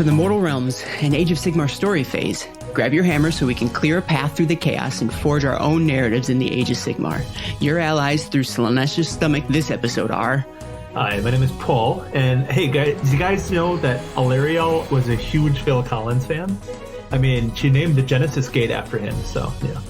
to the Mortal Realms, an Age of Sigmar story phase. Grab your hammer so we can clear a path through the chaos and forge our own narratives in the Age of Sigmar. Your allies through Slaanesh's stomach this episode are... Hi, my name is Paul, and hey guys, do you guys know that Alariel was a huge Phil Collins fan? I mean, she named the Genesis Gate after him, so yeah.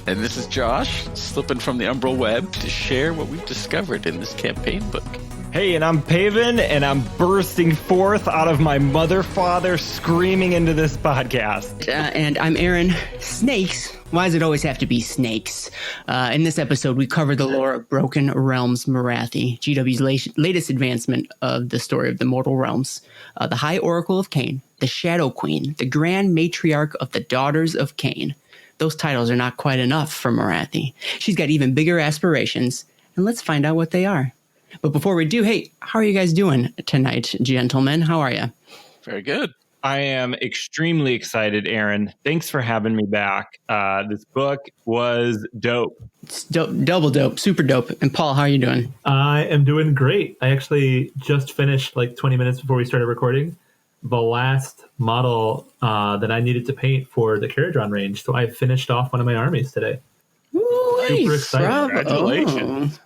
And this is Josh, slipping from the umbral web to share what we've discovered in this campaign book. Hey, and I'm Paven, and I'm bursting forth out of my mother father screaming into this podcast. And I'm Aaron. Snakes? Why does it always have to be snakes? In this episode, we cover the lore of Broken Realms Morathi, GW's latest advancement of the story of the Mortal Realms, the High Oracle of Khaine, the Shadow Queen, the Grand Matriarch of the Daughters of Khaine. Those titles are not quite enough for Morathi. She's got even bigger aspirations, and let's find out what they are. But before we do, hey, how are you guys doing tonight, gentlemen? How are you? Very good. I am extremely excited, Aaron. Thanks for having me back. This book was dope. It's dope, double dope, super dope. And Paul, how are you doing? I am doing great. I actually just finished like 20 minutes before we started recording the last model that I needed to paint for the Caradron range. So I finished off one of my armies today. Ooh, Super excited. bravo. Congratulations.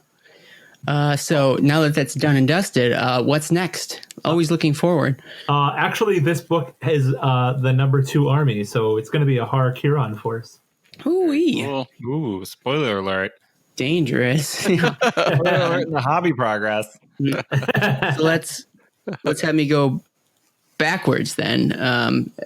So now that that's done and dusted, what's next? Always looking forward. Actually, this book is the number 2 army, so it's going to be a Hardcover force. Ooh-wee. Cool. Ooh, spoiler alert. Dangerous. Spoiler alert in the hobby progress. So let's have me go backwards then.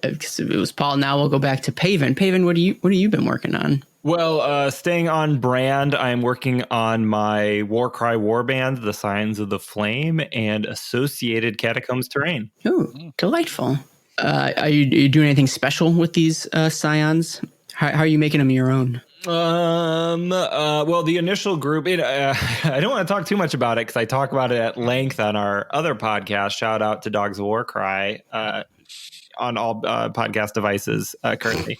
Because it was Paul. Now we'll go back to Paven. Paven, what have you been working on? Well, staying on brand, I'm working on my Warcry Warband, The Signs of the Flame, and associated Catacombs terrain. Oh, delightful. Are you doing anything special with these scions? How are you making them your own? Well, the initial group, I don't want to talk too much about it because I talk about it at length on our other podcast. Shout out to Dogs of Warcry on all podcast devices currently.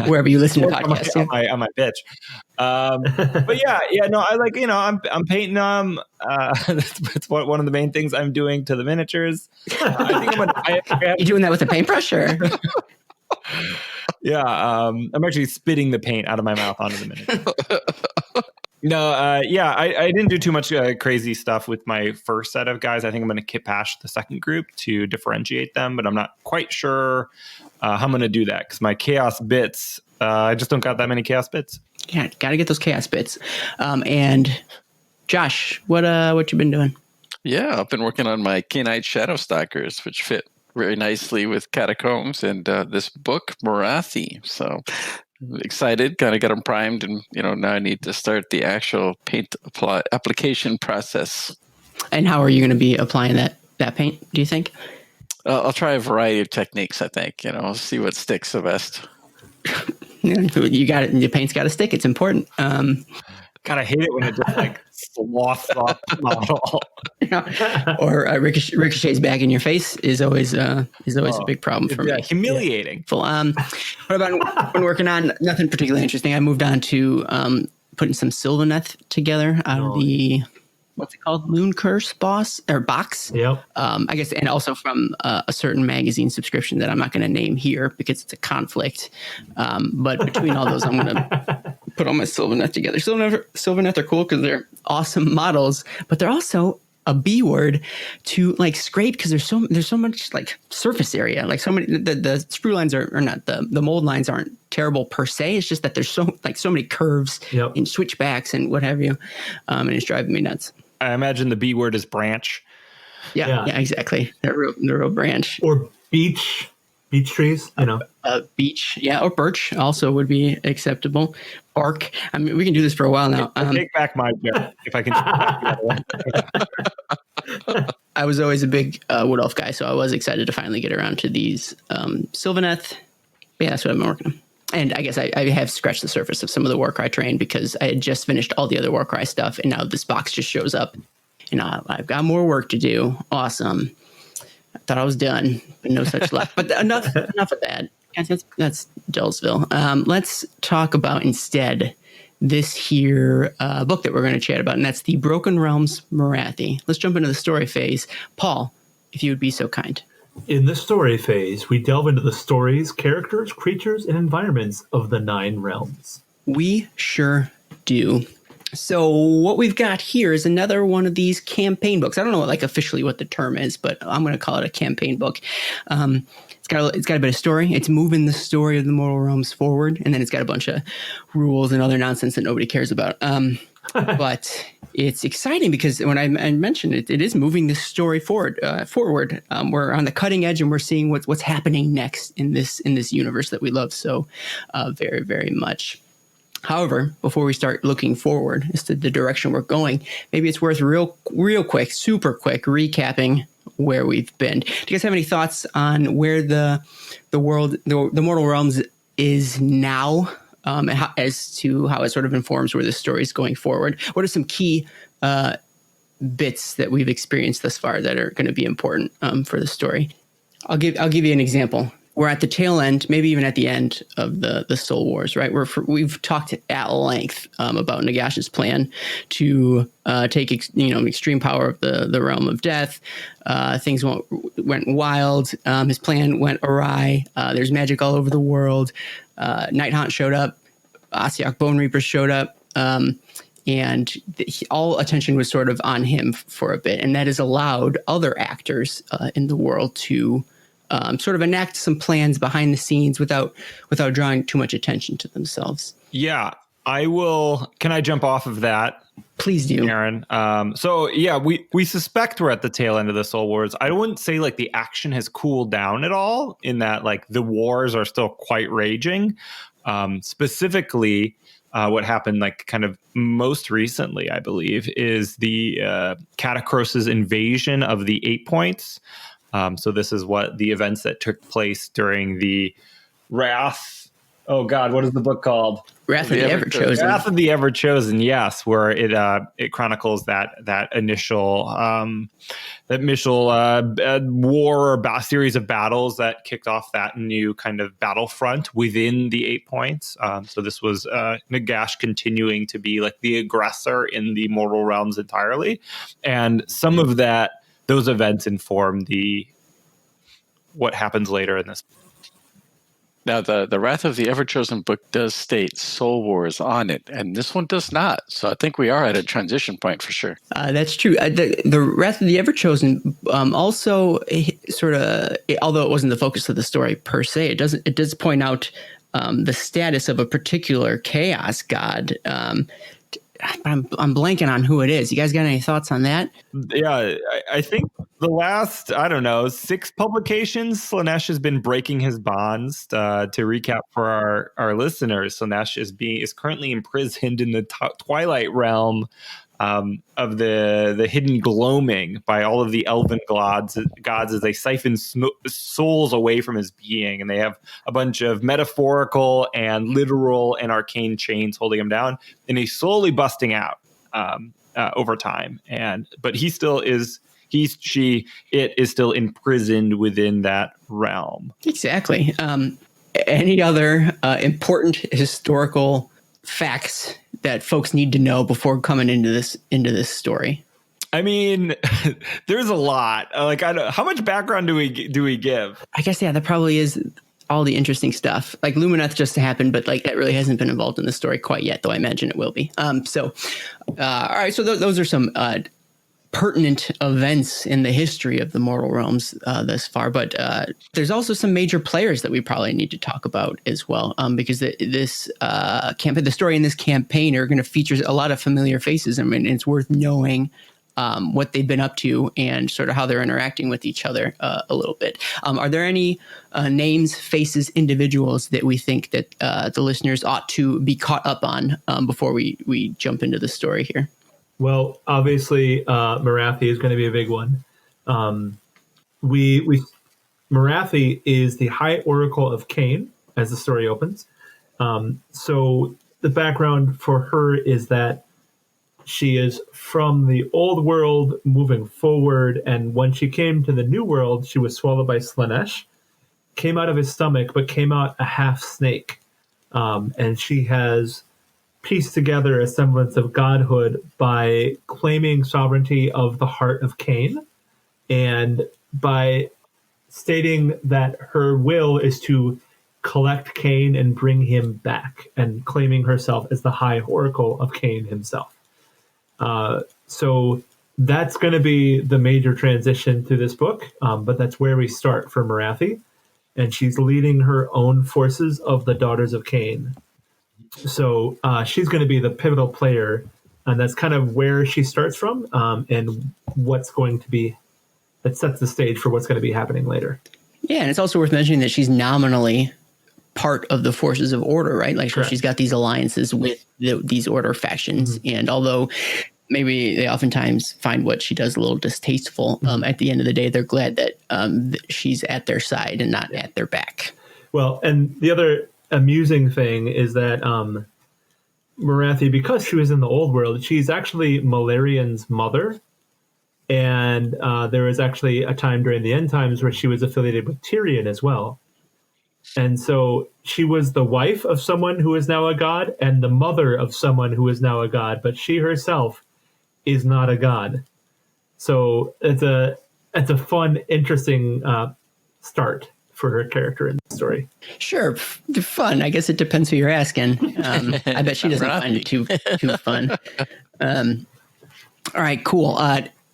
Wherever you listen to podcasts. On my pitch. But no, I'm painting them. That's one of the main things I'm doing to the miniatures. I think You doing that with a paintbrush or? Yeah, I'm actually spitting the paint out of my mouth onto the miniature. No, I didn't do too much crazy stuff with my first set of guys. I think I'm going to kit bash the second group to differentiate them, but I'm not quite sure how I'm going to do that because my chaos bits, I just don't got that many chaos bits. Yeah, got to get those chaos bits. And Josh, what you been doing? Yeah, I've been working on my Khainite Shadow Stalkers, which fit very nicely with Catacombs and this book, Morathi. So excited, kind of got them primed, and now I need to start the actual paint application process. And how are you going to be applying that paint, do you think? I'll try a variety of techniques, I think. See what sticks the best. You got it. The paint's got to stick. It's important. Kind of hate it when it just like sloughs off the model. Or ricochets back in your face is always a big problem for me. Humiliating. What have I been working on? Nothing particularly interesting. I moved on to putting some Sylvaneth together out of the what's it called, Loon Curse box. Yep. I guess, and also from a certain magazine subscription that I'm not going to name here because it's a conflict. But between all those, I'm going to put all my Sylvaneth together. Sylvaneth are cool because they're awesome models, but they're also a B word to like scrape because there's so much like surface area. Like so many, the sprue lines are not the mold lines aren't terrible per se. It's just that there's so many curves and switchbacks and what have you, and it's driving me nuts. I imagine the B word is branch. Yeah, exactly. They're real branch or beech trees. Beech, or birch also would be acceptable. Bark. I mean, we can do this for a while now. Take back my joke if I can. I was always a big Wood Elf guy, so I was excited to finally get around to these Sylvaneth. But yeah, that's what I've been working on. And I guess I have scratched the surface of some of the Warcry terrain because I had just finished all the other Warcry stuff, and now this box just shows up. And I've got more work to do. Awesome. I thought I was done, but no such luck. But enough of that. That's Dullsville. Let's talk about instead this here book that we're going to chat about, and that's the Broken Realms Morathi. Let's jump into the story phase. Paul, if you would be so kind. In this story phase, we delve into the stories, characters, creatures, and environments of the 9 realms. We sure do. So what we've got here is another one of these campaign books. I don't know like officially what the term is, but I'm going to call it a campaign book. It's got a bit of story. It's moving the story of the mortal realms forward, and then it's got a bunch of rules and other nonsense that nobody cares about. But it's exciting because when I mentioned it, it is moving the story forward. We're on the cutting edge, and we're seeing what's happening next in this universe that we love so very, very much. However, before we start looking forward as to the direction we're going, maybe it's worth real quick, super quick recapping where we've been. Do you guys have any thoughts on where the world, the mortal realms is now, and as to how it sort of informs where the story is going forward? What are some key bits that we've experienced thus far that are going to be important for the story? I'll give you an example. We're at the tail end, maybe even at the end of the Soul Wars, right? We've talked at length about Nagash's plan to take extreme power of the realm of death. Things went wild. His plan went awry. There's magic all over the world. Night Haunt showed up. Asiak Bone Reapers showed up. And all attention was sort of on him for a bit. And that has allowed other actors in the world to sort of enact some plans behind the scenes without drawing too much attention to themselves. Yeah, I will. Can I jump off of that? Please do, Aaron. So yeah, we suspect we're at the tail end of the Soul Wars. I wouldn't say like the action has cooled down at all, in that like the wars are still quite raging. Specifically, what happened like kind of most recently, I believe, is the Catacros's invasion of the 8 points. So this is what the events that took place during the Wrath. Oh God, what is the book called? Wrath of the Everchosen. Wrath of the Everchosen. Yes, where it chronicles that initial war or series of battles that kicked off that new kind of battlefront within the 8 points. So this was Nagash continuing to be like the aggressor in the mortal realms entirely, and some of those events inform what happens later in this. Now, the Wrath of the Everchosen book does state Soul Wars on it, and this one does not. So I think we are at a transition point for sure. That's true. The Wrath of the Everchosen also sort of, although it wasn't the focus of the story per se, it does point out the status of a particular chaos god. I'm blanking on who it is. You guys got any thoughts on that? Yeah, I think the last, 6 publications, Slaanesh has been breaking his bonds. To recap for our listeners, Slaanesh is currently imprisoned in the Twilight realm of the hidden gloaming by all of the elven gods as they siphon souls away from his being, and they have a bunch of metaphorical and literal and arcane chains holding him down, and he's slowly busting out over time. But he still is. It is still imprisoned within that realm. Exactly. Any other important historical facts that folks need to know before coming into this story? I mean, there's a lot. How much background do we give? I guess that probably is all the interesting stuff. Like Lumineth just happened, but like that really hasn't been involved in the story quite yet, though I imagine it will be. All right. So those are some pertinent events in the history of the mortal realms thus far, but there's also some major players that we probably need to talk about as well, because the story in this campaign are going to feature a lot of familiar faces. I mean, it's worth knowing what they've been up to and sort of how they're interacting with each other a little bit. Are there any names, faces, individuals that we think that the listeners ought to be caught up on before we jump into the story here? Well, obviously, Morathi is going to be a big one. Morathi is the High Oracle of Khaine, as the story opens. So the background for her is that she is from the old world moving forward, and when she came to the new world, she was swallowed by Slaanesh, came out of his stomach, but came out a half snake. And she has pieced together a semblance of godhood by claiming sovereignty of the heart of Khaine, and by stating that her will is to collect Khaine and bring him back, and claiming herself as the High Oracle of Khaine himself. So that's going to be the major transition to this book, but that's where we start for Morathi, and she's leading her own forces of the Daughters of Khaine. So she's going to be the pivotal player, and that's kind of where she starts from, and what's going to be, it sets the stage for what's going to be happening later. Yeah, and it's also worth mentioning that she's nominally part of the forces of order, right? Like, so Correct. she's got these alliances with these order factions, and although maybe they oftentimes find what she does a little distasteful, at the end of the day, they're glad that she's at their side and not at their back. Well, and the other amusing thing is that Morathi, because she was in the old world, she's actually Malarian's mother. And there was actually a time during the end times where she was affiliated with Tyrion as well. And so she was the wife of someone who is now a god and the mother of someone who is now a god, but she herself is not a god. So it's a fun, interesting start for her character in the story. Sure, fun. I guess it depends who you're asking. I bet she doesn't find it too fun. All right, cool.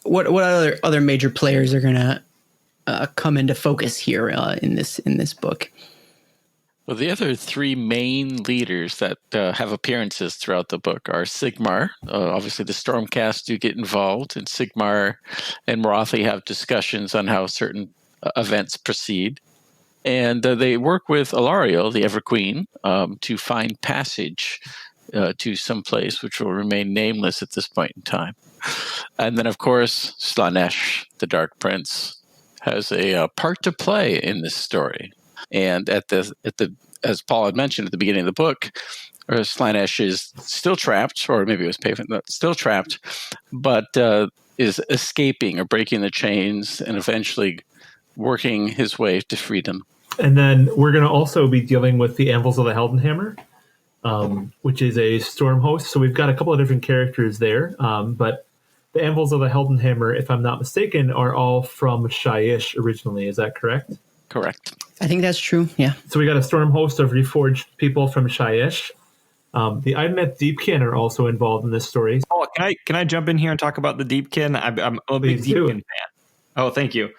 What other major players are going to come into focus here in this book? Well, the other three main leaders that have appearances throughout the book are Sigmar. Obviously, the Stormcast do get involved, and Sigmar and Morathi have discussions on how certain events proceed. And they work with Ilario, the Everqueen, to find passage to some place which will remain nameless at this point in time. And then, of course, Slaanesh, the Dark Prince, has a part to play in this story. And at the as Paul had mentioned at the beginning of the book, Slaanesh is still trapped, or maybe it was Pavement, still trapped, but is escaping or breaking the chains and eventually working his way to freedom. And then we're going to also be dealing with the Anvils of the Heldenhammer, which is a storm host. So we've got a couple of different characters there, but the Anvils of the Heldenhammer, if I'm not mistaken, are all from Shyish originally. Is that correct? Correct. I think that's true, yeah. So we got a storm host of reforged people from Shyish. The Idoneth Deepkin are also involved in this story. Oh, can I jump in here and talk about the Deepkin? I'm a big Deepkin fan. Oh, thank you.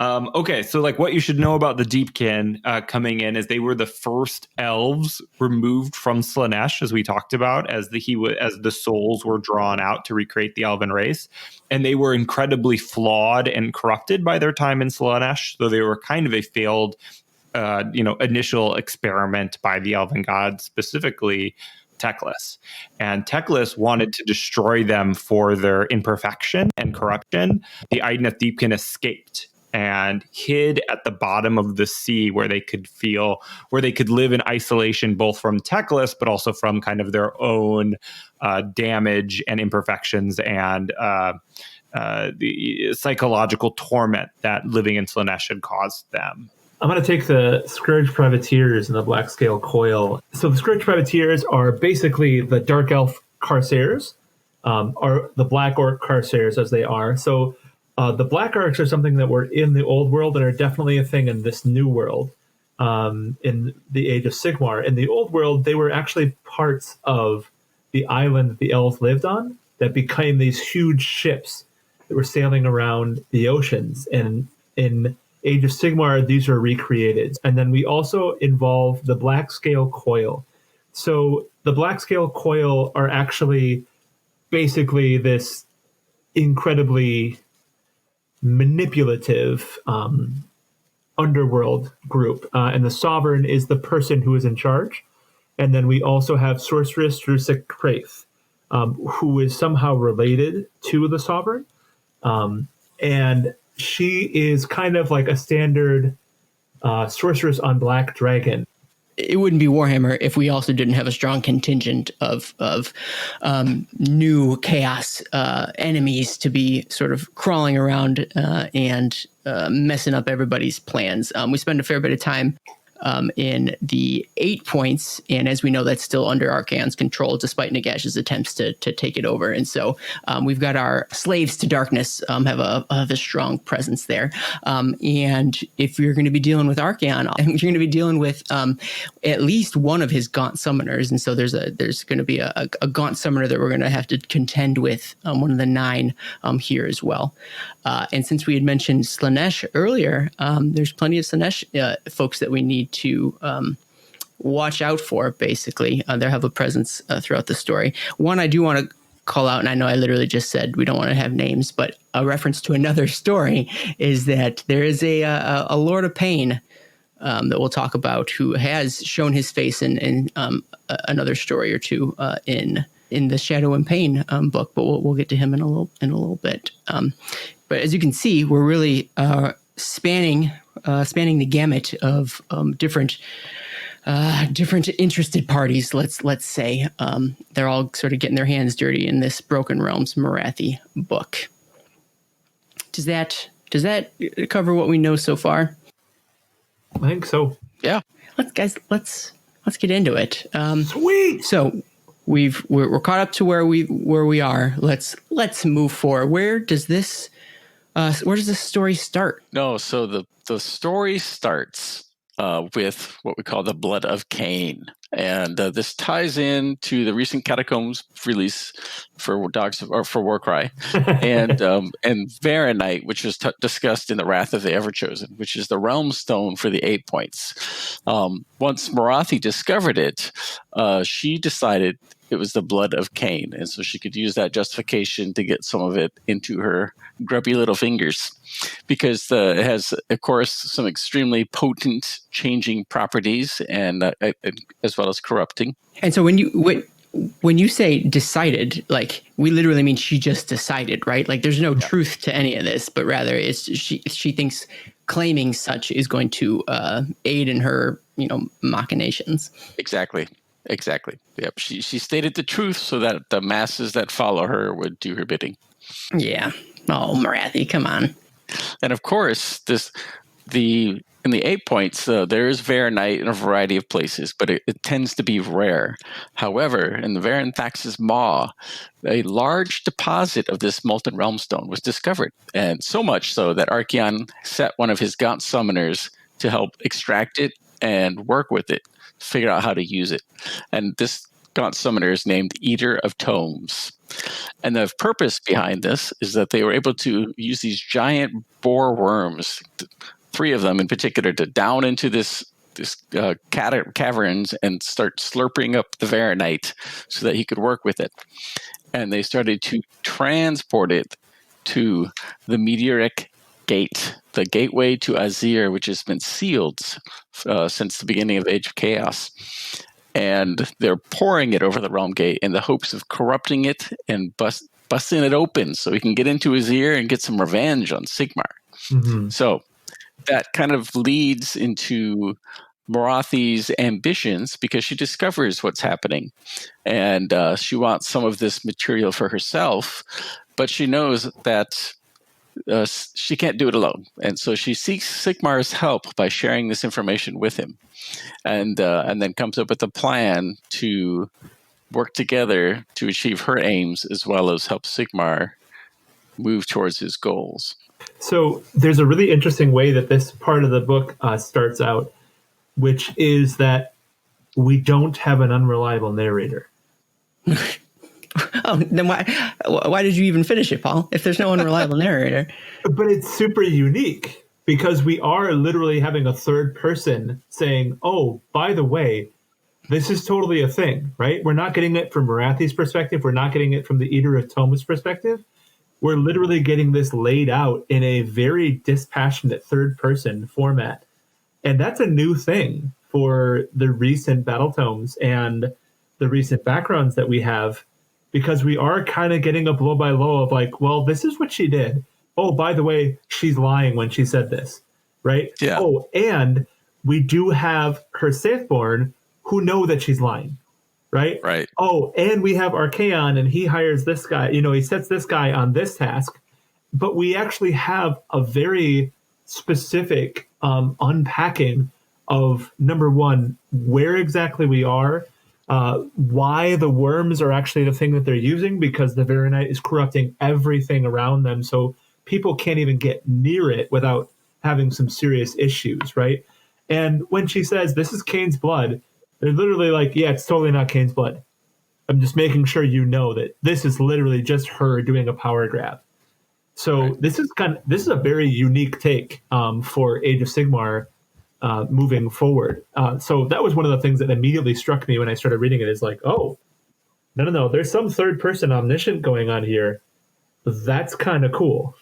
Okay, so like what you should know about the Deepkin coming in is they were the first elves removed from Slaanesh, as we talked about, as the souls were drawn out to recreate the elven race, and they were incredibly flawed and corrupted by their time in Slaanesh. So they were kind of a failed, initial experiment by the elven gods, specifically Teclis. And Teclis wanted to destroy them for their imperfection and corruption. The Idoneth Deepkin escaped and hid at the bottom of the sea where they could live in isolation, both from Teclis, but also from kind of their own damage and imperfections and the psychological torment that living in Slaanesh had caused them. I'm going to take the Scourge Privateers and the Black Scale Coil. So the Scourge Privateers are basically the Dark Elf Corsairs, or the Black Orc Corsairs as they are. So the Black Orcs are something that were in the old world and are definitely a thing in this new world, in the Age of Sigmar. In the old world, they were actually parts of the island that the elves lived on that became these huge ships that were sailing around the oceans. And in Age of Sigmar, these are recreated. And then we also involve the Black Scale Coil. So the Black Scale Coil are actually basically this incredibly manipulative underworld group. And the Sovereign is the person who is in charge. And then we also have Sorceress Drusik Kraith, who is somehow related to the Sovereign. And she is kind of like a standard sorceress on Black Dragon. It wouldn't be Warhammer if we also didn't have a strong contingent of new chaos enemies to be sort of crawling around and messing up everybody's plans. We spend a fair bit of time in the 8 points. And as we know, that's still under Archaon's control, despite Nagash's attempts to take it over. And so we've got our slaves to darkness have a strong presence there. And if you're going to be dealing with Archaon, you're going to be dealing with at least one of his Gaunt summoners. And so there's going to be a Gaunt summoner that we're going to have to contend with, one of the 9 here as well. And since we had mentioned Slaanesh earlier, there's plenty of Slaanesh folks that we need to watch out for, basically. They have a presence throughout the story. One I do want to call out, and I know I literally just said we don't want to have names, but a reference to another story is that there is a Lord of Pain that we'll talk about who has shown his face in another story or two in the Shadow and Pain book, but we'll get to him in a little bit. But as you can see, we're really spanning the gamut of different interested parties. Let's say they're all sort of getting their hands dirty in this Broken Realms Morathi book. Does that cover what we know so far? I think so. Yeah. Let's get into it. Sweet. So we're caught up to where we are. Let's move forward. Where does this story start? No, so the story starts with what we call the Blood of Khaine. And this ties in to the recent Catacombs release for for Warcry, and Varanite, which was discussed in the Wrath of the Everchosen, which is the realm stone for the 8 points. Once Morathi discovered it, she decided it was the Blood of Khaine, and so she could use that justification to get some of it into her grubby little fingers, because it has, of course, some extremely potent changing properties, and as well as corrupting. And so when you say decided, like, we literally mean she just decided, right? Like, there's no truth to any of this, but rather it's she thinks claiming such is going to aid in her, machinations. Exactly. Yep. She stated the truth so that the masses that follow her would do her bidding. Yeah. Oh, Morathi, come on. And of course, in the 8 points, there is Varanite in a variety of places, but it tends to be rare. However, in the Varanthax's Maw, a large deposit of this molten realm stone was discovered, and so much so that Archaon set one of his Gaunt summoners to help extract it and work with it, figure out how to use it. And this Gaunt summoner is named Eater of Tomes. And the purpose behind this is that they were able to use these giant boar worms, 3 of them in particular, to down into this caverns and start slurping up the Varanite so that he could work with it. And they started to transport it to the meteoric gate, the gateway to Azir, which has been sealed since the beginning of Age of Chaos. And they're pouring it over the realm gate in the hopes of corrupting it and busting it open so he can get into Azir and get some revenge on Sigmar. Mm-hmm. So that kind of leads into Morathi's ambitions, because she discovers what's happening, and she wants some of this material for herself, but she knows that she can't do it alone, and so she seeks Sigmar's help by sharing this information with him, and then comes up with a plan to work together to achieve her aims as well as help Sigmar move towards his goals. So there's a really interesting way that this part of the book starts out, which is that we don't have an unreliable narrator. Oh, then why did you even finish it, Paul, if there's no unreliable narrator? But it's super unique, because we are literally having a third person saying, oh, by the way, this is totally a thing, right? We're not getting it from Morathi's perspective. We're not getting it from the Eater of Tomes perspective. We're literally getting this laid out in a very dispassionate third person format. And that's a new thing for the recent battle tomes and the recent backgrounds that we have, because we are kind of getting a blow by blow of like, well, this is what she did. Oh, by the way, she's lying when she said this, right? Yeah. Oh, and we do have her Sithborn who know that she's lying, right? Right. Oh, and we have Archaon, and he hires this guy, he sets this guy on this task. But we actually have a very specific unpacking of, number one, where exactly we are, why the worms are actually the thing that they're using, because the Varanite is corrupting everything around them. So people can't even get near it without having some serious issues, right? And when she says, this is Khaine's blood, they're literally like, yeah, it's totally not Khaine's blood. I'm just making sure you know that this is literally just her doing a power grab. So Right. this is a very unique take for Age of Sigmar moving forward. So that was one of the things that immediately struck me when I started reading it, is like, oh, no, there's some third person omniscient going on here. That's kind of cool.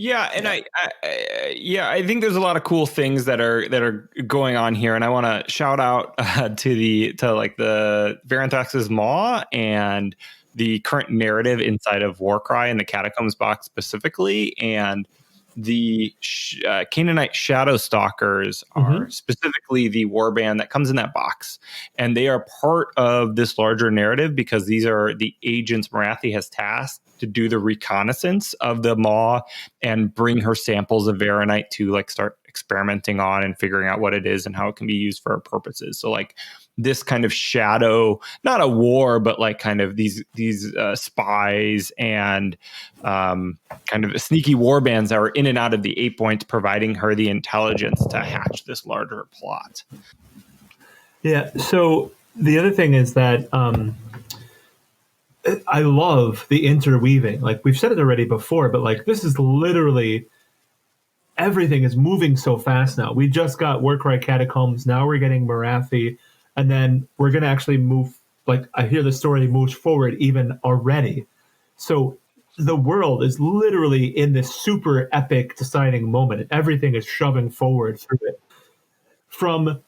Yeah, and I think there's a lot of cool things that are going on here, and I want to shout out to the Varanthax's Maw and the current narrative inside of Warcry and the Catacombs box specifically, and the Canaanite Shadow Stalkers are specifically the warband that comes in that box, and they are part of this larger narrative because these are the agents Morathi has tasked to do the reconnaissance of the Maw and bring her samples of Varanite to like start experimenting on and figuring out what it is and how it can be used for her purposes. So like this kind of shadow, not a war, but like kind of these spies and kind of sneaky war bands that are in and out of the 8 points, providing her the intelligence to hatch this larger plot. Yeah. So the other thing is that I love the interweaving. Like we've said it already before, but like this is literally, everything is moving so fast now. We just got Warcry Catacombs. Now we're getting Morathi. And then we're going to actually move, like I hear the story moves forward even already. So the world is literally in this super epic deciding moment. And everything is shoving forward through it. From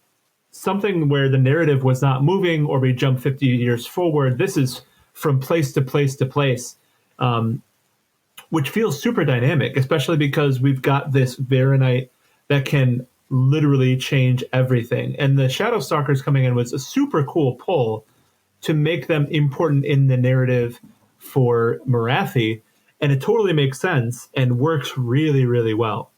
something where the narrative was not moving or we jump 50 years forward, this is from place to place to place, which feels super dynamic, especially because we've got this Varanite that can literally change everything. And the Shadow Stalkers coming in was a super cool pull to make them important in the narrative for Morathi. And it totally makes sense and works really, really well.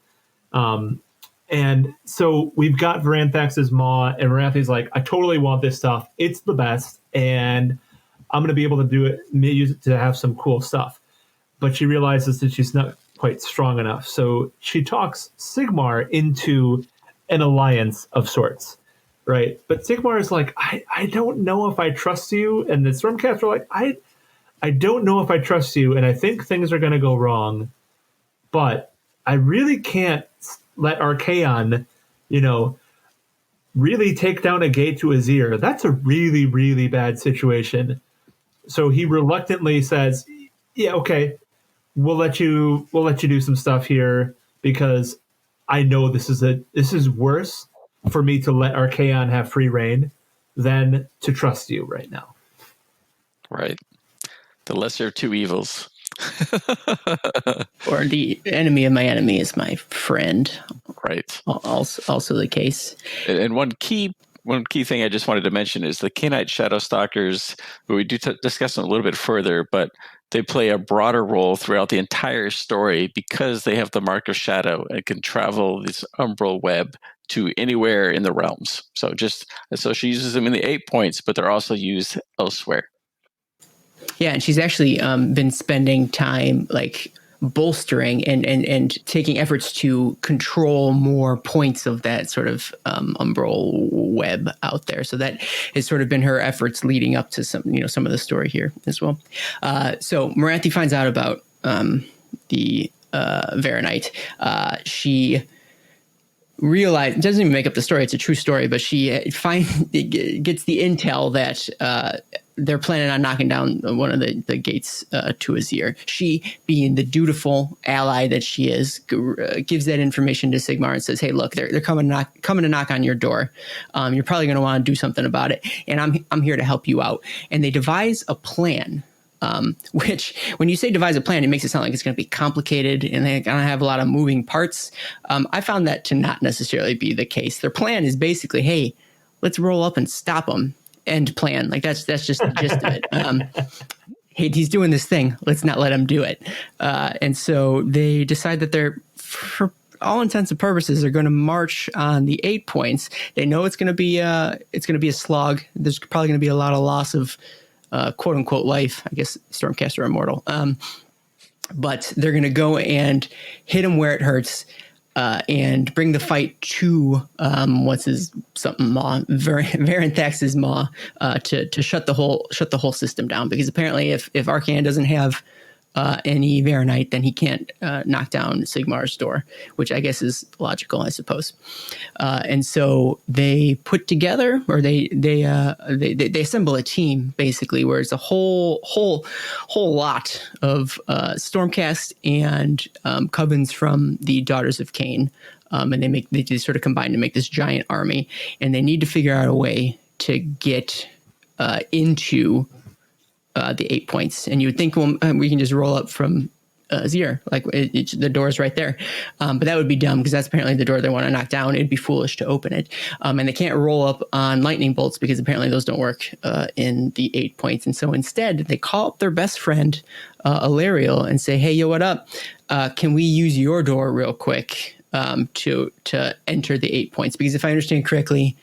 And so we've got Varanthax's Maw, and Morathi's like, I totally want this stuff. It's the best. And I'm going to be able to do it, use it to have some cool stuff. But she realizes that she's not quite strong enough. So she talks Sigmar into an alliance of sorts, right? But Sigmar is like, I don't know if I trust you. And the Stormcats are like, I don't know if I trust you. And I think things are going to go wrong. But I really can't let Archaon, really take down a gate to Azir. That's a really, really bad situation. So he reluctantly says, yeah, okay, we'll let you do some stuff here because I know this is worse for me to let Archaon have free reign than to trust you right now. Right. The lesser of two evils. Or the enemy of my enemy is my friend. Right. Also the case. And one key thing I just wanted to mention is the Khainite Shadow Stalkers, who we do discuss them a little bit further, but they play a broader role throughout the entire story because they have the Mark of Shadow and can travel this umbral web to anywhere in the realms. So she uses them in the 8 points, but they're also used elsewhere. Yeah, and she's actually been spending time like bolstering and taking efforts to control more points of that sort of umbral web out there. So that has sort of been her efforts leading up to some of the story here as well. So Morathi finds out about the Varanite. She doesn't even make up the story. It's a true story, but she gets the intel that they're planning on knocking down one of the gates to Azir. She, being the dutiful ally that she is, gives that information to Sigmar and says, "Hey, look, they're coming to knock on your door. You're probably going to want to do something about it, and I'm here to help you out." And they devise a plan. Which, when you say devise a plan, it makes it sound like it's going to be complicated and they're going to have a lot of moving parts. I found that to not necessarily be the case. Their plan is basically, hey, let's roll up and stop them. End plan. Like that's just the gist of it. Hey, he's doing this thing. Let's not let him do it. And so they decide that they're, for all intents and purposes, are going to march on the 8 points. They know it's going to be a slog. There's probably going to be a lot of loss of quote unquote life. I guess Stormcast are immortal. But they're going to go and hit him where it hurts. And bring the fight to Varanthax's maw to shut the whole system down, because apparently if Arcan doesn't have any Varanite, then he can't knock down Sigmar's door, which I guess is logical, I suppose. And so they put together, or they assemble a team, basically, where it's a whole lot of Stormcast and covens from the Daughters of Khaine, and they just sort of combine to make this giant army, and they need to figure out a way to get into the 8 points. And you would think, well, we can just roll up from Zir, like the door's right there. But that would be dumb, because that's apparently the door they want to knock down. It'd be foolish to open it. And they can't roll up on lightning bolts, because apparently those don't work in the 8 points. And so instead, they call up their best friend, Alariel, and say, hey, yo, what up? Can we use your door real quick to enter the 8 points? Because if I understand correctly,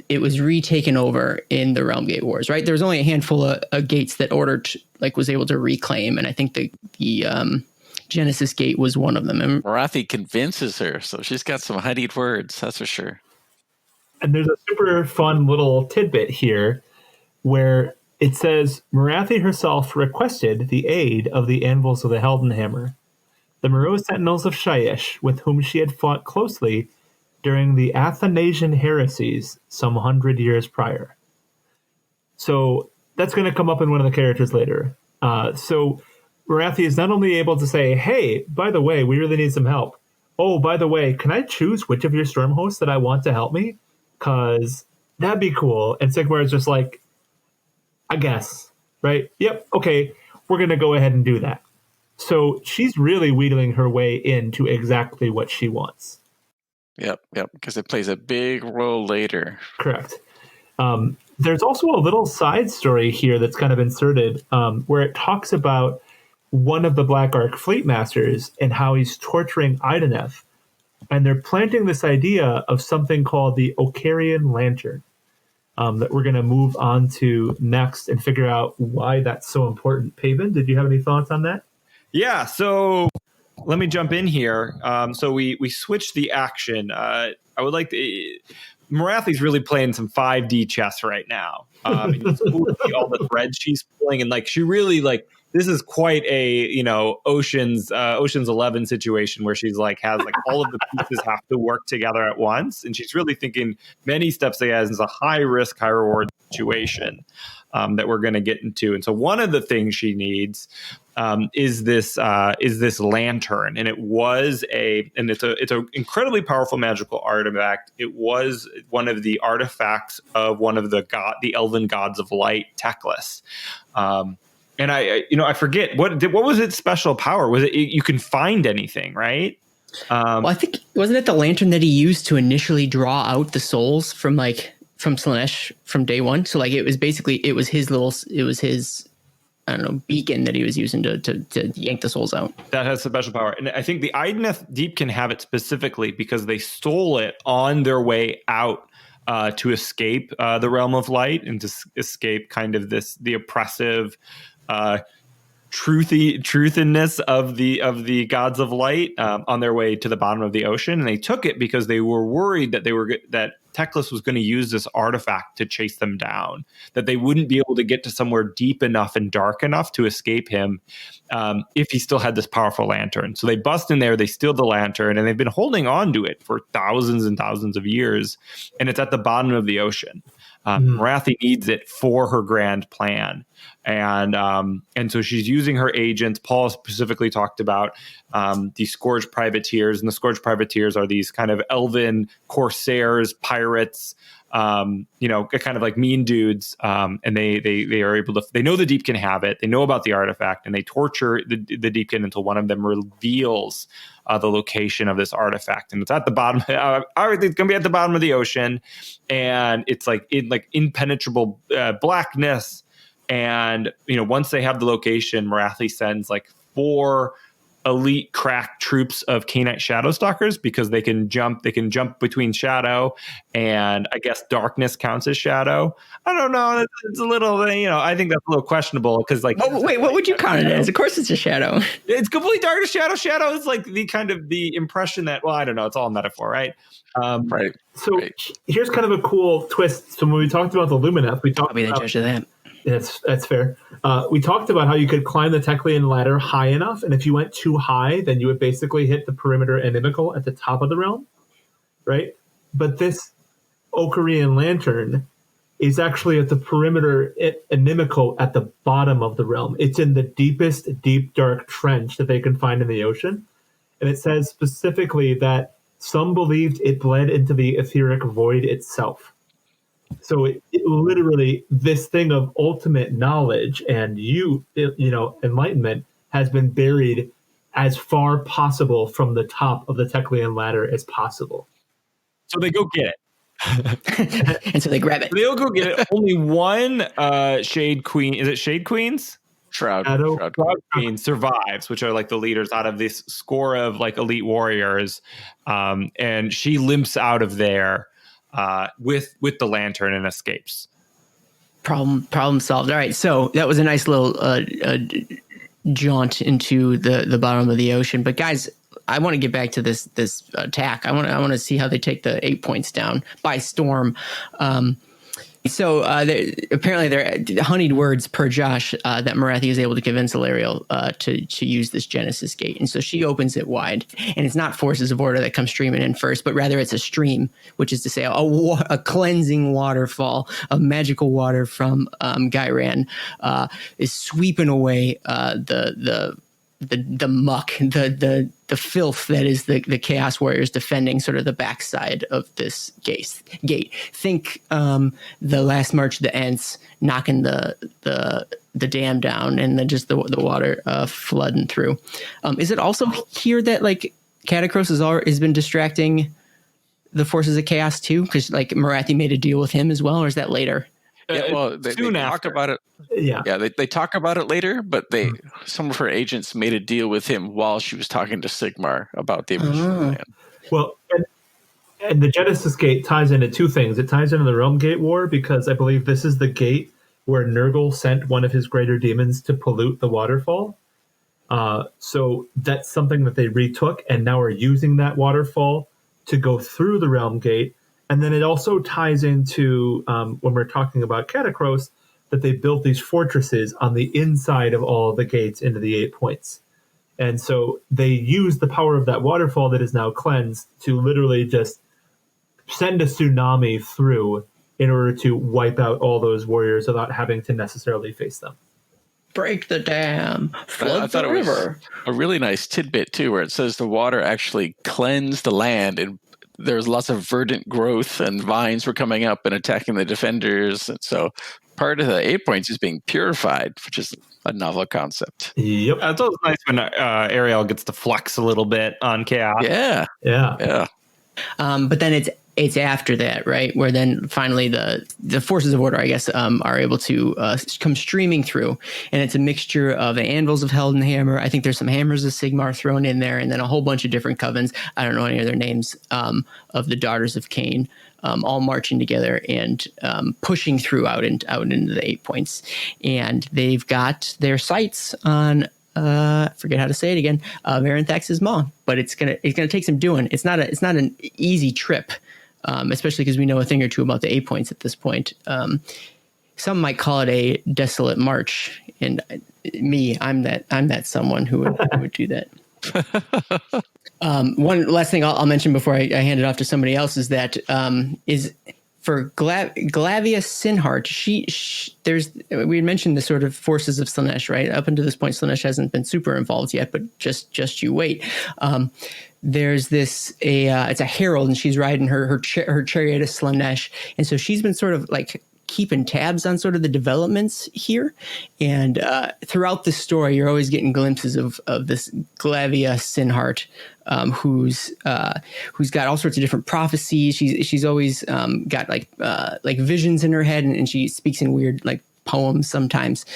it was retaken over in the Realm Gate Wars, right? There was only a handful of gates that was able to reclaim, and I think the Genesis Gate was one of them. And Morathi convinces her, so she's got some honeyed words, that's for sure. And there's a super fun little tidbit here where it says Morathi herself requested the aid of the Anvils of the Heldenhammer, the morose sentinels of Shyish, with whom she had fought closely during the Athanasian heresies some 100 years prior. So that's going to come up in one of the characters later. So Morathi is not only able to say, hey, by the way, we really need some help. Oh, by the way, can I choose which of your storm hosts that I want to help me? Because that'd be cool. And Sigmar is just like, I guess, right? Yep, okay, we're going to go ahead and do that. So she's really wheedling her way into exactly what she wants. Yep, because it plays a big role later. Correct. There's also a little side story here that's kind of inserted where it talks about one of the Black Ark fleet masters and how he's torturing Ideneth. And they're planting this idea of something called the Okarian Lantern that we're going to move on to next and figure out why that's so important. Paven, did you have any thoughts on that? Yeah, so let me jump in here. So we switched the action. I would like to... Morathi's really playing some 5D chess right now. And it's cool to see all the threads she's pulling, and like she really like this is quite a Ocean's 11 situation where she's like has like all of the pieces have to work together at once, and she's really thinking many steps ahead. It's a high risk, high reward situation that we're going to get into. And so one of the things she needs is this lantern, and it's an incredibly powerful magical artifact. It was one of the artifacts of one of the elven gods of light, Teclis. And I forget what was its special power. Was it you can find anything, right? Well, I think wasn't it the lantern that he used to initially draw out the souls from Slaanesh from day one? So like it was his I don't know, beacon that he was using to yank the souls out. That has special power. And I think the Ideneth Deep can have it specifically because they stole it on their way out to escape the realm of light and to escape kind of the oppressive truthiness of the gods of light on their way to the bottom of the ocean. And they took it because they were worried that Teclis was going to use this artifact to chase them down, that they wouldn't be able to get to somewhere deep enough and dark enough to escape him if he still had this powerful lantern. So they bust in there, they steal the lantern, and they've been holding on to it for thousands and thousands of years, and it's at the bottom of the ocean. Morathi needs it for her grand plan. And so she's using her agents. Paul specifically talked about the Scourge Privateers, and the Scourge Privateers are these kind of elven corsairs, pirates, kind of like mean dudes. And they are able to, they know the Deep can have it. They know about the artifact, and they torture the Deepkin until one of them reveals the location of this artifact. And it's at the bottom. It's going to be at the bottom of the ocean, and it's like in impenetrable blackness. And once they have the location, Morathi sends like 4 elite crack troops of Khainite Shadow Stalkers because they can jump between shadow and I guess darkness counts as shadow. I don't know. It's a little, I think that's a little questionable because like, wait, what would you count it as? Of course it's a shadow. It's completely dark as shadow. Shadow is like the kind of the impression that, well, I don't know. It's all a metaphor, right? Right. So here's kind of a cool twist. So when we talked about the Lumineth, we talked I'll be the judge of that. That's fair. We talked about how you could climb the Teklian ladder high enough, and if you went too high, then you would basically hit the perimeter inimical at the top of the realm, right? But this Okarian lantern is actually at the perimeter inimical at the bottom of the realm. It's in the deepest, deep, dark trench that they can find in the ocean. And it says specifically that some believed it bled into the etheric void itself. So it literally, this thing of ultimate knowledge and enlightenment has been buried as far possible from the top of the Teklian ladder as possible. So they go get it. And so they grab it. They'll go get it. Only one Shade Queen. Is it Shade Queens? Shroud Queen survives, which are like the leaders out of this score of like elite warriors. And she limps out of there with the lantern and escapes. Problem solved. All right, so that was a nice little jaunt into the bottom of the ocean. But guys, I want to get back to this attack. I want to see how they take the 8 points down by storm. So apparently there are honeyed words per Josh that Morathi is able to convince Ilariel to use this Genesis gate. And so she opens it wide. And it's not forces of order that come streaming in first, but rather it's a stream, which is to say a cleansing waterfall of magical water from Gairan is sweeping away the muck, the filth that is the Chaos Warriors defending sort of the backside of this gate. Think the last March of the Ents knocking the dam down and then just the water flooding through. Is it also here that like Catacross has been distracting the forces of chaos too? Because like Morathi made a deal with him as well, or is that later? Yeah, well, they talk about it. Yeah, they talk about it later, but some of her agents made a deal with him while she was talking to Sigmar about the emission plan. Well, and the Genesis Gate ties into two things. It ties into the Realm Gate War because I believe this is the gate where Nurgle sent one of his greater demons to pollute the waterfall. So that's something that they retook and now are using that waterfall to go through the Realm Gate. And then it also ties into, when we're talking about Catacross, that they built these fortresses on the inside of all of the gates into the 8 points. And so they use the power of that waterfall that is now cleansed to literally just send a tsunami through in order to wipe out all those warriors without having to necessarily face them. Break the dam, flood the river. A really nice tidbit, too, where it says the water actually cleansed the land and there's lots of verdant growth and vines were coming up and attacking the defenders. And so part of the 8 points is being purified, which is a novel concept. Yep. It's always nice when Ariel gets to flex a little bit on chaos. Yeah. But then it's after that, right? Where then finally the forces of order, I guess, are able to come streaming through. And it's a mixture of the Anvils of Heldenhammer. I think there's some Hammers of Sigmar thrown in there, and then a whole bunch of different covens. I don't know any of their names, of the Daughters of Khaine, all marching together and pushing through out into the 8 points. And they've got their sights on forget how to say it again, Varanthax's maw, but it's gonna take some doing. It's not an easy trip. Especially because we know a thing or two about the 8 points at this point. Some might call it a desolate march, and I'm that someone who would do that. One last thing I'll mention before I hand it off to somebody else is that is for Glavia Sinhart. We had mentioned the sort of forces of Slaanesh, right? Up until this point, Slaanesh hasn't been super involved yet, but just you wait. There's it's a herald, and she's riding her chariot of Slaanesh, and so she's been sort of like keeping tabs on sort of the developments here. And throughout the story, you're always getting glimpses of this Glavia Sinhart, who's got all sorts of different prophecies. She's always got like visions in her head, and she speaks in weird like poems sometimes.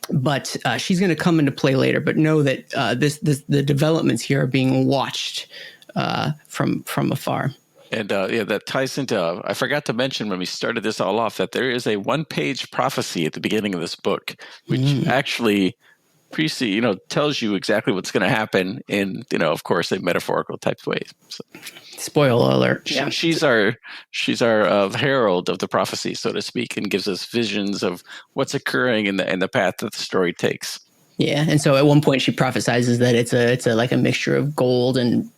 but she's going to come into play later. But know that the developments here are being watched from afar. And that ties into, I forgot to mention when we started this all off, that there is a one-page prophecy at the beginning of this book, which actually tells you exactly what's going to happen in, of course, a metaphorical type of way. So, spoiler alert. She's our herald of the prophecy, so to speak, and gives us visions of what's occurring in the path that the story takes. Yeah, and so at one point she prophesizes that it's like a mixture of gold and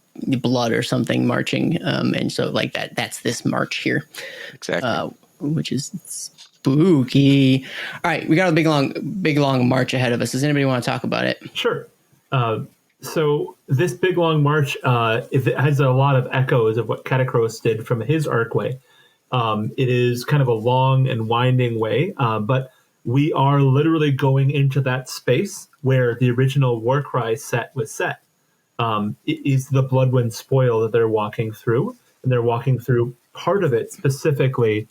blood or something marching, and so like that's this march here, exactly, which is spooky. All right, we got a big long march ahead of us. Does anybody want to talk about it? Sure. So this big long march, it has a lot of echoes of what Catacross did from his arcway. It is kind of a long and winding way, but we are literally going into that space where the original Warcry set was set. It is the Bloodwind spoil that they're walking through, and they're walking through part of it specifically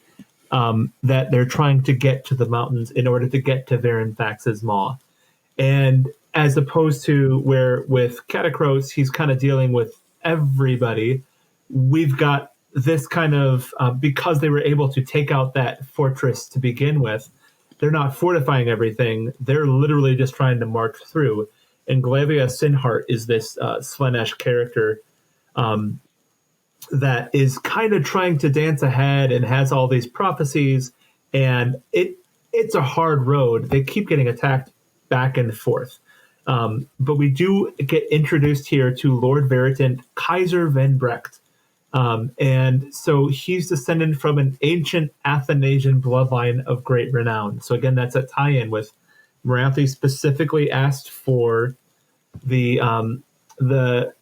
that they're trying to get to the mountains in order to get to Varenthax's Maw. And as opposed to where with Catacross, he's kind of dealing with everybody, we've got this kind of, because they were able to take out that fortress to begin with, they're not fortifying everything. They're literally just trying to march through. And Glavia Sinhart is this Slaanesh character that is kind of trying to dance ahead and has all these prophecies. And it's a hard road. They keep getting attacked back and forth. But we do get introduced here to Lord Veritant Kaiser Venbrecht. And so he's descended from an ancient Athanasian bloodline of great renown. So again, that's a tie-in with Morathi specifically asked for the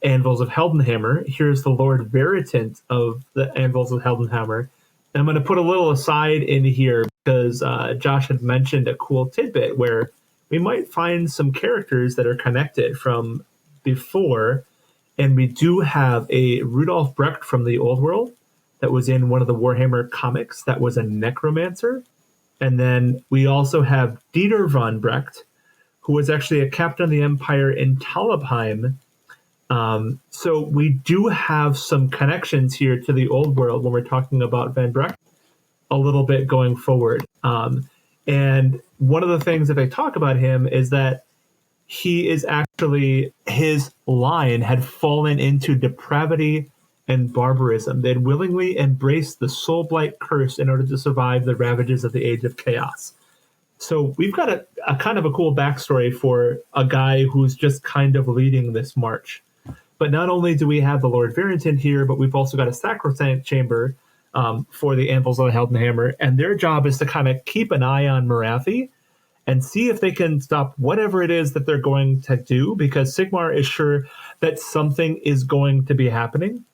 Anvils of Heldenhammer. Here's the Lord Veritant of the Anvils of Heldenhammer. And I'm going to put a little aside in here because Josh had mentioned a cool tidbit where we might find some characters that are connected from before. And we do have a Rudolf Brecht from the Old World that was in one of the Warhammer comics that was a necromancer. And then we also have Dieter von Brecht, who was actually a captain of the Empire in Talabheim. So we do have some connections here to the Old World when we're talking about Van Brecht a little bit going forward. And one of the things that they talk about him is that he is actually, his line had fallen into depravity and barbarism. They'd willingly embraced the Soulblight curse in order to survive the ravages of the Age of Chaos. So we've got a kind of a cool backstory for a guy who's just kind of leading this march. But not only do we have the Lord Veritant here, but we've also got a Sacrosanct Chamber for the Anvils of the Heldenhammer, and their job is to kind of keep an eye on Morathi and see if they can stop whatever it is that they're going to do, because Sigmar is sure that something is going to be happening.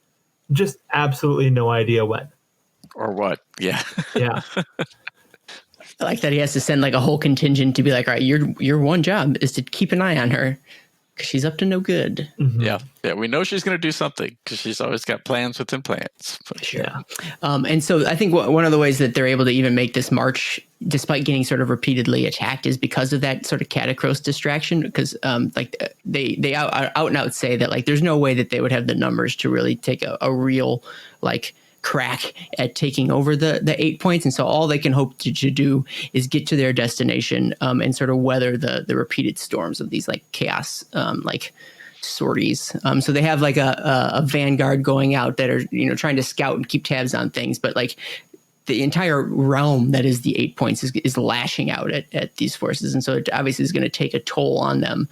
Just absolutely no idea when. Or what. Yeah. Yeah. I like that he has to send like a whole contingent to be like, all right, your one job is to keep an eye on her because she's up to no good. Mm-hmm. Yeah. We know she's going to do something because she's always got plans within plans. Sure. Yeah. And so I think one of the ways that they're able to even make this march, despite getting sort of repeatedly attacked, is because of that sort of Catacross distraction. Because like they out and out say that like there's no way that they would have the numbers to really take a real like crack at taking over the 8 points, and so all they can hope to do is get to their destination and sort of weather the repeated storms of these like chaos like sorties. So they have like a vanguard going out that are trying to scout and keep tabs on things, but like the entire realm that is the 8 points is lashing out at these forces, and so it obviously is going to take a toll on them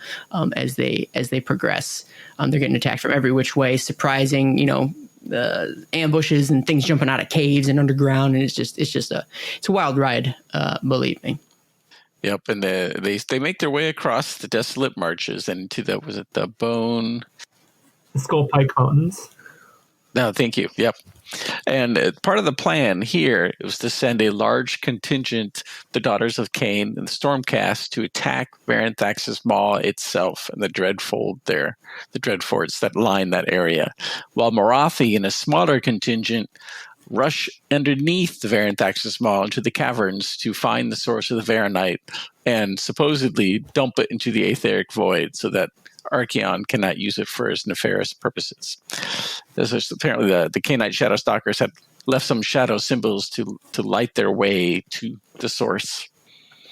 as they progress. They're getting attacked from every which way, surprising the ambushes and things jumping out of caves and underground, and it's a wild ride, believe me. Yep, and they make their way across the desolate marches and into the Bone, The Skull Pike Mountains. No, thank you. Yep. And part of the plan here was to send a large contingent, the Daughters of Khaine and the Stormcast, to attack Varenthax's Maw itself and the Dreadfold there, the Dreadforts that line that area. While Morathi and a smaller contingent rush underneath the Varanthaxis Maw into the caverns to find the source of the Varanite and supposedly dump it into the etheric void so that Archaon cannot use it for his nefarious purposes. This is apparently the Khainite Shadow Stalkers had left some shadow symbols to light their way to the source.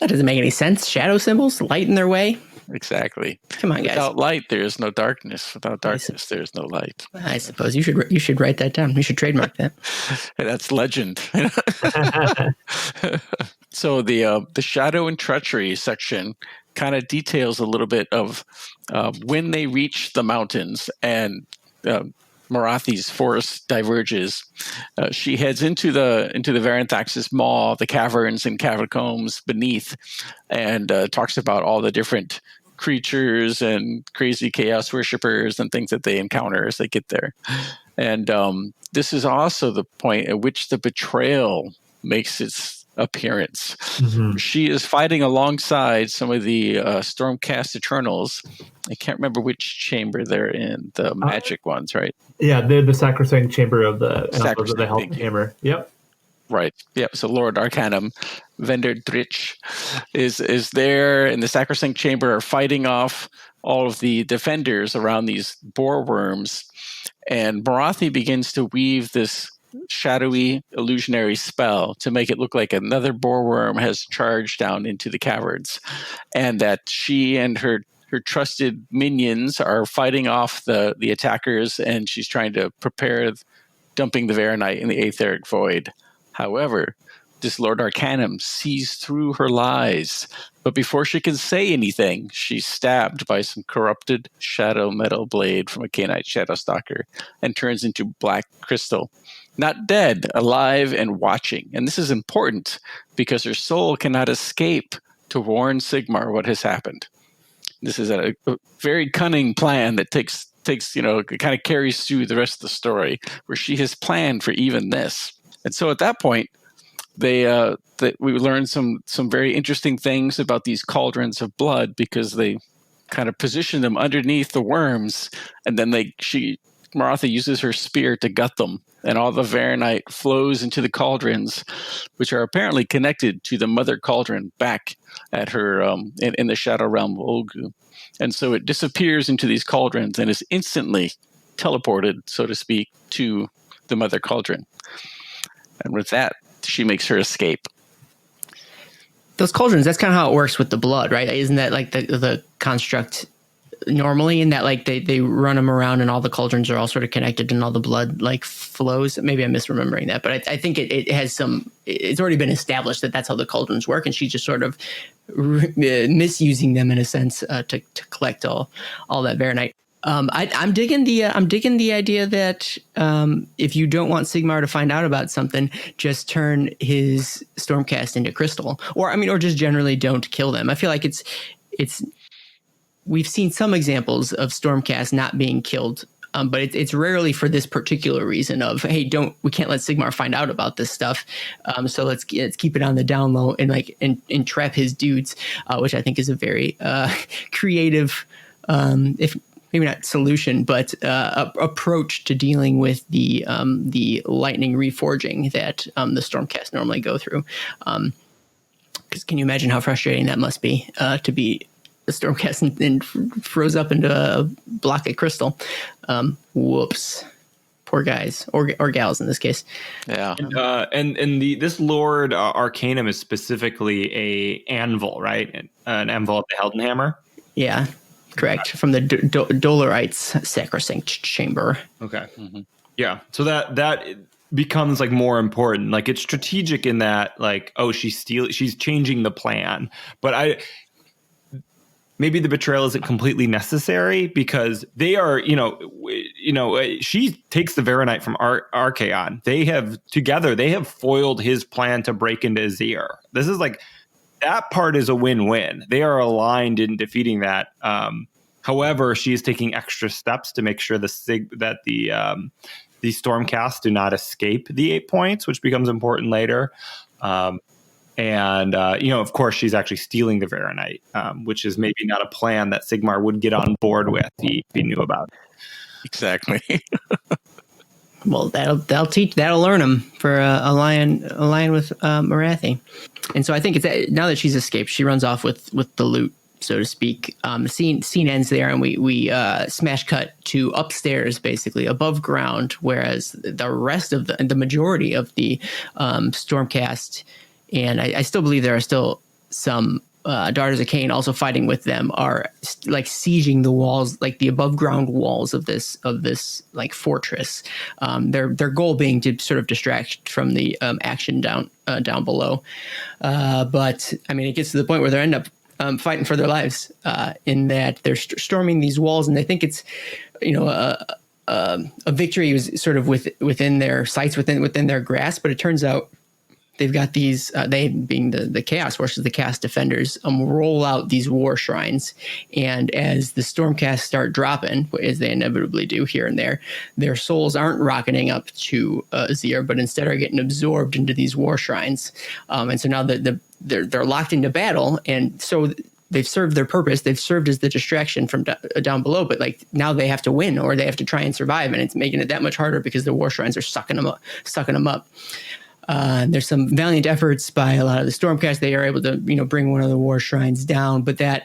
That doesn't make any sense. Shadow symbols lighten their way. Exactly. Come on, guys. Without light, there is no darkness. Without darkness, there is no light. I suppose you should write that down. You should trademark that. That's legend. So the Shadow and Treachery section kind of details a little bit of when they reach the mountains and Morathi's force diverges. She heads into the Varanthaxis Maw, the caverns and catacombs beneath, and talks about all the different creatures and crazy chaos worshippers and things that they encounter as they get there. And this is also the point at which the betrayal makes its appearance. Mm-hmm. She is fighting alongside some of the Stormcast Eternals. I can't remember which chamber they're in, the magic ones, right? Yeah, they're the Sacrosanct Chamber of the Health Chamber. Yep. Right. Yep. So Lord Arcanum, Venderdrich, is there in the Sacrosanct Chamber, are fighting off all of the defenders around these boar worms. And Morathi begins to weave this shadowy illusionary spell to make it look like another boar worm has charged down into the caverns, and that she and her trusted minions are fighting off the attackers, and she's trying to prepare dumping the Varanite in the etheric void. However, this Lord Arcanum sees through her lies, but before she can say anything, she's stabbed by some corrupted shadow metal blade from a Khainite Shadow Stalker and turns into black crystal. Not dead, alive and watching. And this is important because her soul cannot escape to warn Sigmar what has happened. This is a very cunning plan that takes it kind of carries through the rest of the story, where she has planned for even this. And so at that point, we learn some very interesting things about these cauldrons of blood, because they kind of position them underneath the worms, and then Morathi uses her spear to gut them, and all the Varanite flows into the cauldrons, which are apparently connected to the mother cauldron back at her in the Shadow Realm of Olgu. And so it disappears into these cauldrons and is instantly teleported, so to speak, to the mother cauldron. And with that, she makes her escape. Those cauldrons, that's kind of how it works with the blood, right? Isn't that like the construct normally, in that like they run them around and all the cauldrons are all sort of connected and all the blood like flows? Maybe I'm misremembering that, but I think it has it's already been established that that's how the cauldrons work, and she's just sort of misusing them in a sense to collect all that Varanite. I'm digging the idea that if you don't want Sigmar to find out about something, just turn his Stormcast into crystal, or just generally don't kill them. I feel like it's we've seen some examples of Stormcast not being killed, but it's rarely for this particular reason of, hey, we can't let Sigmar find out about this stuff, so let's keep it on the down low and entrap his dudes, which I think is a very creative, if maybe not solution, but approach to dealing with the lightning reforging that the Stormcast normally go through. Because can you imagine how frustrating that must be to be a Stormcast and froze up into a block of crystal? Whoops. Poor guys or gals in this case. Yeah. This Lord Arcanum is specifically a anvil, right? An anvil of the Heldenhammer. Yeah. Correct. From the Dolorites Sacrosanct Chamber. Okay. Mm-hmm. Yeah. So that becomes like more important. Like, it's strategic in that, like, oh, she's changing the plan. But maybe the betrayal isn't completely necessary, because they are, she takes the Varanite from Archaon. They have foiled his plan to break into Azir. This is like, that part is a win-win. They are aligned in defeating that. However, she is taking extra steps to make sure that the Stormcast do not escape the 8 points, which becomes important later. Of course, she's actually stealing the Varanite, which is maybe not a plan that Sigmar would get on board with if he knew about it. Exactly. Well, that'll learn him for a lion with Morathi. And so I think it's now that she's escaped, she runs off with the loot, so to speak. The scene ends there, and we smash cut to upstairs, basically above ground, whereas the rest of the majority of the Stormcast, and I still believe there are still some Daughters of Khaine also fighting with them, are like sieging the walls, like the above ground walls of this like fortress. Their goal being to sort of distract from the action down below. But I mean, it gets to the point where they end up fighting for their lives in that they're storming these walls, and they think it's a victory was sort of within their sights, within their grasp. But it turns out they've got these, they being the Chaos Forces, the Chaos Defenders, roll out these war shrines. And as the Stormcast start dropping, as they inevitably do here and there, their souls aren't rocketing up to Azir, but instead are getting absorbed into these war shrines. And so now they're locked into battle. And so they've served their purpose. They've served as the distraction from down below, but like now they have to win, or they have to try and survive. And it's making it that much harder because the war shrines are sucking them up. There's some valiant efforts by a lot of the Stormcast. They are able to, bring one of the war shrines down, but that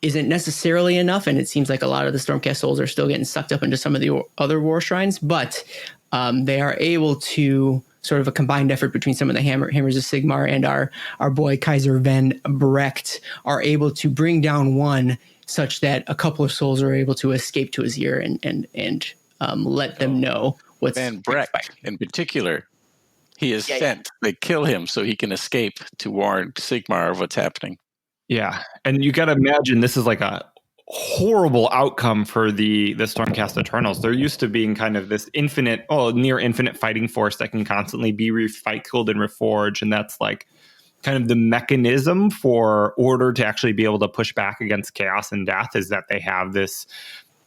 isn't necessarily enough. And it seems like a lot of the Stormcast souls are still getting sucked up into some of the other war shrines, but they are able to sort of a combined effort between some of the Hammers of Sigmar and our boy Kaiser Van Brecht are able to bring down one such that a couple of souls are able to escape to Azir and let them know what's Van Brecht in particular. He is sent. They kill him so he can escape to warn Sigmar of what's happening. Yeah, and you got to imagine this is like a horrible outcome for the Stormcast Eternals. They're used to being kind of this near infinite fighting force that can constantly be recycled and reforged, and that's like kind of the mechanism for Order to actually be able to push back against chaos and death, is that they have this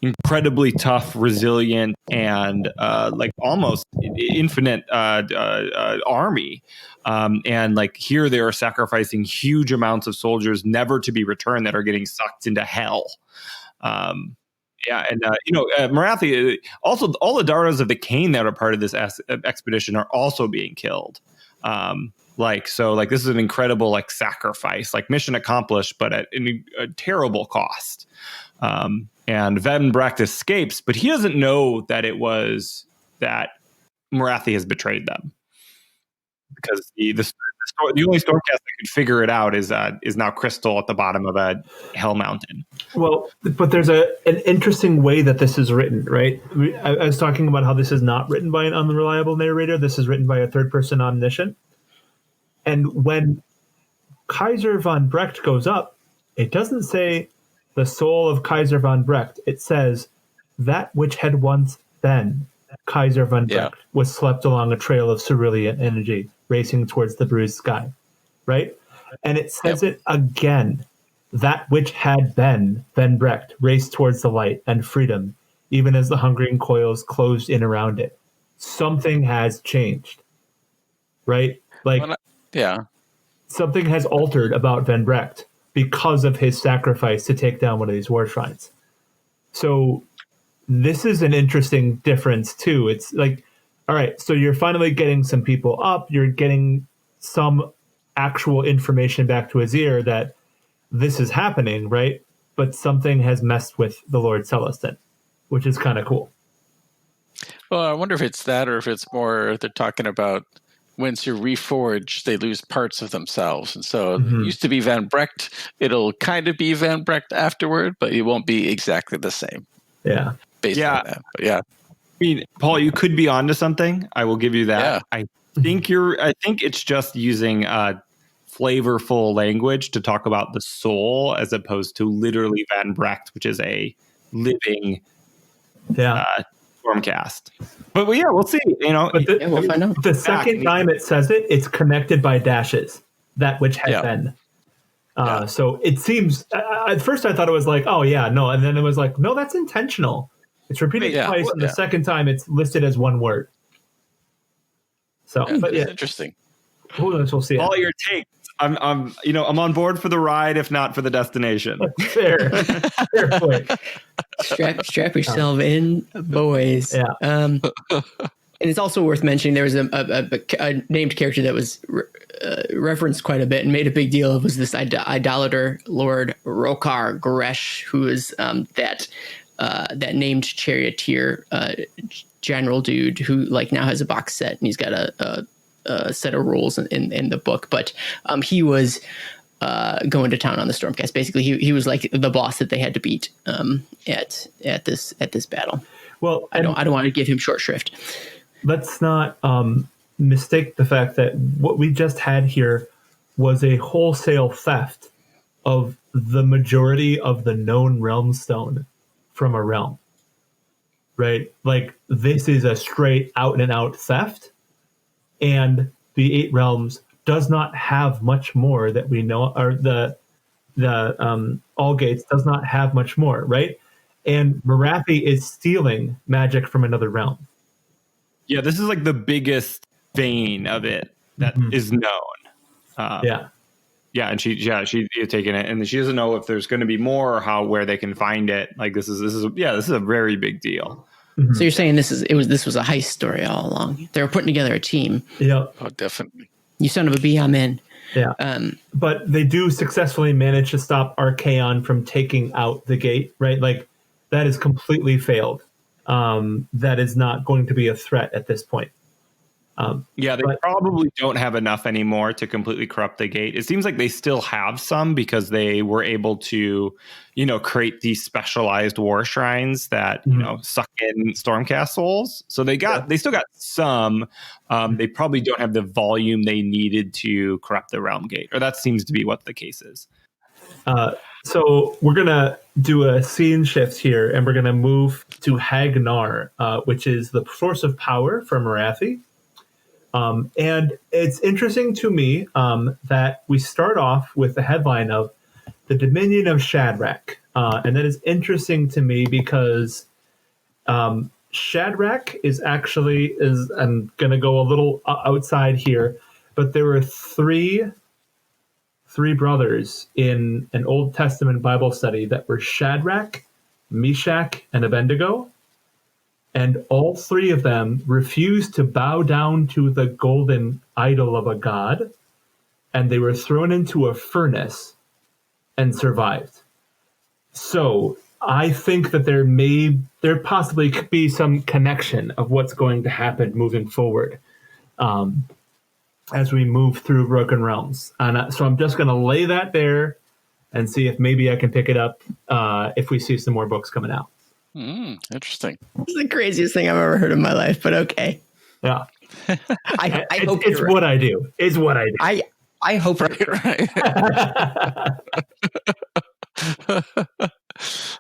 incredibly tough, resilient, and like almost infinite army. And like here, they are sacrificing huge amounts of soldiers never to be returned that are getting sucked into hell. Morathi, also all the Daughters of the Khaine that are part of this expedition are also being killed. This is an incredible like sacrifice, like mission accomplished, but at a terrible cost. And Van Brecht escapes, but he doesn't know that it was that Morathi has betrayed them, because the only Stormcast that could figure it out is now Crystal at the bottom of a Hell Mountain. Well, but there's an interesting way that this is written, right? I was talking about how this is not written by an unreliable narrator. This is written by a third-person omniscient. And when Kaiser Van Brecht goes up, it doesn't say the soul of Kaiser Van Brecht. It says that which had once been Kaiser Van Brecht was swept along a trail of cerulean energy, racing towards the bruised sky, right? And it says it again. That which had been Van Brecht raced towards the light and freedom, even as the hungering coils closed in around it. Something has changed, right? Something has altered about Van Brecht because of his sacrifice to take down one of these war shrines. So this is an interesting difference too. It's like, all right, so you're finally getting some people up, you're getting some actual information back to Azir that this is happening, right? But something has messed with the Lord Celestin, which is kind of cool. Well, I wonder if it's that, or if it's more they're talking about once you're reforged, they lose parts of themselves. And so it used to be Van Brecht. It'll kind of be Van Brecht afterward, but it won't be exactly the same. Yeah. Based on that. But yeah. I mean, Paul, you could be onto something. I will give you that. Yeah. I think it's just using flavorful language to talk about the soul as opposed to literally Van Brecht, which is a living Stormcast. But we'll see. We'll find out. The second time it says it, it's connected by dashes. That which had been. So it seems. At first, I thought it was like, oh yeah, no, and then it was like, no, that's intentional. It's repeated twice, and the second time it's listed as one word. So, it's interesting. Who knows? We'll see. All your takes I'm on board for the ride, if not for the destination. Fair point. Strap yourself in, boys. Yeah. And it's also worth mentioning there was a named character that was referenced quite a bit and made a big deal of, was this idolater Lord Rokar Goresh, who is that named charioteer general dude who like now has a box set, and he's got a set of rules in the book. But he was going to town on the Stormcast. Basically, he was like the boss that they had to beat at this battle. Well, I don't want to give him short shrift. Let's not mistake the fact that what we just had here was a wholesale theft of the majority of the known realm stone from a realm, right? Like, this is a straight out and out theft, and the Eight Realms does not have much more that we know, or the All Gates does not have much more, right? And Morathi is stealing magic from another realm. Yeah, this is like the biggest vein of it that is known. Yeah, and she's taking it, and she doesn't know if there's going to be more or where they can find it. Like, this is a very big deal. Mm-hmm. So you're saying this was a heist story all along. They were putting together a team. Yeah. Oh, definitely. You son of a bee, I'm in. Yeah. But they do successfully manage to stop Archaon from taking out the gate, right? Like, that is completely failed. That is not going to be a threat at this point. They probably don't have enough anymore to completely corrupt the gate. It seems like they still have some, because they were able to, create these specialized war shrines that, suck in Stormcast souls. So they still got some. They probably don't have the volume they needed to corrupt the realm gate, or that seems to be what the case is. So we're going to do a scene shift here, and we're going to move to Hagnar, which is the source of power for Morathi. And it's interesting to me that we start off with the headline of the Dominion of Shadrach. And that is interesting to me because Shadrach is I'm going to go a little outside here, but there were three brothers in an Old Testament Bible study that were Shadrach, Meshach, and Abednego. And all three of them refused to bow down to the golden idol of a god, and they were thrown into a furnace and survived. So I think that there possibly could be some connection of what's going to happen moving forward as we move through Broken Realms. And so I'm just going to lay that there and see if maybe I can pick it up if we see some more books coming out. Interesting. It's the craziest thing I've ever heard in my life, but okay. Yeah. I hope it's what I do. It's what I do. I hope Right.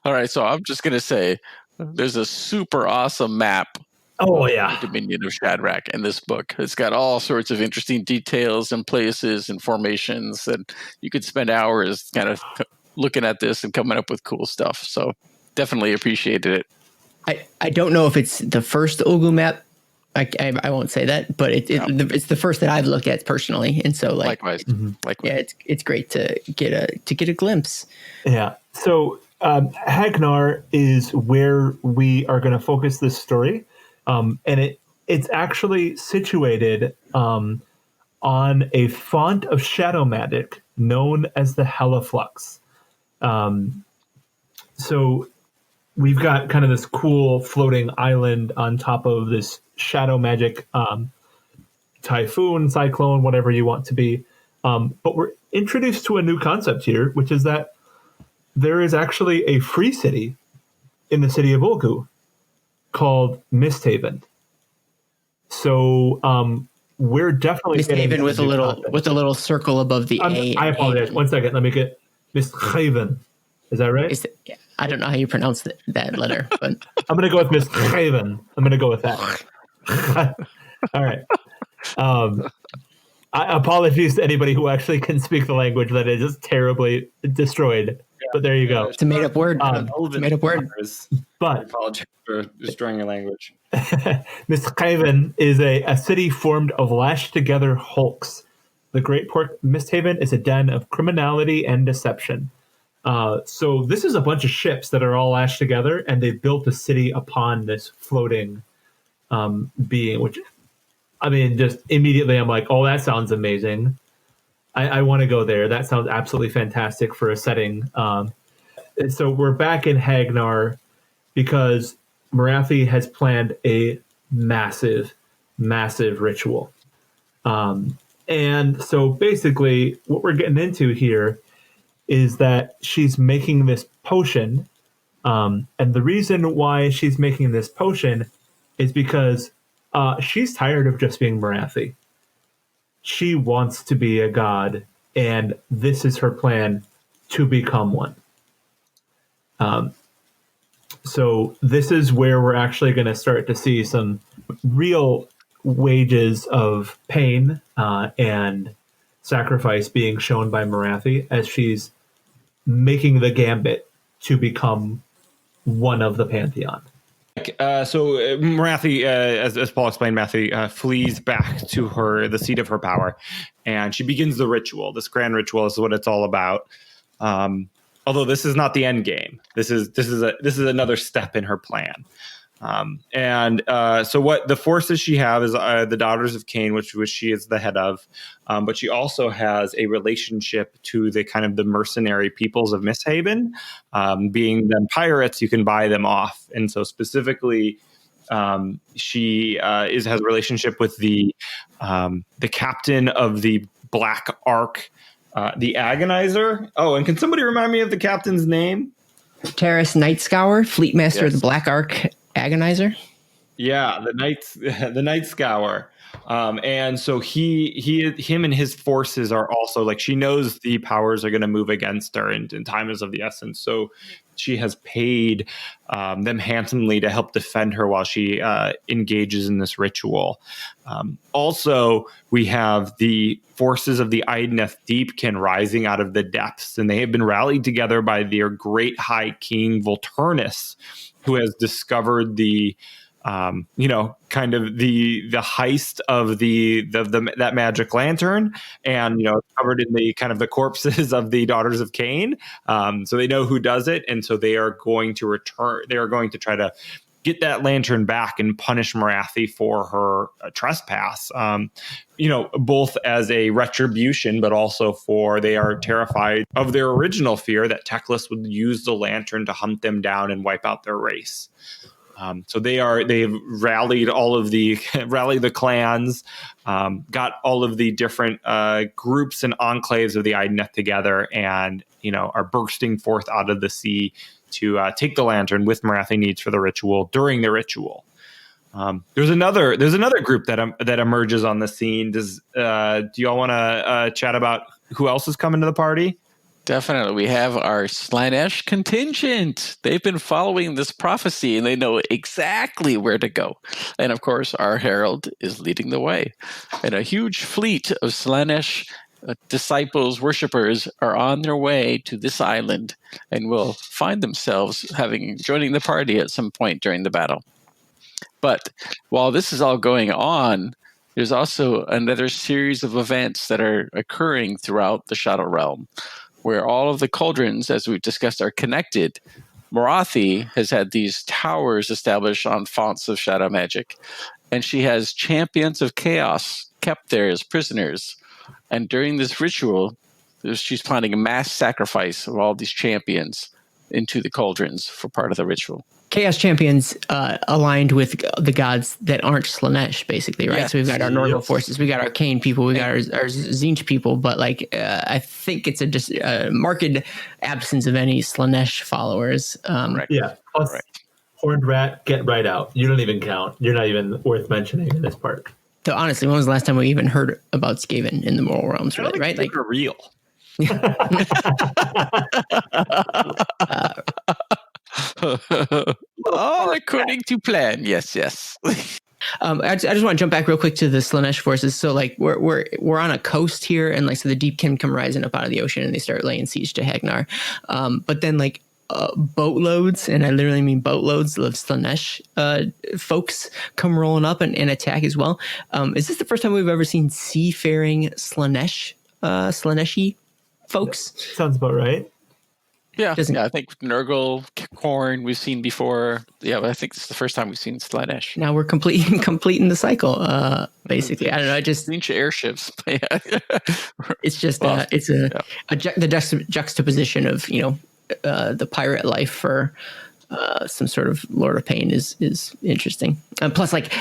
All right. So I'm just going to say there's a super awesome map. Oh, yeah. The Dominion of Shadrach in this book. It's got all sorts of interesting details and places and formations, and you could spend hours kind of looking at this and coming up with cool stuff. So definitely appreciated it. I don't know if it's the first Ogu map. I won't say that, but it's the first that I've looked at personally, and so Likewise. yeah, it's great to get a glimpse. Yeah. So Hagnar is where we are going to focus this story, and it's actually situated on a font of shadow magic known as the Hellaflux. So we've got kind of this cool floating island on top of this shadow magic typhoon, cyclone, whatever you want to be. But we're introduced to a new concept here, which is that there is actually a free city in the city of Ulgu called Misthaven. So we're definitely Misthaven with a little circle above the A. I apologize. 1 second. Let me get Misthaven. Is that right? I don't know how you pronounce that letter, but I'm going to go with Misthaven. I'm going to go with that. All right. Apologies to anybody who actually can speak the language that is just terribly destroyed. Yeah, but there you go. It's a made-up word. But I apologize for destroying your language. Misthaven is a city formed of lashed-together hulks The Great Port Misthaven is a den of criminality and deception. So this is a bunch of ships that are all lashed together, and they've built a city upon this floating being, which, I mean, just immediately I'm like, oh, that sounds amazing. I want to go there. That sounds absolutely fantastic for a setting. And so we're back in Hagnar because Morathi has planned a massive, massive ritual. And so basically what we're getting into here is that she's making this potion. And the reason why she's making this potion is because she's tired of just being Morathi. She wants to be a god, and this is her plan to become one. So this is where we're actually going to start to see some real wages of pain and sacrifice being shown by Morathi as she's making the gambit to become one of the Pantheon. So Morathi, as Paul explained, Morathi flees back to the seat of her power, and she begins the ritual. This grand ritual is what it's all about. Although this is not the end game. This is another step in her plan. So what the forces she have is the Daughters of Khaine, which she is the head of, but she also has a relationship to the kind of the mercenary peoples of Misthaven, being them pirates. You can buy them off, and so specifically, she has a relationship with the captain of the Black Ark, the Agonizer. Oh, and can somebody remind me of the captain's name? Terrace Nightscour, Fleet Master of the Black Ark Agonizer. Yeah, the Night Scour. And so him and his forces are also like, she knows the powers are going to move against her, and time is of the essence. So she has paid them handsomely to help defend her while she engages in this ritual. Also, we have the forces of the Idneth Deepkin rising out of the depths, and they have been rallied together by their great High King Volturnus, who has discovered the kind of the heist of that magic lantern, and covered in the kind of the corpses of the Daughters of Khaine. So they know who does it, and so they are going to return. They are going to try to get that lantern back and punish Morathi for her trespass. Both as a retribution, but also they are terrified of their original fear that Teclis would use the lantern to hunt them down and wipe out their race. So they've rallied the clans, got all of the different groups and enclaves of the Idneth together, and are bursting forth out of the sea to take the lantern with Morathi needs for the ritual during the ritual. There's another group that emerges on the scene. Do y'all want to chat about who else is coming to the party? Definitely. We have our Slaanesh contingent. They've been following this prophecy, and they know exactly where to go. And of course, our herald is leading the way. And a huge fleet of Slaanesh disciples, worshippers, are on their way to this island and will find themselves joining the party at some point during the battle. But while this is all going on, there's also another series of events that are occurring throughout the Shadow Realm, where all of the cauldrons, as we've discussed, are connected. Morathi has had these towers established on fonts of shadow magic, and she has champions of chaos kept there as prisoners. And during this ritual, she's planning a mass sacrifice of all these champions into the cauldrons for part of the ritual. Chaos champions aligned with the gods that aren't Slaanesh, basically, right? Yeah. So we've got our Nordal forces, we got our Khaine people, we got our Tzeentch people, but I think it's just a marked absence of any Slaanesh followers. Right. Yeah. Plus, Right. Horned Rat, get right out. You don't even count. You're not even worth mentioning in this part. So honestly, when was the last time we even heard about Skaven in the moral realms, really, right? Like, are real. All according to plan. Yes. I just want to jump back real quick to the Slaanesh forces. So we're on a coast here, and so the Deepkin come rising up out of the ocean, and they start laying siege to Hagnar. But then boatloads, and I literally mean boatloads of Slaanesh folks come rolling up and attack as well. Is this the first time we've ever seen seafaring Slaaneshi folks? Sounds about right. Yeah, I think Nurgle, Khorne, we've seen before. Yeah, but I think it's the first time we've seen Slaanesh. Now we're completing the cycle, basically. I don't know. I just ancient airships. it's just the juxtaposition of the pirate life for some sort of Lord of Pain is interesting. Plus, like,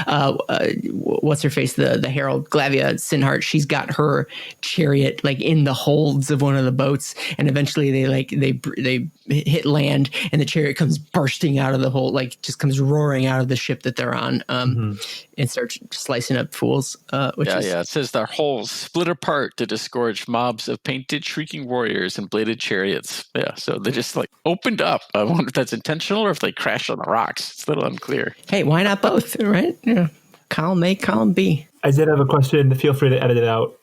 what's her face? The Herald Glavia Sinhart. She's got her chariot like in the holds of one of the boats, and eventually they hit land, and the chariot comes bursting out of the hole, like just comes roaring out of the ship that they're on, and starts slicing up fools. It says their hulls split apart to disgorge mobs of painted, shrieking warriors and bladed chariots. Yeah, so they just like opened up. I wonder if that's intentional or if they crashed on the rocks. It's a little unclear. Hey, why not both, right? Yeah. Column A, column B. I did have a question. Feel free to edit it out.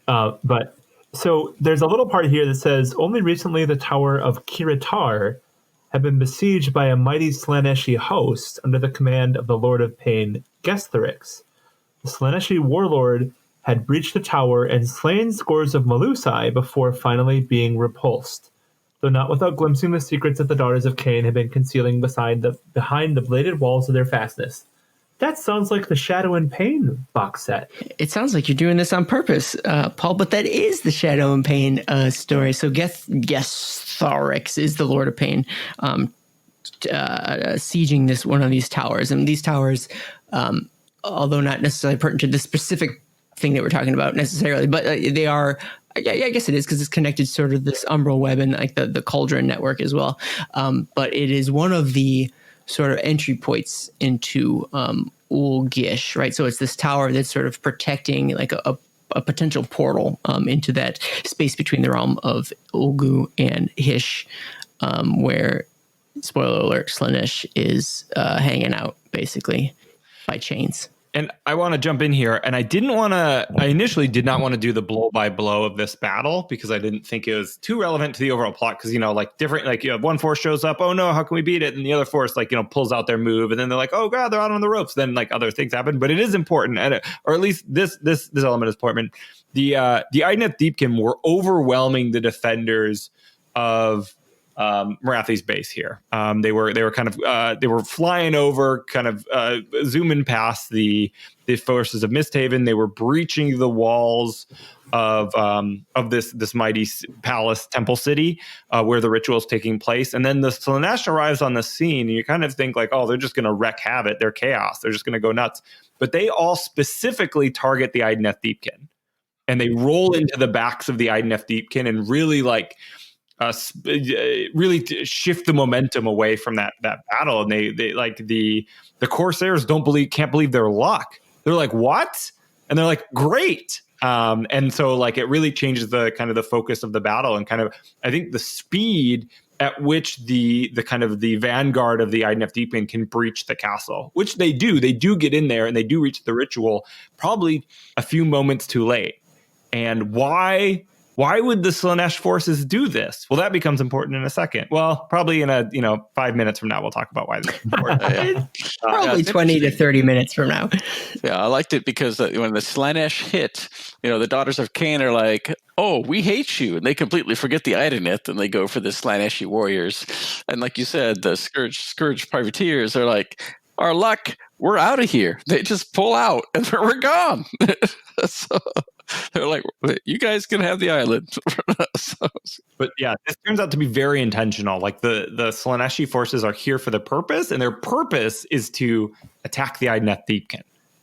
But so there's a little part here that says, only recently the Tower of Kiritar had been besieged by a mighty Slaaneshi host under the command of the Lord of Pain, Gestherix. The Slaaneshi warlord had breached the tower and slain scores of Malusai before finally being repulsed, though not without glimpsing the secrets that the Daughters of Khaine had been concealing behind the bladed walls of their fastness. That sounds like the Shadow and Pain box set. It sounds like you're doing this on purpose, Paul, but that is the Shadow and Pain story. So Gestherix is the Lord of Pain, sieging one of these towers. And these towers, although not necessarily pertinent to the specific thing that we're talking about necessarily, but they are, I guess it is, because it's connected sort of this umbral web and like the cauldron network as well. But it is one of the sort of entry points into Ulgish, right? So it's this tower that's sort of protecting like a potential portal into that space between the realm of Ulgu and Hish, where, spoiler alert, Slaanesh is hanging out basically by chains. And I want to jump in here. And I initially did not want to do the blow by blow of this battle because I didn't think it was too relevant to the overall plot. Because, one force shows up. Oh, no, how can we beat it? And the other force, pulls out their move. And then they're like, oh, God, they're out on the ropes. Then, other things happen. But it is important. Or at least this element is important. The Idneth Deepkin were overwhelming the defenders of Morathi's base here. They were kind of they were flying over, kind of zooming past the forces of Misthaven. They were breaching the walls of this mighty palace temple city where the ritual is taking place. And then the Slaanesh arrives on the scene, and you kind of think like, oh, they're just going to wreak havoc. They're chaos. They're just going to go nuts. But they all specifically target the Idneth Deepkin, and they roll into the backs of the Idneth Deepkin and really really shift the momentum away from that battle. And they like the Corsairs can't believe their luck. They're like, what? And they're like, great. And so it really changes the kind of the focus of the battle, and kind of, I think, the speed at which the kind of the vanguard of the Idneth Deepkin can breach the castle, which they do. They do get in there and they do reach the ritual probably a few moments too late. And why would the Slaanesh forces do this? Well, that becomes important in a second. Well, probably in 5 minutes from now, we'll talk about why this is important. Probably 20 to 30 minutes from now. Yeah, I liked it because when the Slaanesh hit, the Daughters of Khaine are like, oh, we hate you. And they completely forget the Idoneth, and they go for the Slaaneshi warriors. And like you said, the Scourge privateers are like, our luck, we're out of here. They just pull out and we're gone. So they're like, you guys can have the island. But yeah, this turns out to be very intentional. Like the Slaaneshi forces are here for the purpose, and their purpose is to attack the Idneth Deepkin.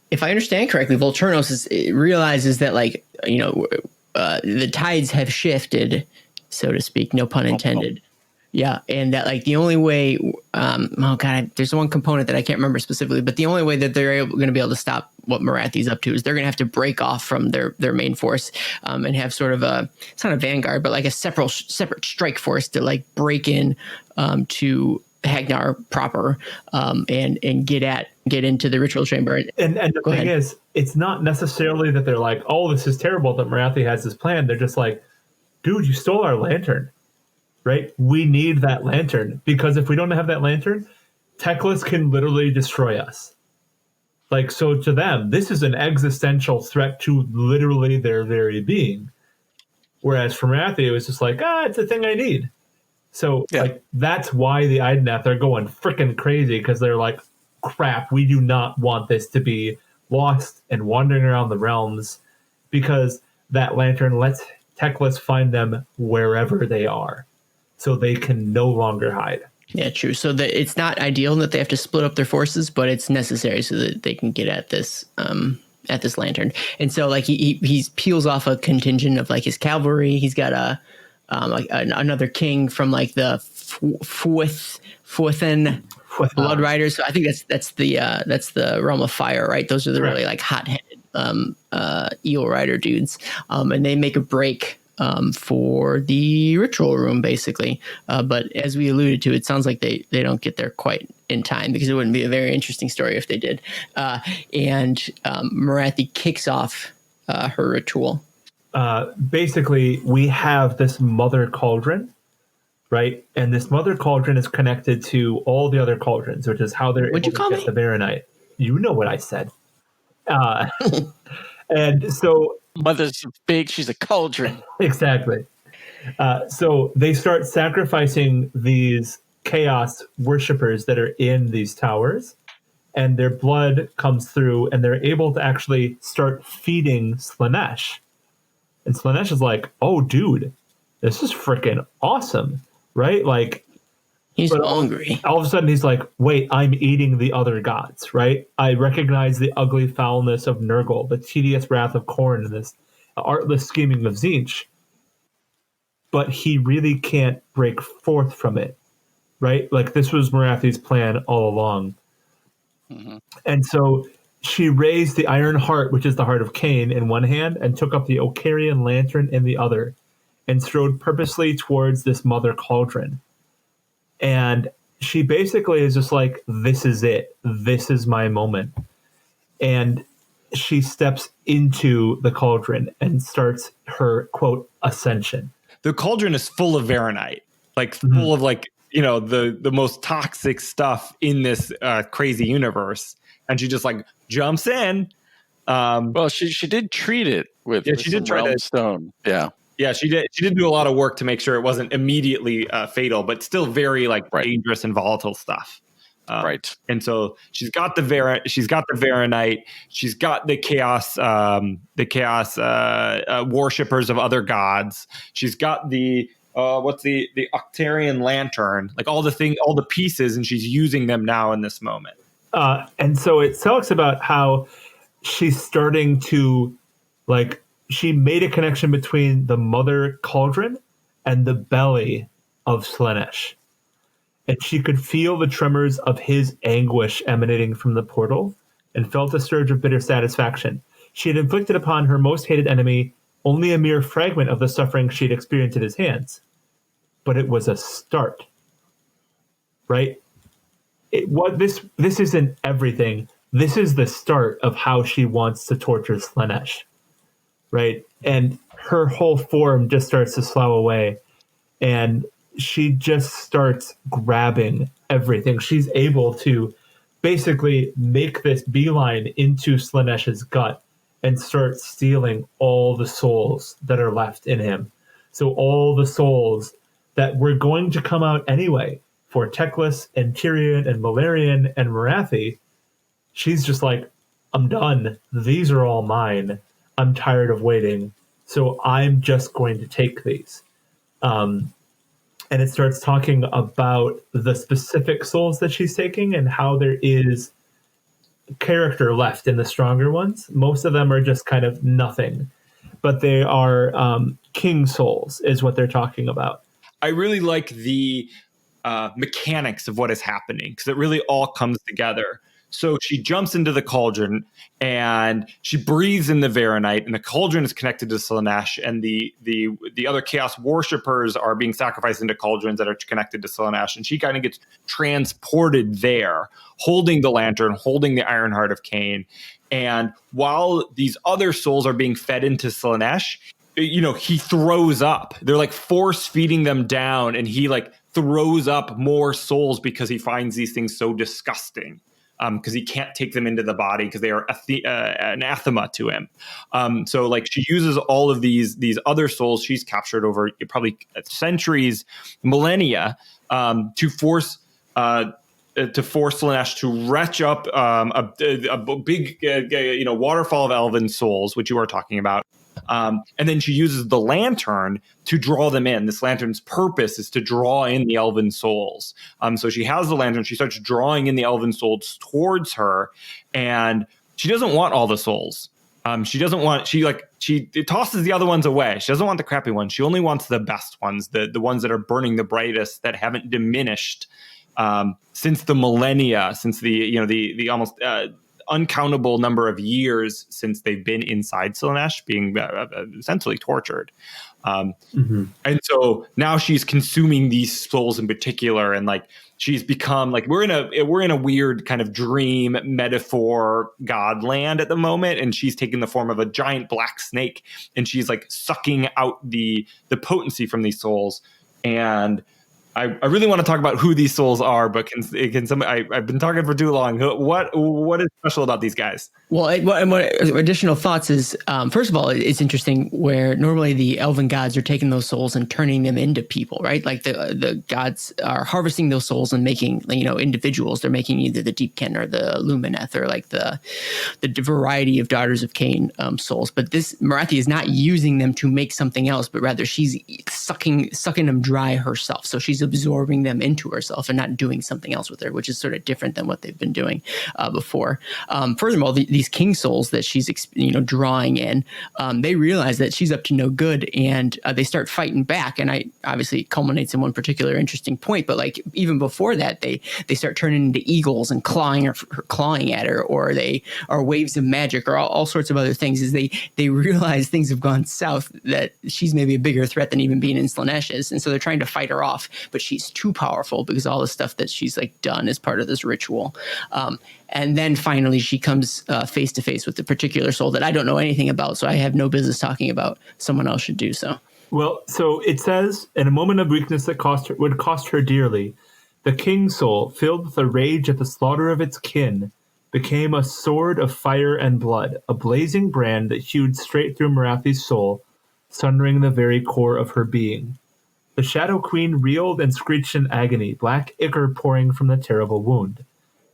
If I understand correctly, Volturnos realizes that the tides have shifted, so to speak, no pun intended. Yeah, and that the only way, there's one component that I can't remember specifically, but the only way that they're going to be able to stop what Morathi's up to is they're going to have to break off from their main force and have sort of it's not a vanguard, but a separate strike force to break in to Hagnar proper and get into the ritual chamber. And the thing is, it's not necessarily that they're like, oh, this is terrible that Morathi has this plan. They're just like, dude, you stole our lantern. right? We need that lantern, because if we don't have that lantern, Teclis can literally destroy us. Like, so to them, this is an existential threat to literally their very being. Whereas for Morathi, it was just like, it's a thing I need. So, like, that's why the Idoneth are going freaking crazy, because they're like, crap, we do not want this to be lost and wandering around the realms, because that lantern lets Teclis find them wherever they are, so they can no longer hide. Yeah, true. So it's not ideal that they have to split up their forces, but it's necessary so that they can get at this lantern. And so, like, he peels off a contingent of like his cavalry. He's got another king from like the Fuathan Blood Riders. So I think that's the realm of fire, right? Those are the really like hot-headed eel rider dudes, and they make a break for the ritual room, basically. But as we alluded to, it sounds like they don't get there quite in time, because it wouldn't be a very interesting story if they did. And Morathi kicks off her ritual. Basically, we have this mother cauldron, right? And this mother cauldron is connected to all the other cauldrons, which is how they're able to get the Varanite. You know what I said. And so... Mother's big, she's a cauldron. Exactly. So they start sacrificing these chaos worshippers that are in these towers, and their blood comes through, and they're able to actually start feeding Slaanesh. And Slaanesh is like, oh, dude, this is freaking awesome, right? Like, he's hungry. All of a sudden, he's like, wait, I'm eating the other gods, right? I recognize the ugly foulness of Nurgle, the tedious wrath of Khorne, and this artless scheming of Tzeentch. But he really can't break forth from it, right? Like, this was Morathi's plan all along. Mm-hmm. And so she raised the Iron Heart, which is the Heart of Khaine, in one hand, and took up the Okarian Lantern in the other, and strode purposely towards this mother cauldron. And she basically is just like, this is it. This is my moment. And she steps into the cauldron and starts her, quote, ascension. The cauldron is full of Varanite, like full of like, you know, the most toxic stuff in this crazy universe. And she just like jumps in. Well, she did treat it with she did try realm stone. Yeah. Yeah, she did. She did do a lot of work to make sure it wasn't immediately fatal, but still very like dangerous and volatile stuff. Right. And so she's got the Varanite. She's got the chaos worshippers of other gods. She's got the Octarian lantern, like all the pieces, and she's using them now in this moment. And so it talks about how she's starting to like. She made a connection between the mother cauldron and the belly of Slaanesh. And she could feel the tremors of his anguish emanating from the portal, and felt a surge of bitter satisfaction. She had inflicted upon her most hated enemy only a mere fragment of the suffering she'd experienced at his hands. But it was a start. Right? This isn't everything. This is the start of how she wants to torture Slaanesh. Right. And her whole form just starts to slough away, and she just starts grabbing everything. She's able to basically make this beeline into Slaanesh's gut and start stealing all the souls that are left in him. So all the souls that were going to come out anyway for Teclis and Tyrion and Malerion and Morathi, she's just like, I'm done. These are all mine. I'm tired of waiting, so I'm just going to take these. And it starts talking about the specific souls that she's taking and how there is character left in the stronger ones. Most of them are just kind of nothing, but they are king souls is what they're talking about. I really like the mechanics of what is happening, because it really all comes together. So she jumps into the cauldron and she breathes in the Varanite, and the cauldron is connected to Slaanesh, and the other chaos worshippers are being sacrificed into cauldrons that are connected to Slaanesh, and she kind of gets transported there, holding the lantern, holding the Iron Heart of Khaine. And while these other souls are being fed into Slaanesh, he throws up. They're like force feeding them down, and he like throws up more souls because he finds these things so disgusting. Because he can't take them into the body because they are anathema to him. So like she uses all of these other souls she's captured over probably centuries, millennia, to force Slaanesh to retch up a big waterfall of elven souls, which you are talking about. And then she uses the lantern to draw them in. This lantern's purpose is to draw in the elven souls. So she has the lantern. She starts drawing in the elven souls towards her, and she doesn't want all the souls. She tosses the other ones away. She doesn't want the crappy ones. She only wants the best ones, the ones that are burning the brightest, that haven't diminished since the millennia, since the almost uncountable number of years since they've been inside Slaanesh, being essentially tortured. And so now she's consuming these souls in particular, and like she's become like we're in a weird kind of dream metaphor god land at the moment, and she's taken the form of a giant black snake, and she's like sucking out the potency from these souls. And I really want to talk about who these souls are, but can somebody? I've been talking for too long. What is special about these guys? Well, what additional thoughts is, first of all, it's interesting where normally the elven gods are taking those souls and turning them into people, right? Like the gods are harvesting those souls and making, individuals. They're making either the Deepkin or the Lumineth or like the variety of Daughters of Khaine souls. But this Morathi is not using them to make something else, but rather she's sucking them dry herself. So she's absorbing them into herself and not doing something else with her, which is sort of different than what they've been doing before. Furthermore, these king souls that she's drawing in, they realize that she's up to no good, and they start fighting back. And obviously it culminates in one particular interesting point, but like even before that, they start turning into eagles and clawing at her, or they are waves of magic, or all sorts of other things. Is they realize things have gone south, that she's maybe a bigger threat than even being in Slaanesh is, and so they're trying to fight her off. But she's too powerful because all the stuff that she's like done as part of this ritual. And then finally she comes face to face with the particular soul that I don't know anything about, so I have no business talking about. Someone else should do so. Well, so it says, in a moment of weakness that would cost her dearly, the king soul, filled with a rage at the slaughter of its kin, became a sword of fire and blood, a blazing brand that hewed straight through Morathi's soul, sundering the very core of her being. The Shadow Queen reeled and screeched in agony, black ichor pouring from the terrible wound.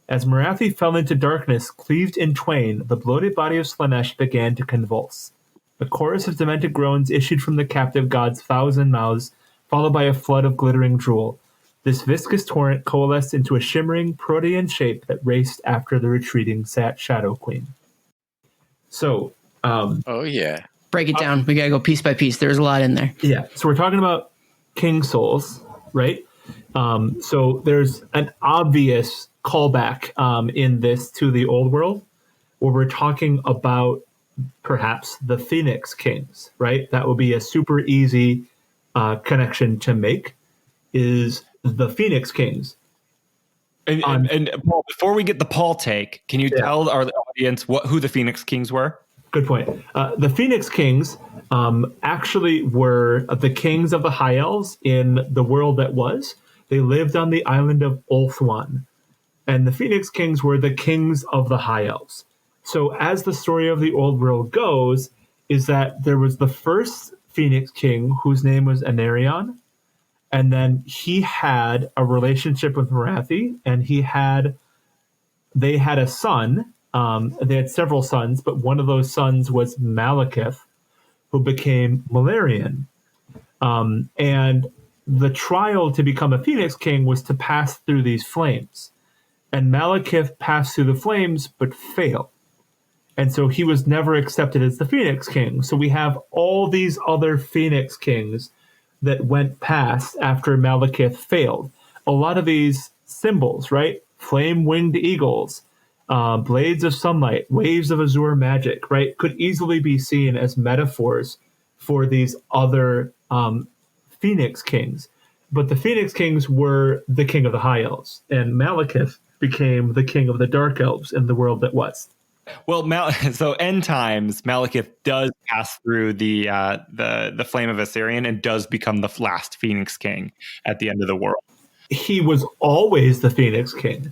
As Morathi fell into darkness, cleaved in twain, the bloated body of Slaanesh began to convulse. A chorus of demented groans issued from the captive god's 1,000 mouths, followed by a flood of glittering drool. This viscous torrent coalesced into a shimmering, protean shape that raced after the retreating Shadow Queen. So, oh yeah, break it down. We gotta go piece by piece. There's a lot in there. Yeah, so we're talking about king souls, right? So there's an obvious callback in this to the old world, where we're talking about perhaps the Phoenix Kings, right? That would be a super easy connection to make, is the Phoenix Kings. And Paul, before we get the Paul take, can you tell our audience who the Phoenix Kings were? Good point. The Phoenix Kings actually were the kings of the High Elves in the world that was. They lived on the island of Ulthuan. And the Phoenix Kings were the kings of the High Elves. So as the story of the old world goes, is that there was the first Phoenix King whose name was Anarion. And then he had a relationship with Morathi, and they had a son. They had several sons, but one of those sons was Malekith, who became Malarian. And the trial to become a Phoenix King was to pass through these flames. And Malekith passed through the flames, but failed. And so he was never accepted as the Phoenix King. So we have all these other Phoenix Kings that went past after Malekith failed. A lot of these symbols, right? Flame-winged eagles, blades of sunlight, waves of azure magic, right? Could easily be seen as metaphors for these other Phoenix Kings. But the Phoenix Kings were the king of the High Elves, and Malekith became the king of the Dark Elves in the world that was. Well, so end times, Malekith does pass through the flame of Assyrian and does become the last Phoenix King at the end of the world. He was always the Phoenix King.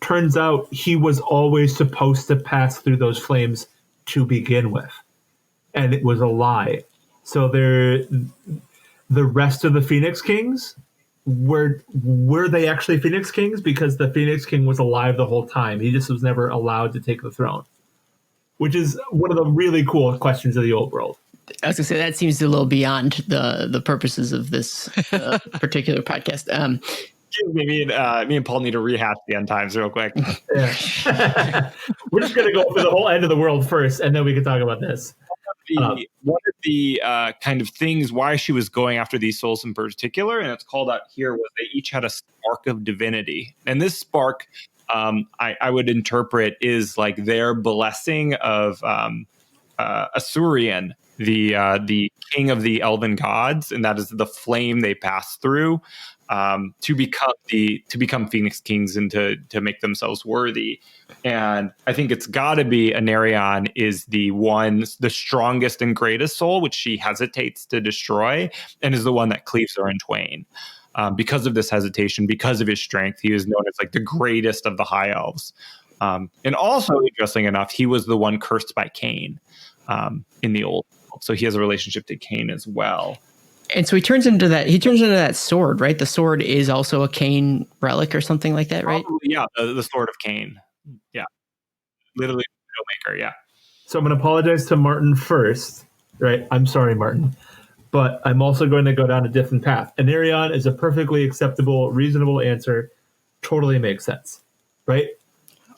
Turns out he was always supposed to pass through those flames to begin with, and it was a lie. So the rest of the Phoenix Kings, were they actually Phoenix Kings? Because the Phoenix King was alive the whole time. He just was never allowed to take the throne, which is one of the really cool questions of the old world. I was gonna say that seems a little beyond the purposes of this particular podcast. Me and Paul need to rehash the end times real quick. Yeah. We're just going to go for the whole end of the world first, and then we can talk about this. One of the kind of things why she was going after these souls in particular, and it's called out here, was they each had a spark of divinity. And this spark, I would interpret, is like their blessing of Assyrian, the king of the elven gods, and that is the flame they pass through to become Phoenix Kings and to make themselves worthy. And I think it's got to be Anarion is the strongest and greatest soul, which she hesitates to destroy, and is the one that cleaves her in twain. Because of this hesitation, because of his strength, he is known as like the greatest of the high elves. And also, interesting enough, he was the one cursed by Khaine in the old world. So he has a relationship to Khaine as well. And so he turns into that sword, right? The sword is also a Khaine relic or something like that, right? Probably, yeah, the sword of Khaine. Yeah. Literally, Widowmaker, yeah. So I'm going to apologize to Martin first, right? I'm sorry, Martin. But I'm also going to go down a different path. Anarion is a perfectly acceptable, reasonable answer. Totally makes sense, right?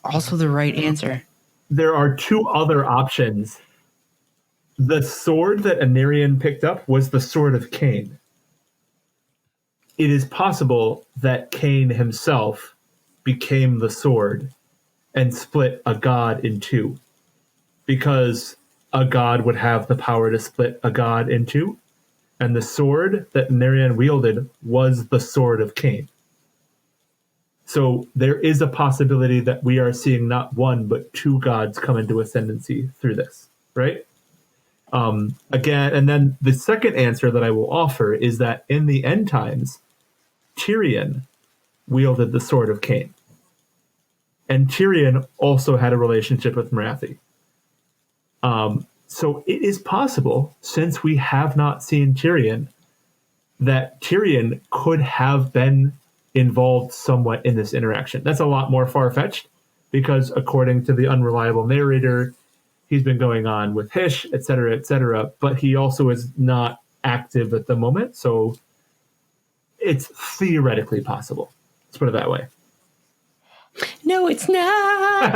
Also the right answer. There are two other options. The sword that Anarion picked up was the sword of Khaine. It is possible that Khaine himself became the sword and split a god in two, because a god would have the power to split a god in two, and the sword that Anarion wielded was the sword of Khaine. So there is a possibility that we are seeing not one but two gods come into ascendancy through this, right? Again, and then the second answer that I will offer is that in the end times, Tyrion wielded the sword of Khaine. And Tyrion also had a relationship with Morathi. So it is possible, since we have not seen Tyrion, that Tyrion could have been involved somewhat in this interaction. That's a lot more far-fetched, because according to the unreliable narrator, he's been going on with Hish, et cetera, but he also is not active at the moment, so it's theoretically possible. Let's put it that way. No, it's not.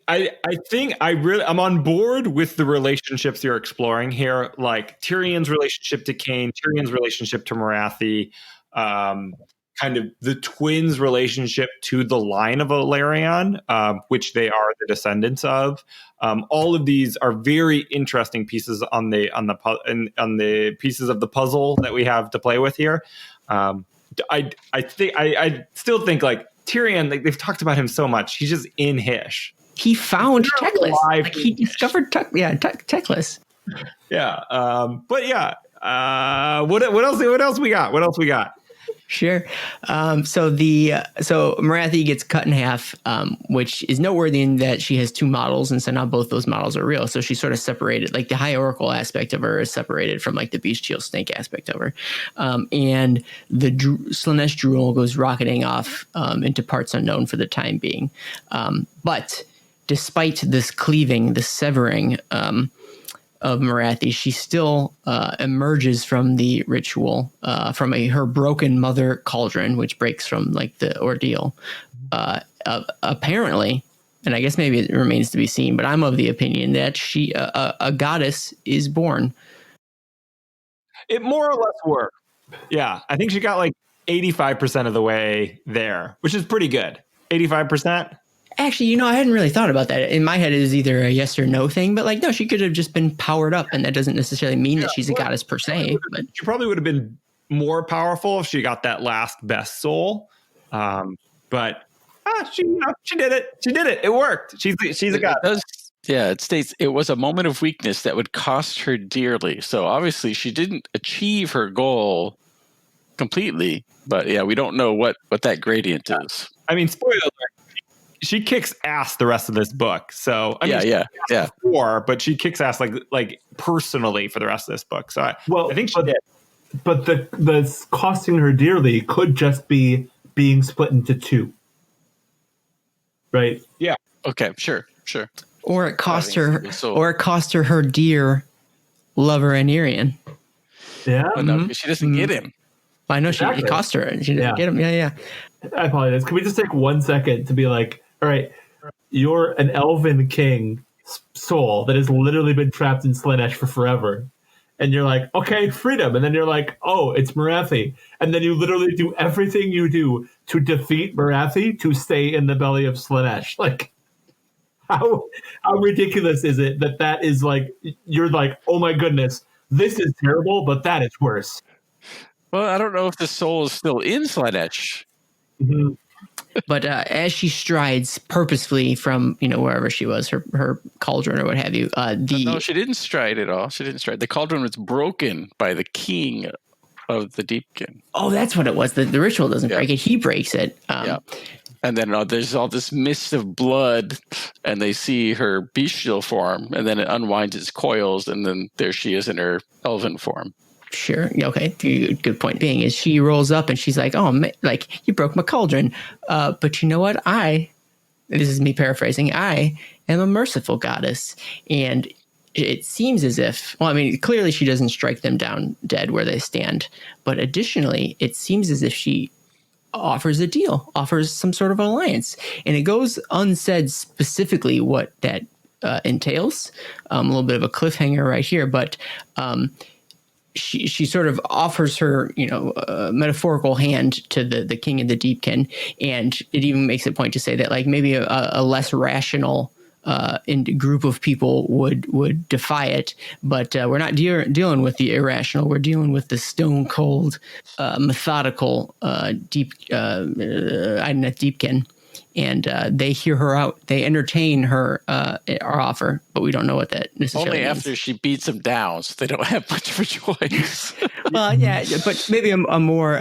I think I'm on board with the relationships you're exploring here, like Tyrion's relationship to Khaine, Tyrion's relationship to Morathi, kind of the twins' relationship to the line of Valerion, which they are the descendants of. All of these are very interesting pieces on the pieces of the puzzle that we have to play with here. I still think like Tyrion, like they've talked about him so much. He's just in Hish. He found Teclis. Like he discovered Teclis. Yeah. But yeah. What else we got? What else we got? Sure. So Morathi gets cut in half, which is noteworthy in that she has two models, and so now both those models are real. So she's sort of separated, like the High Oracle aspect of her is separated from like the bestial snake aspect of her. And the Slaanesh Drool goes rocketing off into parts unknown for the time being. But despite this cleaving, this severing of Morathi, she still emerges from the ritual from her broken mother cauldron, which breaks from like the ordeal. Apparently, and I guess maybe it remains to be seen, but I'm of the opinion that she a goddess is born. It more or less worked. Yeah, I think she got like 85% of the way there, which is pretty good. 85%. Actually, I hadn't really thought about that. In my head, it is either a yes or no thing, but like, no, she could have just been powered up, and that doesn't necessarily mean that she's a goddess per se. But she probably would have been more powerful if she got that last best soul. But she did it. She did it. It worked. She's a god. It states it was a moment of weakness that would cost her dearly. So obviously she didn't achieve her goal completely, but yeah, we don't know what that gradient is. I mean, spoiler alert, she kicks ass the rest of this book. So I mean, yeah. Before, but she kicks ass like personally for the rest of this book. So I think she did. But the costing her dearly could just be being split into two. Right? Yeah. Okay, sure. Or it cost her dear lover Anirian. Yeah. But no, she doesn't get him. I know Exactly. it cost her and she didn't get him. Yeah. I apologize. Can we just take 1 second to be like, all right, you're an elven king soul that has literally been trapped in Slaanesh for forever. And you're like, okay, freedom. And then you're like, oh, it's Morathi. And then you literally do everything you do to defeat Morathi to stay in the belly of Slaanesh. Like, how ridiculous is it that is like, you're like, oh my goodness, this is terrible, but that is worse. Well, I don't know if the soul is still in Slaanesh. Mm-hmm. But as she strides purposefully from wherever she was, her cauldron or what have you, No, she didn't stride at all. She didn't stride. The cauldron was broken by the king of the Deepkin. Oh, that's what it was. The ritual doesn't break it; he breaks it. And then there's all this mist of blood, and they see her bestial form, and then it unwinds its coils, and then there she is in her elven form. Sure. Okay. Good point being is she rolls up and she's like, oh, like you broke my cauldron. But you know what? This is me paraphrasing. I am a merciful goddess. And it seems as if, clearly she doesn't strike them down dead where they stand. But additionally, it seems as if she offers a deal, offers some sort of alliance. And it goes unsaid specifically what that entails. A little bit of a cliffhanger right here. But, she sort of offers her, metaphorical hand to the king of the Deepkin, and it even makes a point to say that like maybe a less rational group of people would defy it, but we're not dealing with the irrational. We're dealing with the stone cold, methodical Deepkin. And they hear her out. They entertain her our offer, but we don't know what that necessarily means. Only after she beats them down, so they don't have much of a choice. Well, yeah, but maybe a more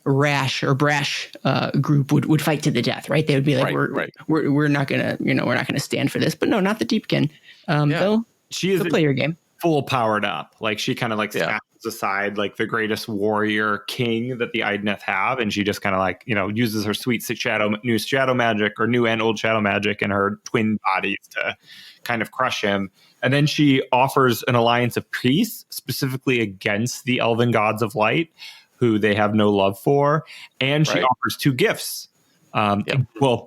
rash or brash group would fight to the death, right? They would be like, we're not gonna, we're not gonna stand for this. But no, not the Deepkin. Though she is play your game. Full powered up. Like she kind of like snatches aside like the greatest warrior king that the Idneth have, and she just kind of like uses her sweet new shadow magic or new and old shadow magic and her twin bodies to kind of crush him. And then she offers an alliance of peace specifically against the elven gods of light, who they have no love for, and she offers 2 gifts. Well,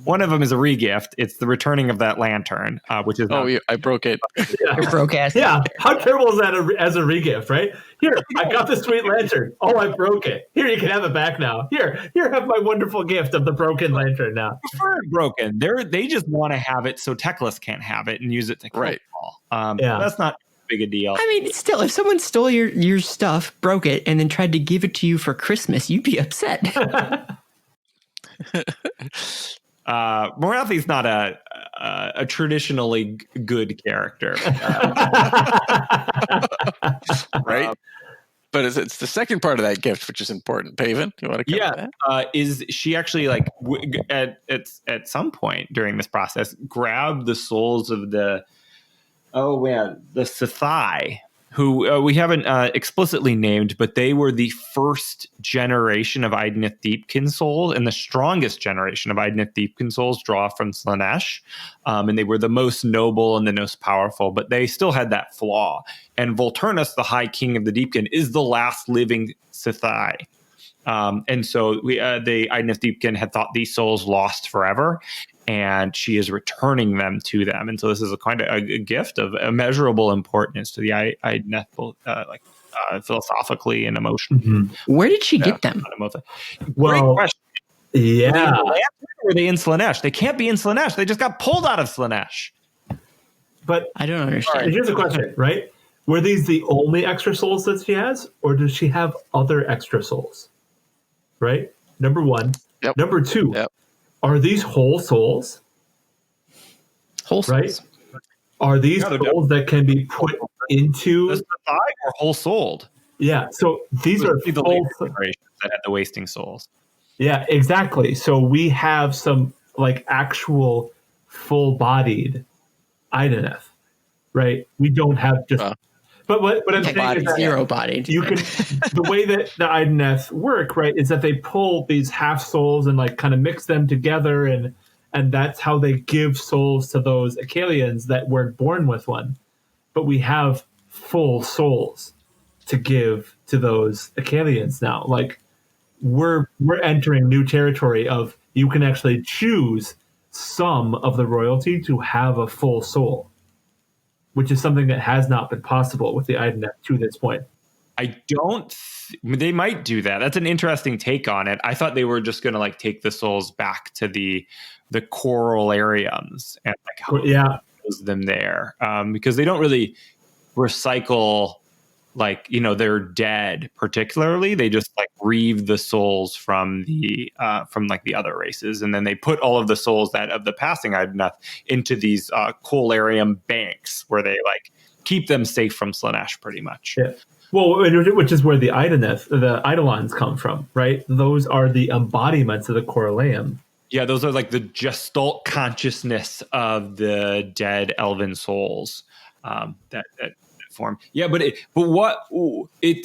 one of them is a regift. It's the returning of that lantern, which is I broke it. You're broke ass. Yeah, how terrible is that as a regift, right? Here, I got the sweet lantern. Oh, I broke it. Here, you can have it back now. Here, have my wonderful gift of the broken lantern now. Prefer it broken. They just want to have it so Teclis can't have it and use it to kill them all. That's not big a deal. I mean, still, if someone stole your stuff, broke it, and then tried to give it to you for Christmas, you'd be upset. Morathi's not a traditionally good character, right? But it's the second part of that gift which is important. Paven, you want to cover that? Is she actually like at some point during this process grabbed the souls of the Sithai, who we haven't explicitly named, but they were the first generation of Idneth Deepkin souls and the strongest generation of Idneth Deepkin souls draw from Slaanesh. And they were the most noble and the most powerful, but they still had that flaw. And Volturnus, the High King of the Deepkin, is the last living Sithai. And so the Idneth Deepkin had thought these souls lost forever, and she is returning them to them. And so this is a kind of a gift of immeasurable importance to the Idneth, philosophically and emotionally. Mm-hmm. Where did she get them? Great question. Yeah. Were they in Slaanesh? They can't be in Slaanesh. They just got pulled out of Slaanesh. But I don't understand. Here's a question, right? Were these the only extra souls that she has, or does she have other extra souls? Right? Number one. Yep. Number two. Yep. are these whole souls? Whole Right? souls. Are these Yeah, they're souls that can be put into? Does the thigh or whole souled? Yeah. So these are The full. later generations that had the wasting souls. Yeah, exactly. So we have some like actual full-bodied Ideneth, right? We don't have just. But what I'm saying is that Zero bodied. you can the way that the Ideneth work, right, is that they pull these half souls and like kind of mix them together, and that's how they give souls to those Acalians that weren't born with one. But we have full souls to give to those Acalians now. Like we're entering new territory of you can actually choose some of the royalty to have a full soul, which is something that has not been possible with the Ideneth to this point. I don't. They might do that. That's an interesting take on it. I thought they were just going to like take the souls back to the corolariums and like house them there, because they don't really recycle like they're dead particularly. They just like reave the souls from the like the other races, and then they put all of the souls that of the passing Ideneth into these corolarium banks where they like keep them safe from Slaanesh pretty much. Yeah. Well, which is where the Ideneth, the Eidolons come from, right? Those are the embodiments of the Coraleum. Yeah, those are like the gestalt consciousness of the dead elven souls that form. Yeah, but it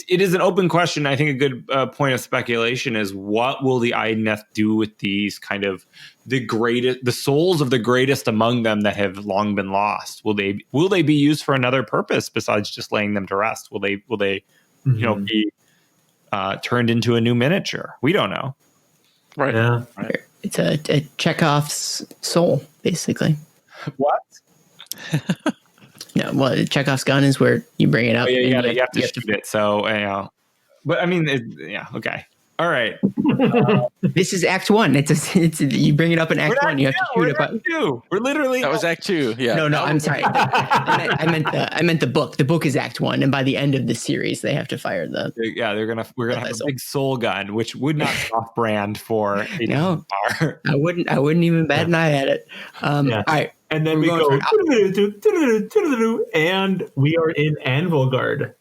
is an open question. I think a good point of speculation is what will the Ideneth do with these kind of the souls of the greatest among them that have long been lost? Will they be used for another purpose besides just laying them to rest? Will they be turned into a new miniature? We don't know. Right. Yeah. Right. It's a Chekhov's soul, basically. What? No, well, Chekhov's gun is where you bring it up. You have to shoot it. So, but I mean, okay. All right. This is Act 1. It's you bring it up in Act 1. You have to shoot it. Act 2. We're literally. That was Act 2. Yeah. No, I'm sorry. I meant the book. The book is Act 1, and by the end of the series, they have to fire the. Yeah, we're gonna have a big soul gun, which would not off brand for. No, I wouldn't even bat an eye at it. All right. And then we go, and we are in Anvilgard.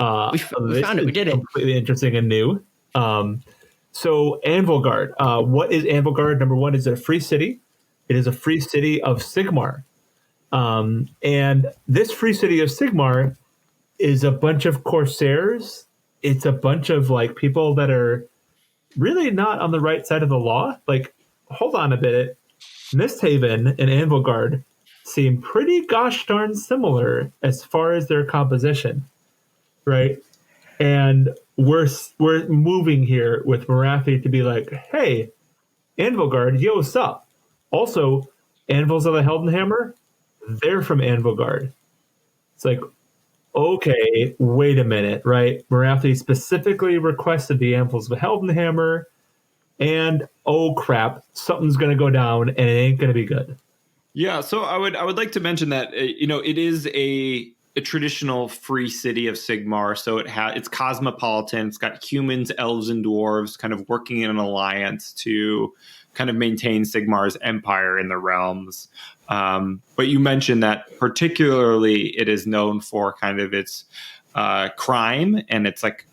We found it. We did it. Completely interesting and new. So Anvilgard. What is Anvilgard? Number one, is it a free city? It is a free city of Sigmar. And this free city of Sigmar is a bunch of corsairs. It's a bunch of like people that are really not on the right side of the law. Like, hold on a bit. Misthaven and Anvilgard seem pretty gosh darn similar as far as their composition, right? And we're moving here with Morathi to be like, hey, Anvilgard, yo, what's up? Also, Anvils of the Heldenhammer, they're from Anvilgard. It's like, okay, wait a minute, right? Morathi specifically requested the Anvils of the Heldenhammer, and oh crap, something's going to go down and it ain't going to be good. Yeah, so I would like to mention that it is a traditional free city of Sigmar, so it's cosmopolitan. It's got humans, elves, and dwarves kind of working in an alliance to kind of maintain Sigmar's empire in the realms. But you mentioned that particularly it is known for kind of its crime, and it's like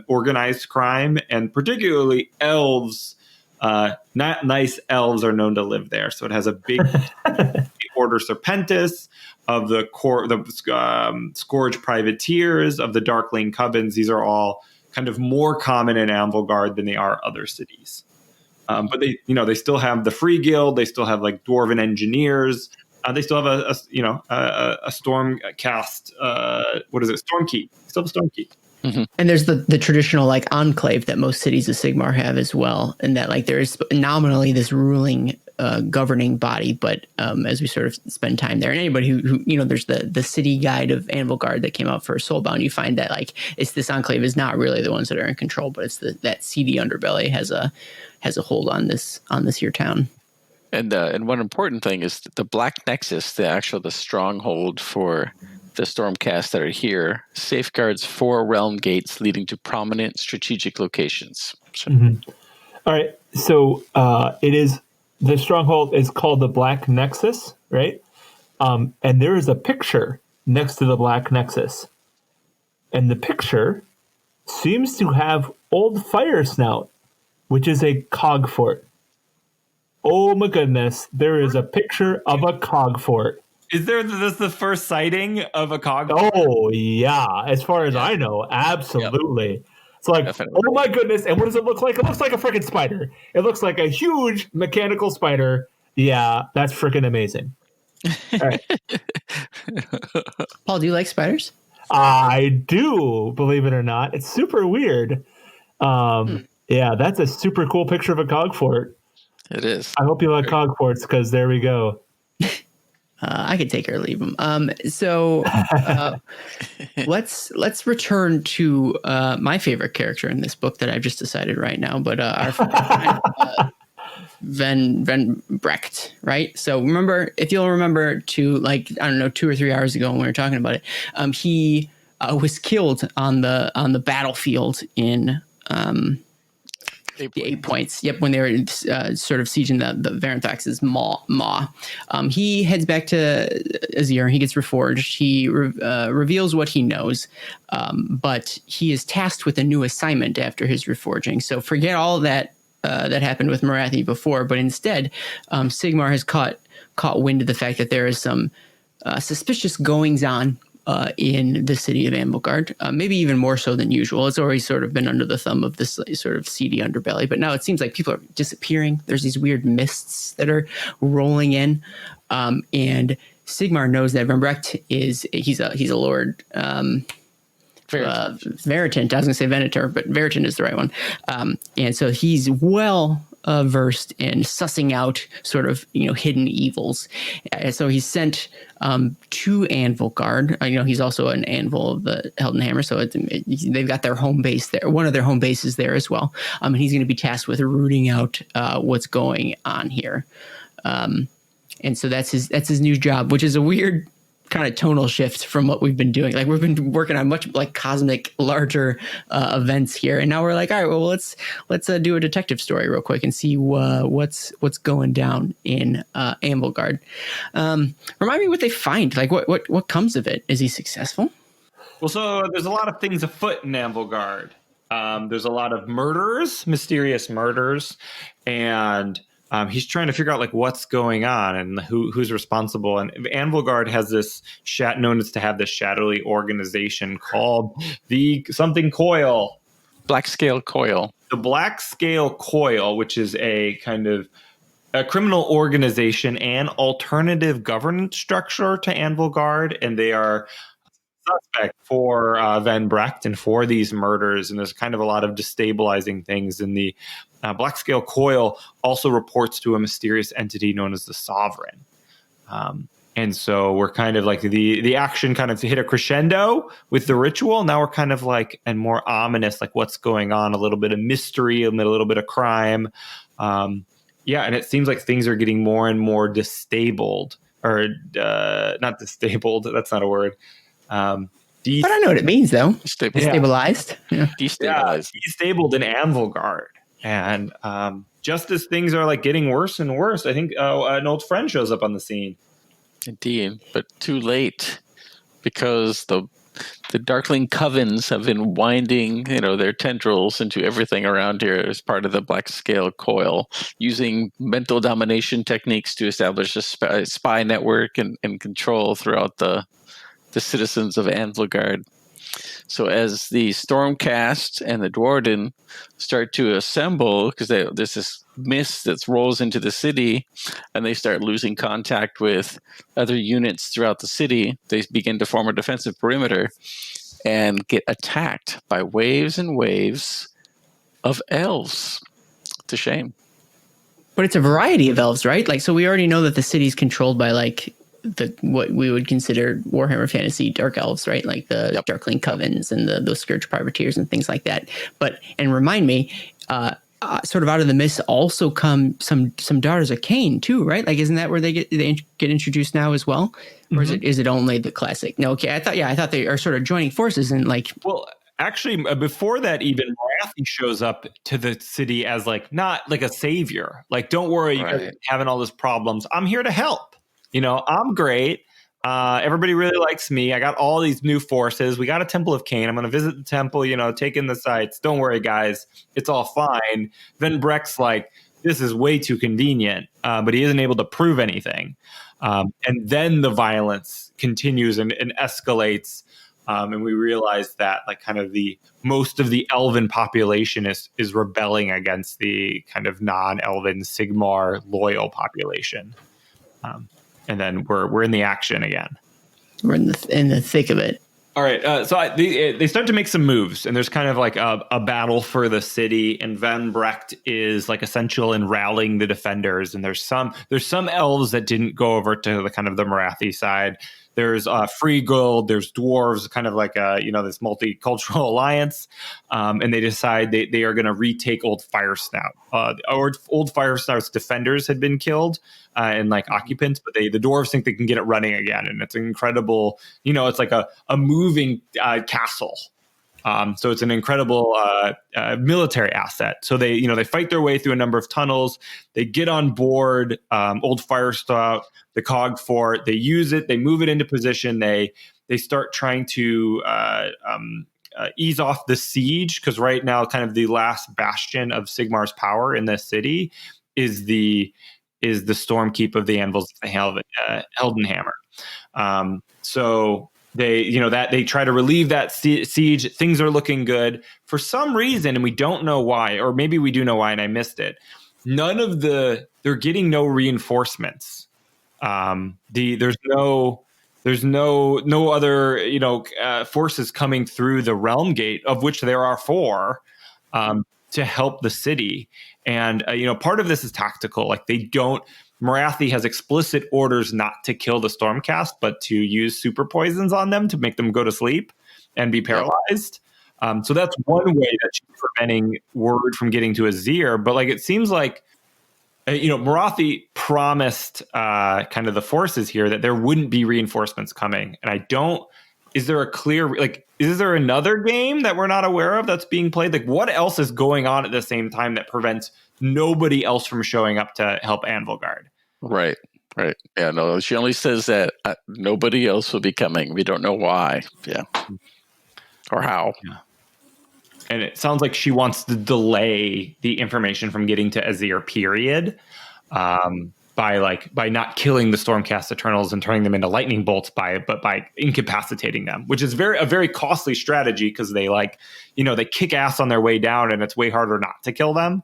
organized crime, and particularly elves. Not nice elves are known to live there, so it has a big Order Serpentis of the Scourge Privateers of the Darkling Covens. These are all kind of more common in Anvilgard than they are other cities. But they still have the Free Guild. They still have like Dwarven Engineers. They still have a Stormcast. Stormkeep. Still have a Stormkeep. Mm-hmm. And there's the traditional like enclave that most cities of Sigmar have as well, and that like there is nominally this ruling governing body, but as we sort of spend time there, and anybody who there's the city guide of Anvilgard that came out for Soulbound, you find that like it's this enclave is not really the ones that are in control, but it's that seedy underbelly has a hold on this here town. And one important thing is the Black Nexus, the stronghold for the Stormcast that are here, safeguards 4 realm gates leading to prominent strategic locations. So. Mm-hmm. All right. So it is, the stronghold is called the Black Nexus, right? And there is a picture next to the Black Nexus. And the picture seems to have Old Fire Snout, which is a cog fort. Oh my goodness, there is a picture of a cog fort. Is this the first sighting of a cog fort? Oh, yeah. As far as I know, absolutely. Yep. It's like, definitely. Oh my goodness. And what does it look like? It looks like a freaking spider. It looks like a huge mechanical spider. Yeah, that's freaking amazing. All right. Paul, do you like spiders? I do, believe it or not. It's super weird. Yeah, that's a super cool picture of a cog fort. It is. I hope you like cog forts, because there we go. I could take or leave them. So let's return to my favorite character in this book that I've just decided right now. But our friend, Van Brecht, right? So remember, if you'll remember, to like, I don't know, 2 or 3 hours ago when we were talking about it, he was killed on the battlefield in the 8 points. Yep, when they were sort of sieging the Varanthax's maw. He heads back to Azir. He gets reforged. He reveals what he knows, but he is tasked with a new assignment after his reforging. So forget all that happened with Morathi before, but instead, Sigmar has caught wind of the fact that there is some suspicious goings on in the city of Anvilgard, maybe even more so than usual. It's always sort of been under the thumb of this sort of seedy underbelly, but now it seems like people are disappearing. There's these weird mists that are rolling in, and Sigmar knows that Van Brecht he's a lord. Veritant. I was going to say Venator, but Veritant is the right one. And so he's well versed in sussing out sort of, hidden evils. So he's sent to Anvilgard. He's also an anvil of the Helden Hammer, so they've got their home base there. One of their home bases there as well. And he's going to be tasked with rooting out what's going on here. And so that's his new job, which is a weird kind of tonal shift from what we've been doing. Like, we've been working on much like cosmic, larger events here, and now we're like, all right, well, let's do a detective story real quick and see what's going down in Anvilgard. Remind me what they find. Like, what comes of it? Is he successful? Well, so there's a lot of things afoot in Anvilgard. There's a lot of murders, mysterious murders, and he's trying to figure out like what's going on and who's responsible. And Anvilgard has this known as to have this shadowy organization called the something Coil. Black Scale Coil. The Black Scale Coil, which is a kind of a criminal organization and alternative governance structure to Anvilgard, and they are suspect for Van Brecht and for these murders. And there's kind of a lot of destabilizing things in the Black Scale Coil also reports to a mysterious entity known as the Sovereign. And so we're kind of like the action kind of hit a crescendo with the ritual. Now we're kind of like, and more ominous, like what's going on, a little bit of mystery, a little bit of crime. And it seems like things are getting more and more destabled, or not destabled. That's not a word. But I know what it means, though. Destabilized. Yeah. Destabilized. Destabled in Anvilgard. And just as things are like getting worse and worse, I think an old friend shows up on the scene. Indeed, but too late, because the Darkling covens have been winding, their tendrils into everything around here as part of the Black Scale Coil, using mental domination techniques to establish a spy network and control throughout the citizens of Anvilgard. So as the Stormcast and the Dwarden start to assemble, because there's this mist that rolls into the city, and they start losing contact with other units throughout the city, they begin to form a defensive perimeter and get attacked by waves and waves of elves. It's a shame. But it's a variety of elves, right? Like, so we already know that the city's controlled by like what we would consider Warhammer Fantasy dark elves, right? Like the Darkling Covens and those Scourge Privateers and things like that. And remind me, sort of out of the mist also come some Daughters of Khaine too, right? Like, isn't that where they get introduced now as well? Or is it only the classic? No, okay. I thought they are sort of joining forces and like. Well, Actually, before that, even Morathi shows up to the city as like not like a savior. Like, don't worry, you guys are having all these problems. I'm here to help. I'm great. Everybody really likes me. I got all these new forces. We got a Temple of Khaine. I'm going to visit the temple, take in the sights. Don't worry, guys. It's all fine. Then Breck's like, this is way too convenient, but he isn't able to prove anything. And then the violence continues and escalates. And we realize that like kind of most of the elven population is rebelling against the kind of non-elven Sigmar loyal population. And then we're in the action again. We're in the thick of it. All right. So they start to make some moves, and there's kind of like a battle for the city, and Van Brecht is like essential in rallying the defenders. And there's some elves that didn't go over to the kind of the Morathi side. There's free gold. There's dwarves, kind of like this multicultural alliance, and they decide they are going to retake Old Firesnout. Old Firesnout's defenders had been killed and like occupants, but the dwarves think they can get it running again, and it's an incredible. It's like a moving castle. So it's an incredible military asset. So they fight their way through a number of tunnels. They get on board Old Firesnout, the cog fort. They use it. They move it into position. They start trying to ease off the siege, because right now, kind of the last bastion of Sigmar's power in this city is the Stormkeep of the Anvils of the Heldenhammer. So they try to relieve that siege. Things are looking good for some reason, and we don't know why, or maybe we do know why, and I missed it. They're getting no reinforcements. There's no other forces coming through the realm gate, of which there are 4, to help the city. And part of this is tactical. Like Morathi has explicit orders not to kill the Stormcast, but to use super poisons on them to make them go to sleep and be paralyzed. So that's one way that she's preventing word from getting to Azir. But like it seems like Morathi promised kind of the forces here that there wouldn't be reinforcements coming, and is there a clear is there another game that we're not aware of that's being played? Like, what else is going on at the same time that prevents nobody else from showing up to help Anvilgard? Right. Yeah, no, she only says that nobody else will be coming. We don't know why. Yeah. Or how. Yeah. And it sounds like she wants to delay the information from getting to Azir, period. By not killing the Stormcast Eternals and turning them into lightning bolts but by incapacitating them, which is a very costly strategy, because they they kick ass on their way down, and it's way harder not to kill them.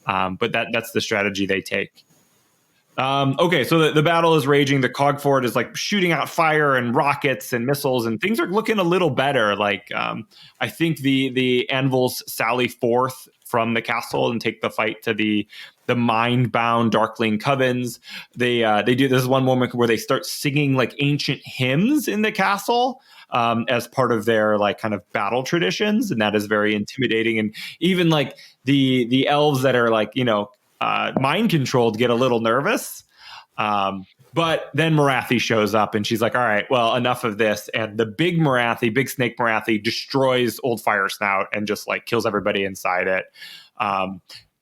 But that's the strategy they take. Okay, so the battle is raging. The cog fort is like shooting out fire and rockets and missiles, and things are looking a little better. I think the Anvils sally forth from the castle and take the fight to the mind-bound Darkling covens. They do. This is one moment where they start singing like ancient hymns in the castle as part of their like kind of battle traditions, and that is very intimidating. And even like the elves that are like mind controlled get a little nervous. But then Morathi shows up, and she's like, all right, well, enough of this. And the big snake Morathi destroys Old Firesnout and just like kills everybody inside it.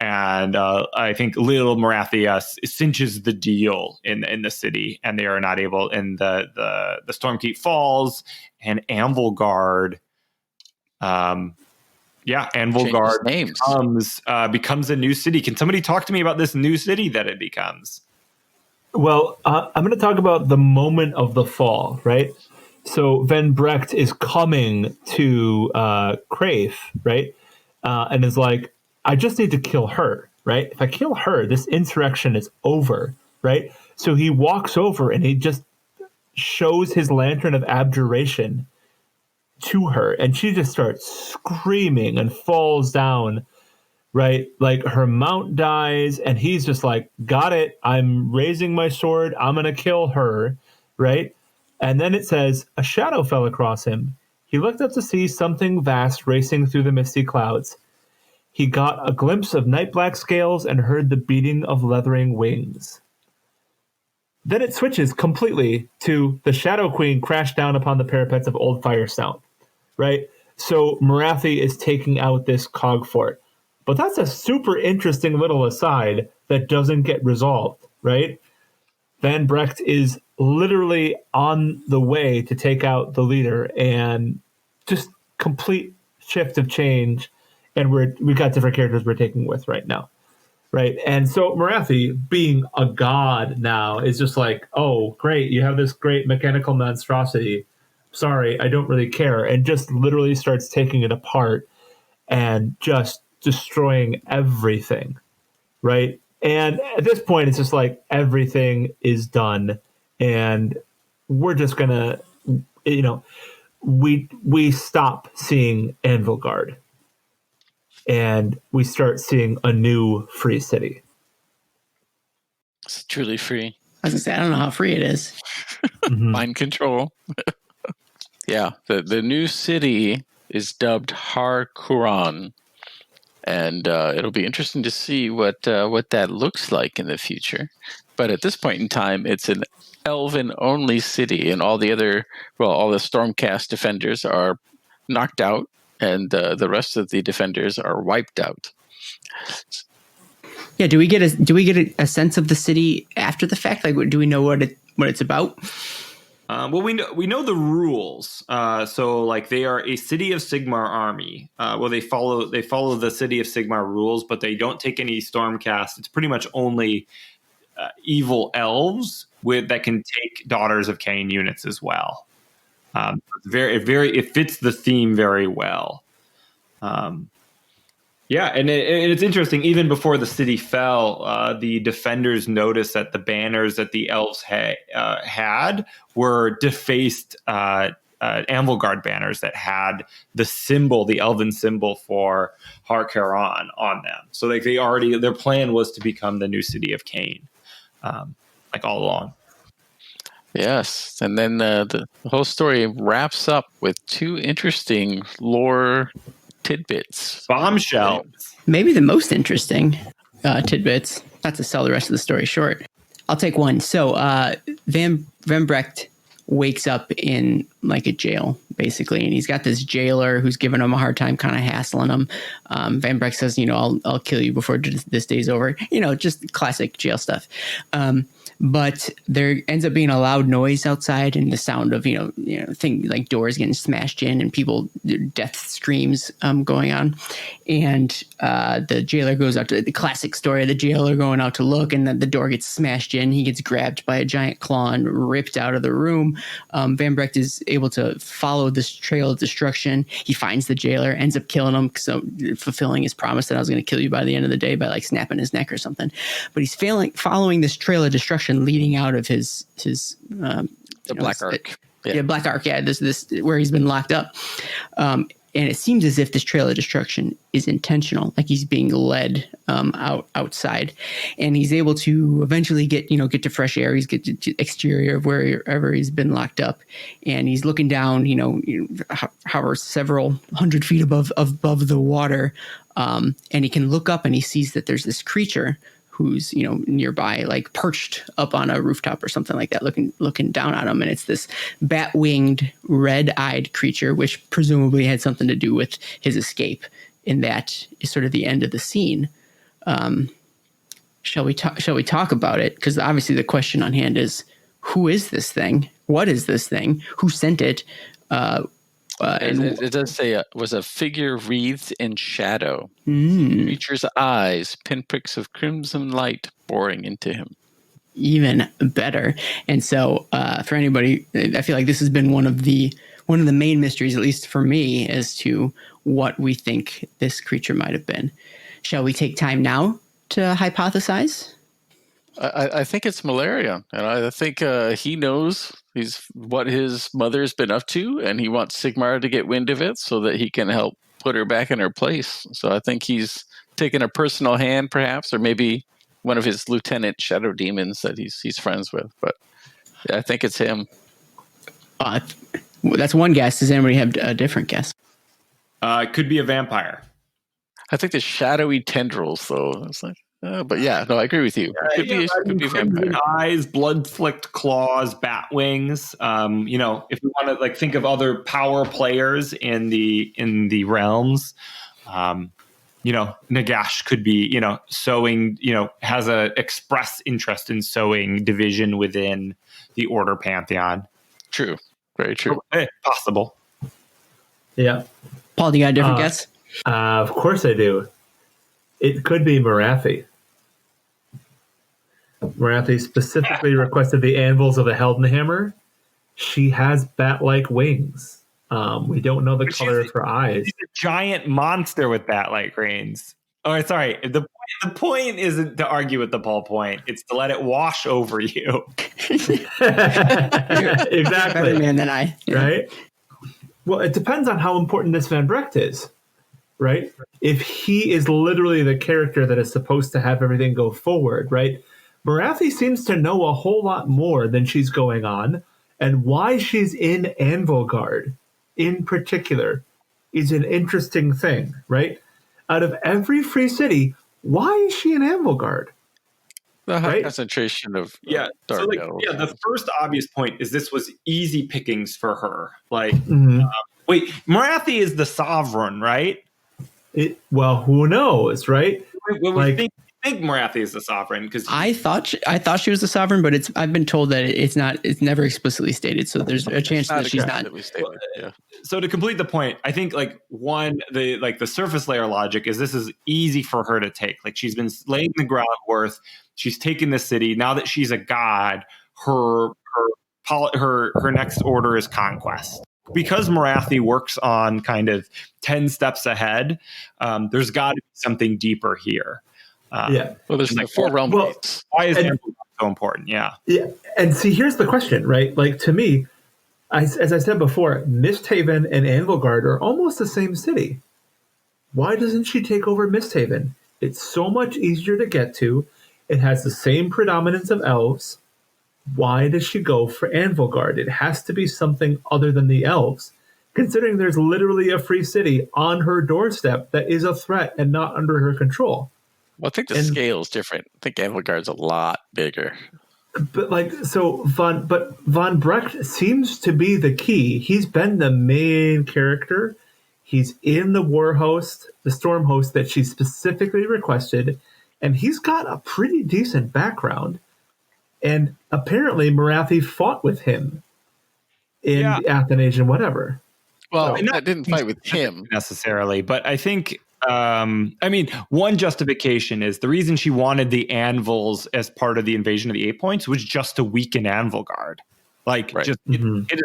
And I think little Morathi cinches the deal in the city, and they are not able, and the Stormkeep falls, and Anvilgard becomes a new city. Can somebody talk to me about this new city that it becomes? Well, I'm going to talk about the moment of the fall, right? So Van Brecht is coming to Crave, right? And is like, I just need to kill her, right? If I kill her, this insurrection is over, right? So he walks over and he just shows his lantern of abjuration to her, and she just starts screaming and falls down, right? Like her mount dies, and he's just like, got it, I'm raising my sword, I'm gonna kill her, right? And then it says, a shadow fell across him. He looked up to see something vast racing through the misty clouds. He got a glimpse of night black scales and heard the beating of leathering wings. Then it switches completely to the Shadow Queen crashed down upon the parapets of Old Firesnout, right? So Morathi is taking out this cog fort. But that's a super interesting little aside that doesn't get resolved, right? Van Brecht is literally on the way to take out the leader, and just complete shift of change. And we've got different characters we're taking with right now. Right. And so Morathi, being a god now, is just like, oh, great, you have this great mechanical monstrosity. Sorry, I don't really care. And just literally starts taking it apart and just destroying everything. Right. And at this point, it's just like everything is done. And we're just going to, we stop seeing Anvil Guard. And we start seeing a new free city. It's truly free. I was gonna say, I don't know how free it is. Mind control. Yeah, the new city is dubbed Harkuran, and it'll be interesting to see what that looks like in the future. But at this point in time, it's an elven-only city, and all the Stormcast defenders are knocked out, and the rest of the defenders are wiped out. Yeah, do we get a sense of the city after the fact? Like, do we know what it's about? Well, we know the rules. So, like, they are a City of Sigmar army. They follow the City of Sigmar rules, but they don't take any Stormcast. It's pretty much only evil elves that can take Daughters of Khaine units as well. It fits the theme very well. And it's interesting. Even before the city fell, the defenders noticed that the banners that the elves had were defaced Anvil Guard banners that had the elven symbol for Harkuran on them. So like their plan was to become the new city of Khaine, like all along. Yes, and then the whole story wraps up with two interesting lore tidbits. Bombshells. Maybe the most interesting tidbits, not to sell the rest of the story short. I'll take one. So Van Brecht wakes up in like a jail, basically, and he's got this jailer who's giving him a hard time, kind of hassling him. Van Brecht says, I'll kill you before this day's over. Just classic jail stuff. But there ends up being a loud noise outside, and the sound of things like doors getting smashed in and people death screams going on. And the jailer goes out to the classic story of the jailer going out to look, and then the door gets smashed in. He gets grabbed by a giant claw and ripped out of the room. Van Brecht is able to follow this trail of destruction. He finds the jailer, ends up killing him, so fulfilling his promise that I was going to kill you by the end of the day by like snapping his neck or something. But he's following this trail of destruction leading out of his Black Ark. Black Ark. Yeah, this where he's been locked up. And it seems as if this trail of destruction is intentional, like he's being led outside, and he's able to eventually get to fresh air. He's get to exterior of wherever he's been locked up, and he's looking down, however several hundred feet above the water, and he can look up and he sees that there's this creature who's nearby, like perched up on a rooftop or something like that, looking down on him. And it's this bat-winged, red-eyed creature, which presumably had something to do with his escape. And that is sort of the end of the scene. Shall we talk about it? Because obviously the question on hand is, who is this thing? What is this thing? Who sent it? It does say it was a figure wreathed in shadow. Creature's eyes, pinpricks of crimson light boring into him. Even better. And so for anybody, I feel like this has been one of the main mysteries, at least for me, as to what we think this creature might have been. Shall we take time now to hypothesize? I think it's malaria, and I think he knows what his mother's been up to, and he wants Sigmar to get wind of it so that he can help put her back in her place. So I think he's taken a personal hand, perhaps, or maybe one of his lieutenant shadow demons that he's friends with. But yeah, I think it's him. That's one guess. Does anybody have a different guess? It could be a vampire. I think the shadowy tendrils, though. It's like, But yeah, no, I agree with you. Could be a crimson vampire. eyes, blood-flicked claws, bat wings. If we want to like think of other power players in the realms, Nagash could be, sowing, has a express interest in sowing division within the Order Pantheon. True. Very true. Possible. Yeah. Paul, do you got a different guess? Of course I do. It could be Morathi. Morathi specifically requested the anvils of the Heldenhammer. She has bat-like wings. We don't know the color of her eyes. She's a giant monster with bat-like wings. Oh, sorry. The point isn't to argue with the Paul point. It's to let it wash over you. Exactly. Better man than I. Yeah. Right? Well, it depends on how important this Van Brecht is. Right? If he is literally the character that is supposed to have everything go forward, right? Morathi seems to know a whole lot more than she's going on, and why she's in Anvilgard in particular is an interesting thing, right? Out of every free city, why is she in Anvilgard? The high concentration of dark elves. Yeah, the first obvious point is this was easy pickings for her. Like, wait, Morathi is the sovereign, right? Who knows, right? We think Morathi is the sovereign because I thought she was the sovereign, but I've been told that it's not. It's never explicitly stated, so there's a chance that she's not. Yeah. So to complete the point, I think the surface layer logic is this is easy for her to take. Like she's been laying the groundwork. She's taken the city. Now that she's a god, her next order is conquest. Because Morathi works on kind of 10 steps ahead, there's got to be something deeper here. Well, there's like 4 realm gates. Why is it so important? Yeah. And see, here's the question, right? Like to me, as I said before, Misthaven and Anvilgard are almost the same city. Why doesn't she take over Misthaven? It's so much easier to get to. It has the same predominance of elves. Why does she go for Anvilgard? It has to be something other than the elves, considering there's literally a free city on her doorstep that is a threat and not under her control. Well, I think the scale is different. I think Anvilgard's a lot bigger. But Von Brecht seems to be the key. He's been the main character. He's in the war host, the storm host that she specifically requested, and he's got a pretty decent background. And apparently Morathi fought with him in Athanasian whatever. Well, I didn't fight with him necessarily, but I think one justification is the reason she wanted the anvils as part of the invasion of the 8 points was just to weaken Anvilgard. Get as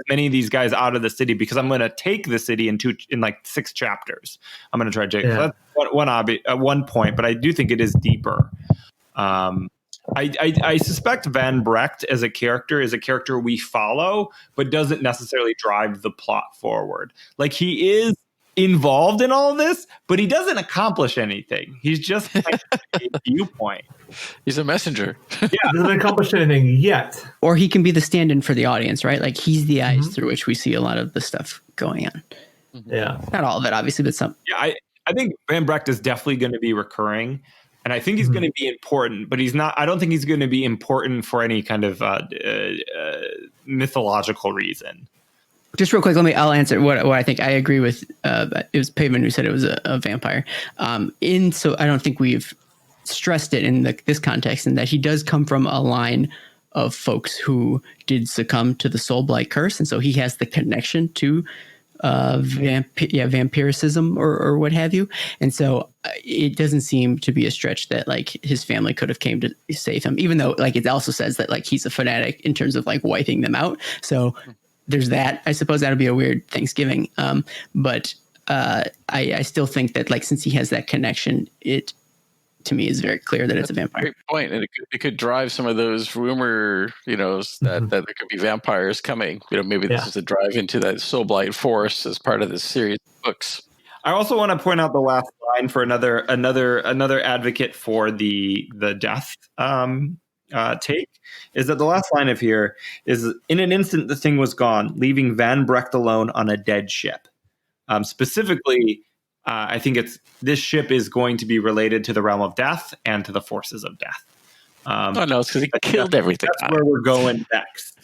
many of these guys out of the city because I'm going to take the city in 6 chapters. I'm going to try to take that's one point, but I do think it is deeper. I suspect Van Brecht as a character we follow, but doesn't necessarily drive the plot forward. Like he is involved in all of this, but he doesn't accomplish anything. He's just a viewpoint. He's a messenger. He doesn't accomplish anything yet. Or he can be the stand-in for the audience, right? Like he's the eyes through which we see a lot of the stuff going on. Yeah. Not all of it, obviously, but some. Yeah, I think Van Brecht is definitely going to be recurring. And I think he's going to be important, but I don't think he's going to be important for any kind of mythological reason. Just real quick, I'll answer what I think. I agree with, it was Pavement who said it was a vampire. So I don't think we've stressed it in this context, in that he does come from a line of folks who did succumb to the Soul Blight curse. And so he has the connection to vampiricism or what have you. And so it doesn't seem to be a stretch that like his family could have came to save him, even though like it also says that like he's a fanatic in terms of like wiping them out. So there's that. I suppose that'll be a weird Thanksgiving. But I still think that like, since he has that connection, it to me is very clear that it's a vampire. Great point. And it could drive some of those rumor, that there could be vampires coming. Maybe this is a drive into that Soul Blight force as part of this series of books. I also want to point out the last line for another advocate for the death take, is that the last line of here is, in an instant the thing was gone, leaving Van Brecht alone on a dead ship. Specifically, I think this ship is going to be related to the realm of death and to the forces of death. Oh no, it's because he killed everything. That's where we're going next.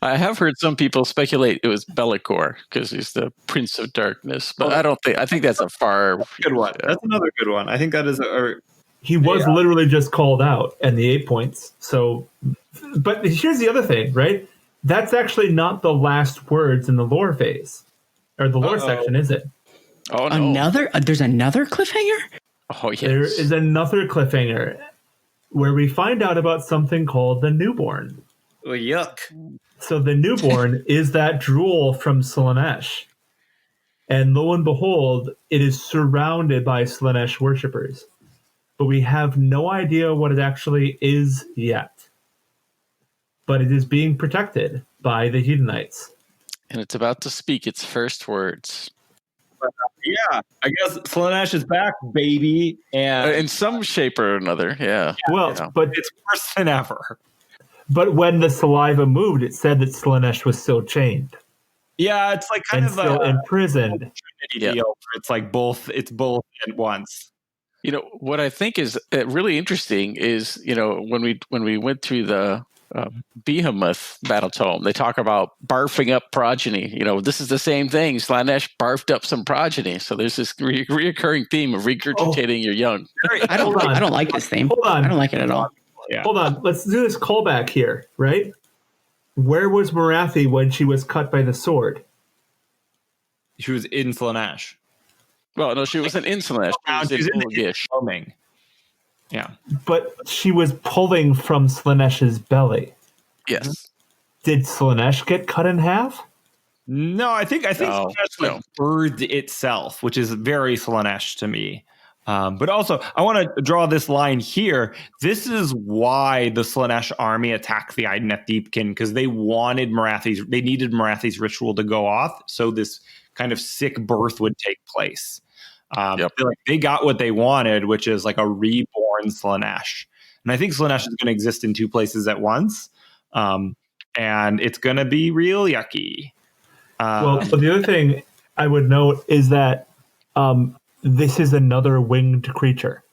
I have heard some people speculate it was Bellicor because he's the Prince of Darkness, but I think that's a far good one. That's another good one. I think that is he was literally just called out and the 8 points. So, but here's the other thing, right? That's actually not the last words in the lore phase or the lore section, is it? Oh no! There's another cliffhanger. Oh yes, there is another cliffhanger where we find out about something called the newborn. Oh, yuck! So the newborn is that drool from Slaanesh, and lo and behold, it is surrounded by Slaanesh worshippers, but we have no idea what it actually is yet. But it is being protected by the Hedonites. And it's about to speak its first words. Yeah, I guess Slaanesh is back, baby. And In some shape or another, yeah. Well, but it's worse than ever. But when the saliva moved, it said that Slaanesh was still chained. Yeah, it's like kind and of still imprisoned. Deal where it's like both. It's both at once. You know what I think is really interesting is when we went through the Behemoth battle tome, they talk about barfing up progeny. This is the same thing. Slaanesh barfed up some progeny, so there's this reoccurring theme of regurgitating your young. I don't like this theme. Hold on. I don't like it at all. Yeah. Hold on. Let's do this callback here, right? Where was Morathi when she was cut by the sword? She was in Slaanesh. Well, no, she wasn't in Slaanesh. She was in Ulgish. Yeah. But she was pulling from Slaanesh's belly. Yes. Did Slaanesh get cut in half? No, I think Slaanesh birthed itself, which is very Slaanesh to me. But also, I want to draw this line here. This is why the Slaanesh army attacked the Idoneth Deepkin, because they needed Morathi's ritual to go off, so this kind of sick birth would take place. They got what they wanted, which is like a reborn Slaanesh. And I think Slaanesh is going to exist in two places at once. And it's going to be real yucky. But the other thing I would note is that this is another winged creature,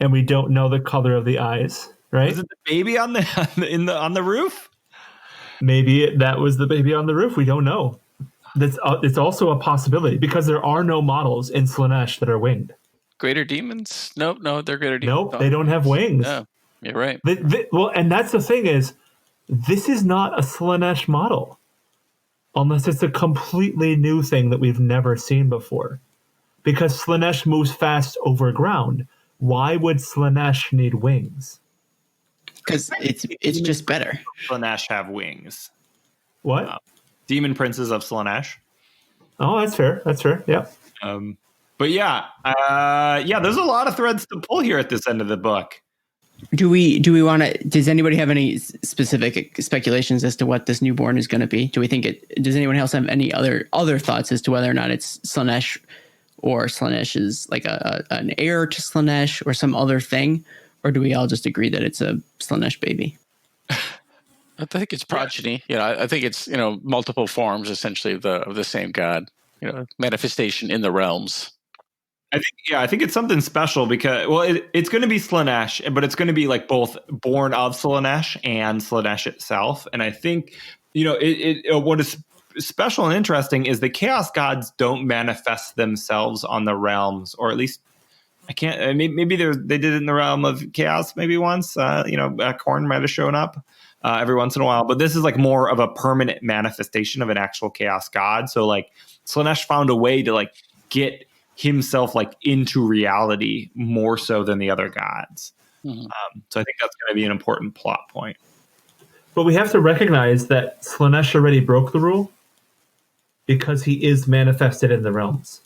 and we don't know the color of the eyes. Right? Is it the baby on the roof? Maybe that was the baby on the roof. We don't know. It's also a possibility because there are no models in Slaanesh that are winged. Greater demons? Nope, no, they're greater demons. Nope, they don't have wings. No, you're right. Well, and that's the thing is, this is not a Slaanesh model, unless it's a completely new thing that we've never seen before. Because Slaanesh moves fast over ground. Why would Slaanesh need wings? Because it's just better. Slaanesh have wings. What? Demon princes of Slaanesh. Oh, that's fair. That's fair. Yeah. But yeah, there's a lot of threads to pull here at this end of the book. Do we want to? Does anybody have any specific speculations as to what this newborn is going to be? Do we think it? Does anyone else have any other thoughts as to whether or not it's Slaanesh, or Slaanesh is like an heir to Slaanesh, or some other thing, or do we all just agree that it's a Slaanesh baby? I think it's progeny. I think it's multiple forms essentially of the same god. Manifestation in the realms. I think it's something special because it's going to be Slaanesh, but it's going to be like both born of Slaanesh and Slaanesh itself. And I think what is special and interesting is the chaos gods don't manifest themselves on the realms, or at least I can't. Maybe they did it in the realm of chaos. Maybe once, Khorne might have shown up. Every once in a while, but this is like more of a permanent manifestation of an actual chaos god. So like Slaanesh found a way to like get himself like into reality more so than the other gods. Mm-hmm. So I think that's going to be an important plot point. But we have to recognize that Slaanesh already broke the rule because he is manifested in the realms.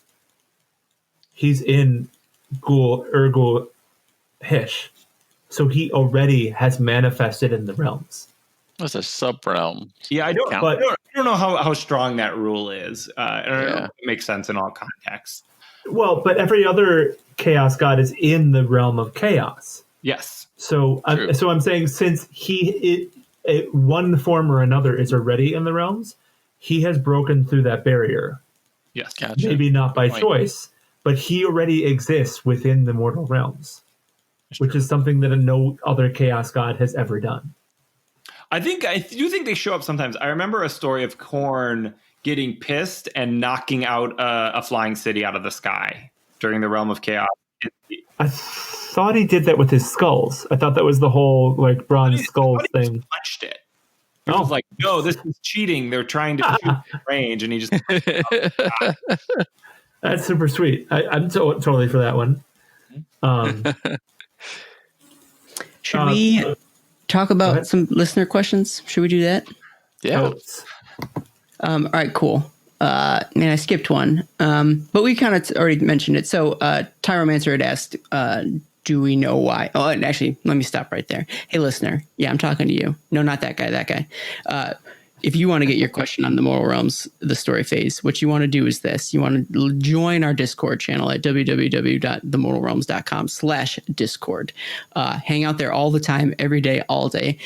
He's in Urgul Hish. So he already has manifested in the realms. That's a sub-realm. Yeah, I don't know how strong that rule is. I don't know if it makes sense in all contexts. Well, but every other chaos god is in the realm of chaos. Yes. So I'm saying since one form or another is already in the realms, he has broken through that barrier. Yes. Gotcha. Maybe not by Good point. choice, but he already exists within the mortal realms, which is something that no other chaos god has ever done. I do think they show up sometimes. I remember a story of Khorne getting pissed and knocking out a flying city out of the sky during the realm of chaos. I thought he did that with his skulls. I thought that was the whole like bronze skulls He thing. just punched it. He was like, no, this is cheating. They're trying to shoot range. And he just... That's super sweet. I'm totally for that one. Should we talk about some listener questions? Should we do that? Yeah. All right, cool. Man, I skipped one, but we kind of already mentioned it. So Tyromancer had asked, do we know why? Oh, and actually, let me stop right there. Hey, listener. Yeah, I'm talking to you. No, not that guy, that guy. If you want to get your question on the Mortal Realms, the story phase, what you want to do is this. You want to join our Discord channel at www.themortalrealms.com/Discord. Hang out there all the time, every day, all day.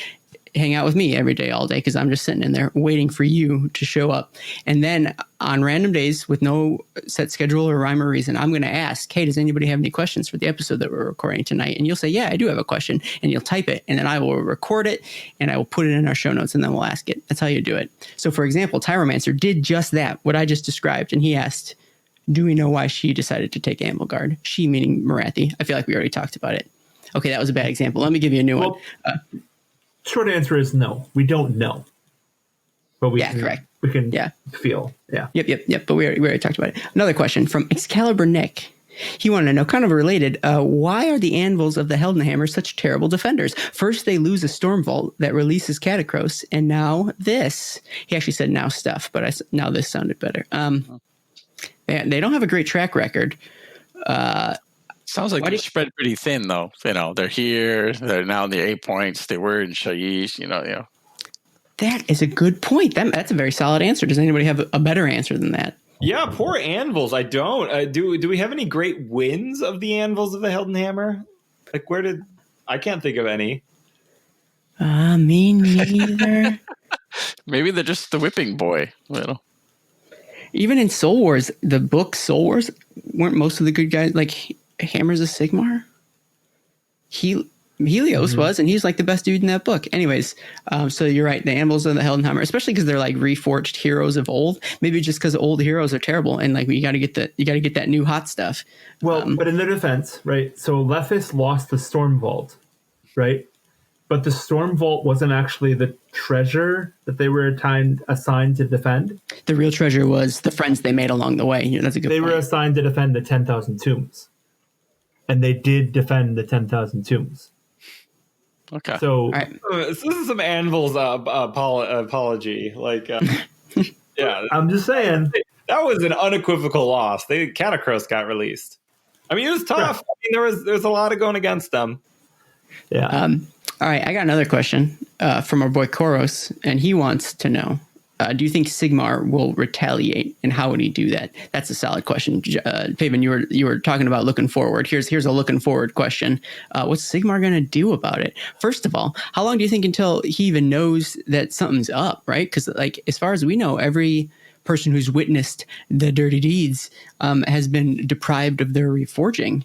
Hang out with me every day, all day, because I'm just sitting in there waiting for you to show up. And then on random days with no set schedule or rhyme or reason, I'm going to ask, hey, does anybody have any questions for the episode that we're recording tonight? And you'll say, yeah, I do have a question. And you'll type it. And then I will record it and I will put it in our show notes and then we'll ask it. That's how you do it. So, for example, Tyromancer did just that, what I just described. And he asked, do we know why she decided to take Anvilgard? She meaning Morathi. I feel like we already talked about it. Okay, that was a bad example. Let me give you a new one. Short answer is no. We don't know. But correct. We can feel. Yeah. Yep. But we already talked about it. Another question from Excalibur Nick. He wanted to know, kind of related, why are the anvils of the Heldenhammer such terrible defenders? First, they lose a storm vault that releases Catacross, and now this. He actually said now stuff, but now this sounded better. They don't have a great track record. Sounds like they're spread pretty thin, though. You know, they're here. They're now in the 8 points. They were in Shaiish. You know. That is a good point. That's a very solid answer. Does anybody have a better answer than that? Yeah, poor anvils. I don't. Do we have any great wins of the anvils of the Heldenhammer? Like, I can't think of any. Me neither. Maybe they're just the whipping boy. You know. Even in Soul Wars, the book Soul Wars, weren't most of the good guys like Hammers of Sigmar? Helios was, and he's like the best dude in that book. Anyways, so you're right. The anvils of the Heldenhammer, especially because they're like reforged heroes of old. Maybe just because old heroes are terrible, and like you got to get that new hot stuff. Well, but in their defense, right? So Lephis lost the Storm Vault, right? But the Storm Vault wasn't actually the treasure that they were assigned to defend. The real treasure was the friends they made along the way. Yeah, that's a good point. They were assigned to defend the 10,000 tombs. And they did defend the 10,000 tombs. Okay. So, right. This is some anvils apology. Like, yeah. I'm just saying. That was an unequivocal loss. Catacross got released. I mean, it was tough. I mean, there's a lot of going against them. Yeah. All right, I got another question from our boy Koros, and he wants to know, do you think Sigmar will retaliate, and how would he do that? That's a solid question. Fabian, you were talking about looking forward. Here's a looking forward question. What's Sigmar going to do about it? First of all, how long do you think until he even knows that something's up, right? Because like as far as we know, every person who's witnessed the dirty deeds has been deprived of their reforging.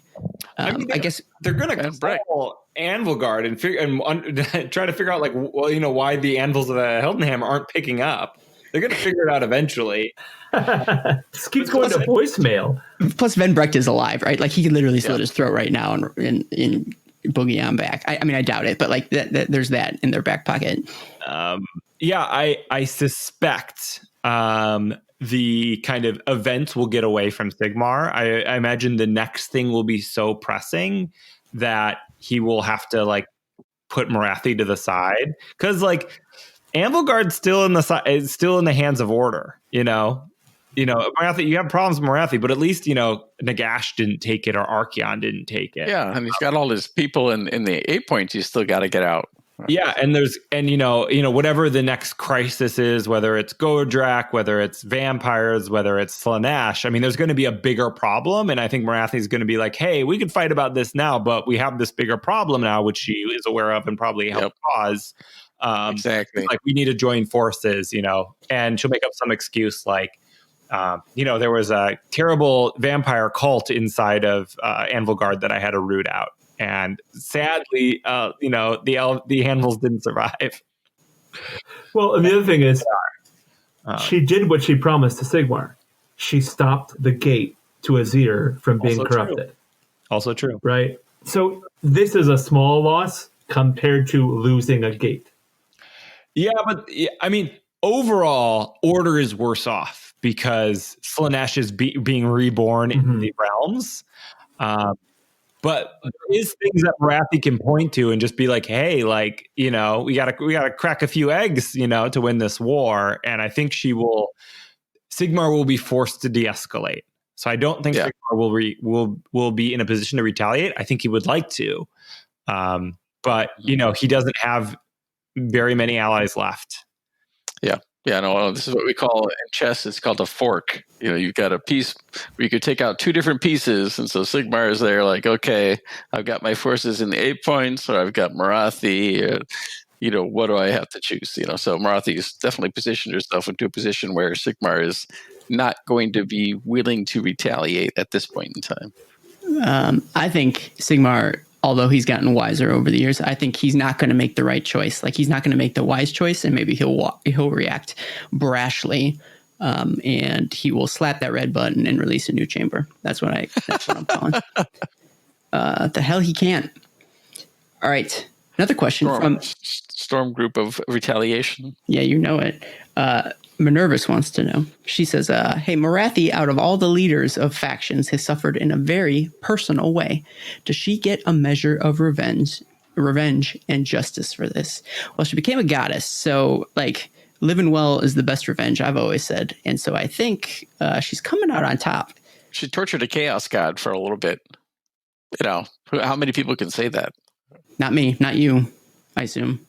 I guess they're going to call Anvilgard and try to figure out, like, well, why the anvils of the Heldenhammer aren't picking up. They're going to figure it out eventually. This keeps going to voicemail. Plus, Venbrecht is alive, right? Like he could literally slit his throat right now and boogie on back. I mean, I doubt it, but like that there's that in their back pocket. I suspect the kind of events will get away from Sigmar. I imagine the next thing will be so pressing that he will have to like put Morathi to the side, because like Anvilgard's still in the hands of Order. Morathi, you have problems with Morathi, but at least Nagash didn't take it or Archeon didn't take it. Yeah, and he's got all his people in the 8 points. He's still got to get out. Yeah, and whatever the next crisis is, whether it's Godrak, whether it's vampires, whether it's Slaanesh, I mean, there's going to be a bigger problem, and I think Morathi is going to be like, hey, we could fight about this now, but we have this bigger problem now, which she is aware of and probably helped cause. Exactly. Like, we need to join forces, and she'll make up some excuse like, There was a terrible vampire cult inside of Anvilgard that I had to root out. And sadly, the animals didn't survive. Well, and the other thing is, she did what she promised to Sigmar. She stopped the gate to Azir from being corrupted. Also true. Right? So this is a small loss compared to losing a gate. Yeah, but I mean, overall, Order is worse off because Slaanesh is being reborn in the realms. But there is things that Morathi can point to and just be like, hey, like, we gotta crack a few eggs, to win this war. And I think Sigmar will be forced to de-escalate. So I don't think Sigmar will be in a position to retaliate. I think he would like to. But he doesn't have very many allies left. Yeah. Yeah, no, this is what we call in chess. It's called a fork. You've got a piece where you could take out two different pieces. And so Sigmar is there like, okay, I've got my forces in the 8 points, or I've got Morathi. What do I have to choose? So Morathi's definitely positioned herself into a position where Sigmar is not going to be willing to retaliate at this point in time. I think Sigmar, although he's gotten wiser over the years, I think he's not going to make the right choice. Like, he's not going to make the wise choice, and maybe he'll react brashly, and he will slap that red button and release a new chamber. That's what I'm calling. The hell he can't. All right, another question from Storm Group of Retaliation. Yeah, you know it. Minervus wants to know. She says, hey, Morathi, out of all the leaders of factions, has suffered in a very personal way. Does she get a measure of revenge and justice for this? Well, she became a goddess, so, like, living well is the best revenge, I've always said. And so I think she's coming out on top. She tortured a chaos god for a little bit. How many people can say that? Not me, not you, I assume.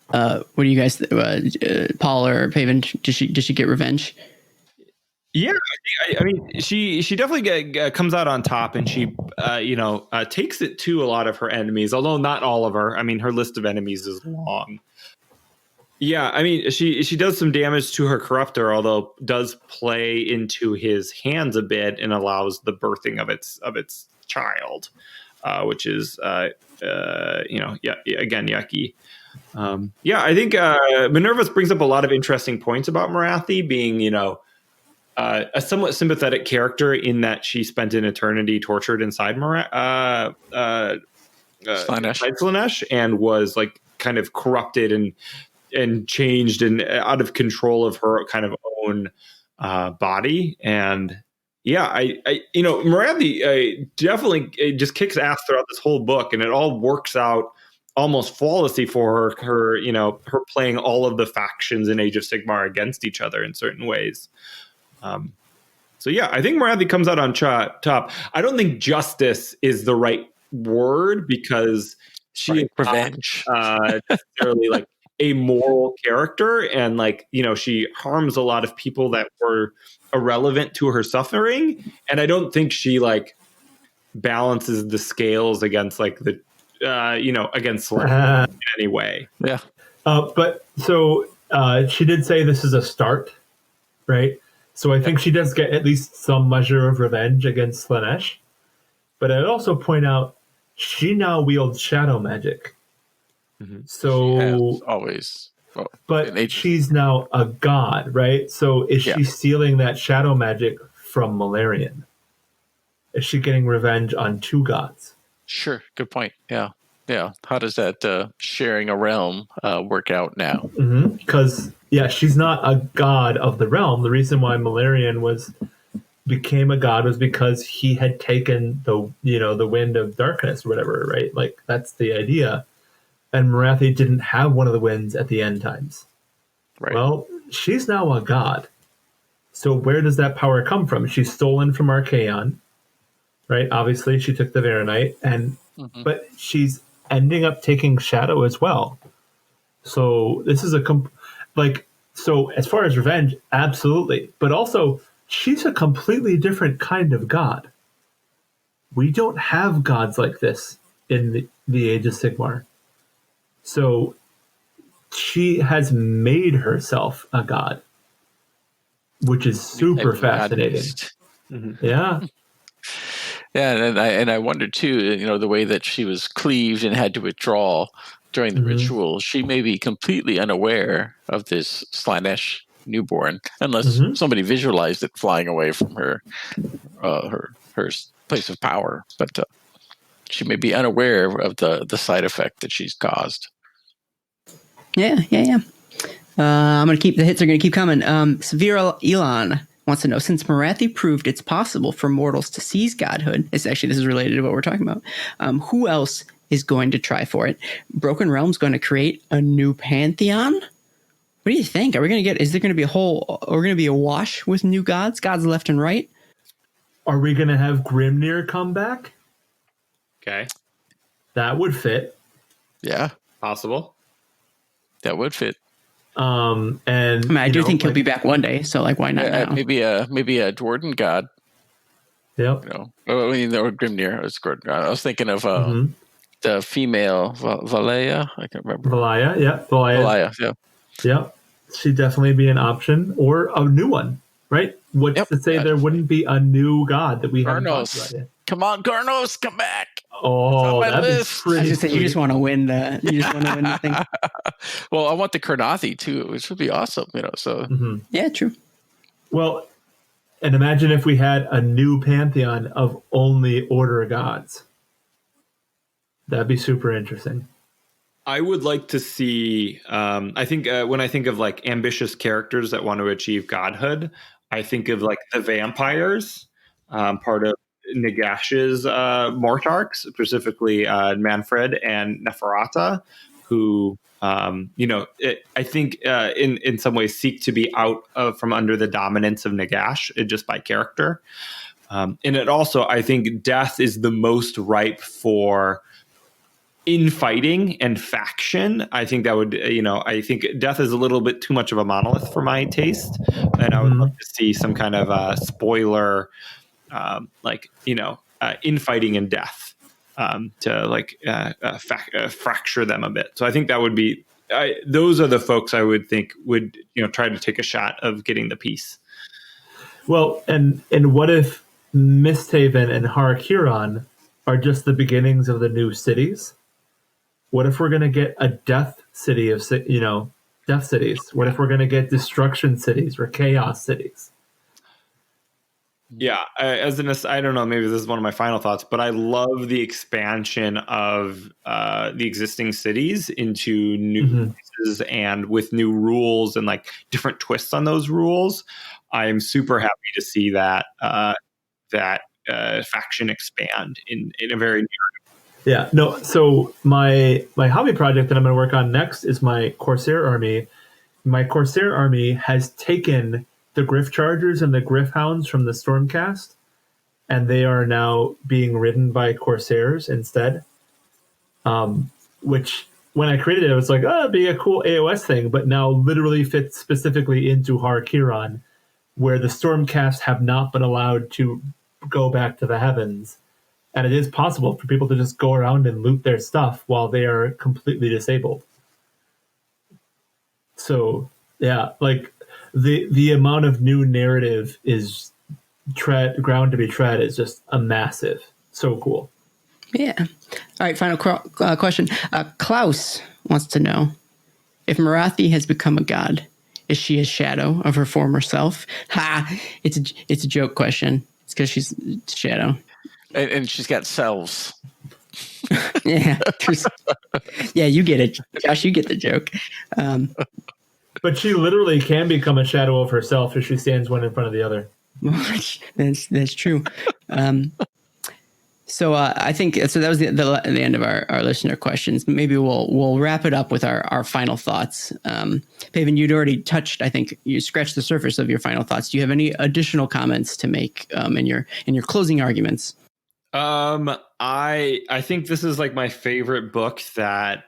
What do you guys, Paul or Paven? Did she get revenge? Yeah, I mean, she definitely comes out on top, and she, takes it to a lot of her enemies, although not all of her. I mean, her list of enemies is long. Yeah, I mean, she does some damage to her corruptor, although does play into his hands a bit and allows the birthing of its child, which is, again, yucky. I think Minervus brings up a lot of interesting points about Morathi being, a somewhat sympathetic character in that she spent an eternity tortured inside Slaanesh and was like kind of corrupted and changed and out of control of her kind of own body. And Morathi definitely just kicks ass throughout this whole book, and it all works out almost flawlessly for her playing all of the factions in Age of Sigmar against each other in certain ways. I think Morathi comes out on top. I don't think justice is the right word, because she is revenge. Not necessarily like a moral character, and she harms a lot of people that were irrelevant to her suffering. And I don't think she balances the scales against against Slaanesh in any way. Yeah. But so she did say this is a start, right? So I think she does get at least some measure of revenge against Slaanesh. But I'd also point out she now wields shadow magic. Mm-hmm. So always. Well, but she's now a god, right? So is she stealing that shadow magic from Malarian? Is she getting revenge on two gods? Sure. Good point. Yeah. Yeah. How does that sharing a realm work out now? Because, she's not a god of the realm. The reason why Malarian became a god was because he had taken the wind of darkness or whatever, right? Like, that's the idea. And Morathi didn't have one of the winds at the end times. Right. Well, she's now a god. So where does that power come from? She's stolen from Archaon, right? Obviously, she took the Varanite, but she's ending up taking Shadow as well. So this is so as far as revenge, absolutely. But also, she's a completely different kind of god. We don't have gods like this in the Age of Sigmar. So she has made herself a god. which is super fascinating. Mhm. Yeah. Yeah, and I wonder too, the way that she was cleaved and had to withdraw during the ritual. She may be completely unaware of this Slanesh newborn, unless somebody visualized it flying away from her place of power. But she may be unaware of the side effect that she's caused. Yeah. I'm gonna keep the hits are gonna keep coming. Severe Elon wants to know, since Morathi proved it's possible for mortals to seize godhood, this is related to what we're talking about. Who else is going to try for it? Broken Realm's going to create a new pantheon. What do you think? Is there going to be we're going to be awash with new gods left and right? Are we going to have Grimnir come back? Okay. That would fit. Yeah. Possible. That would fit. And I do think he'll be back one day, so why not now? Maybe a Dwarden god. Yep. Or Grimnir. I was thinking of the female Valaya. I can't remember. Valaya, yeah. Valaya, yeah. Yep. She'd definitely be an option, or a new one, right? What's to say there wouldn't be a new god that we haven't talked about yet? Come on, Garnos, come back. Oh, that'd be pretty. I was just saying, you just want to win the thing. Well, I want the Karnathi too, which would be awesome. So yeah, true. Well, and imagine if we had a new pantheon of only order gods. That'd be super interesting. I would like to see. I think when I think of ambitious characters that want to achieve godhood, I think of the vampires, part of Nagash's matriarchs, specifically Manfred and Neferata, who I think in some ways seek to be out from under the dominance of Nagash just by character. And it also, I think, death is the most ripe for infighting and faction. I think that would, I think death is a little bit too much of a monolith for my taste, and I would love to see some kind of spoiler. Infighting and death to fracture them a bit. So I think that would be those are the folks I would think would try to take a shot of getting the peace. Well, and what if Misthaven and Hardcover are just the beginnings of the new cities? What if we're going to get a death city of death cities? What if we're going to get destruction cities or chaos cities? Yeah, I don't know, maybe this is one of my final thoughts, but I love the expansion of the existing cities into new places and with new rules and different twists on those rules. I'm super happy to see that faction expand in a very near. Yeah, no. So my hobby project that I'm going to work on next is my Corsair army. My Corsair army has taken the Griff Chargers and the Griff Hounds from the Stormcast, and they are now being ridden by Corsairs instead. Which, when I created it, I was like, it'd be a cool AOS thing, but now literally fits specifically into Hardcover, where the Stormcast have not been allowed to go back to the heavens. And it is possible for people to just go around and loot their stuff while they are completely disabled. So, yeah, the amount of new narrative is ground to be tread is just a massive. So cool. Yeah. All right. Final question. Klaus wants to know, if Morathi has become a god, is she a shadow of her former self? Ha! It's a joke question. It's because she's a shadow. And she's got selves. Yeah. Yeah, you get it. Josh, you get the joke. But she literally can become a shadow of herself if she stands one in front of the other. That's true. So I think so. That was the end of our listener questions. Maybe we'll wrap it up with our final thoughts. Paven, you'd already touched. I think you scratched the surface of your final thoughts. Do you have any additional comments to make in your closing arguments? I think this is my favorite book that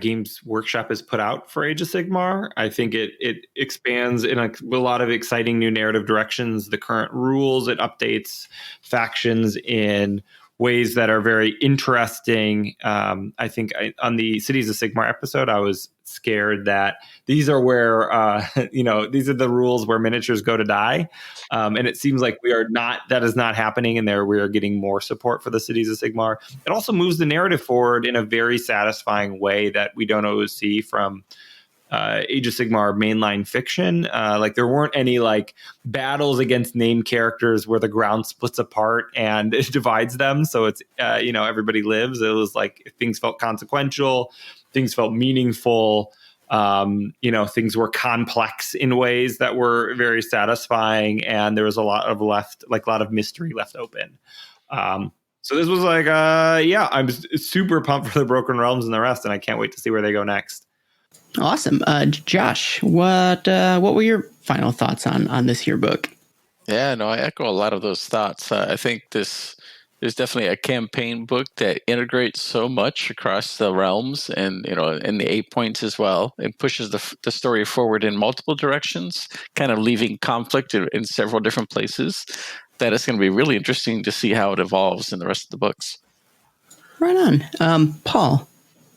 Games Workshop has put out for Age of Sigmar. I think it expands in a lot of exciting new narrative directions. The current rules, it updates factions in ways that are very interesting. I think on the Cities of Sigmar episode, I was scared that these are where, these are the rules where miniatures go to die. And it seems like that is not happening in there. We are getting more support for the Cities of Sigmar. It also moves the narrative forward in a very satisfying way that we don't always see from Age of Sigmar mainline fiction. Like there weren't any like battles against named characters where the ground splits apart and it divides them. So it's, everybody lives. It was like things felt consequential, things felt meaningful. Things were complex in ways that were very satisfying. And there was a lot of mystery left open. So this was like, I'm super pumped for the Broken Realms and the rest. And I can't wait to see where they go next. Awesome. Josh, what were your final thoughts on this here book? Yeah, no, I echo a lot of those thoughts. I think this is definitely a campaign book that integrates so much across the realms and, and the 8 points as well. It pushes the story forward in multiple directions, kind of leaving conflict in several different places. That it's going to be really interesting to see how it evolves in the rest of the books. Right on. Paul,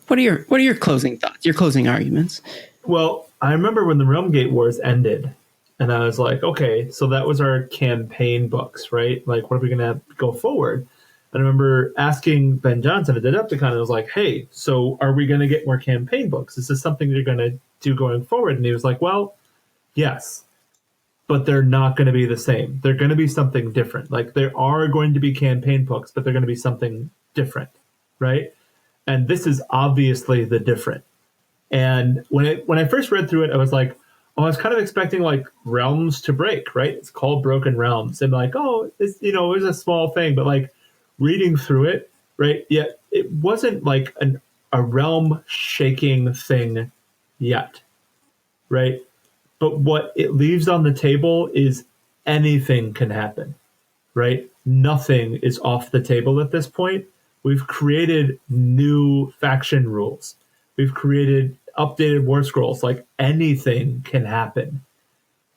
what are your closing thoughts, your closing arguments? Well, I remember when the Realmgate Wars ended, and I was like, okay, so that was our campaign books, right? Like, what are we going to go forward? And I remember asking Ben Johnson at Adepticon, and I was like, hey, so are we going to get more campaign books? Is this something you're going to do going forward? And he was like, well, yes, but they're not going to be the same. They're going to be something different. Like, there are going to be campaign books, but they're going to be something different, right? And this is obviously the different. And when I first read through it, I was like, I was kind of expecting like realms to break, right? It's called Broken Realms. And like, it's, it was a small thing, but like reading through it, right? Yet it wasn't like a realm shaking thing yet, right? But what it leaves on the table is anything can happen, right? Nothing is off the table at this point. We've created new faction rules. We've created updated war scrolls. Like anything can happen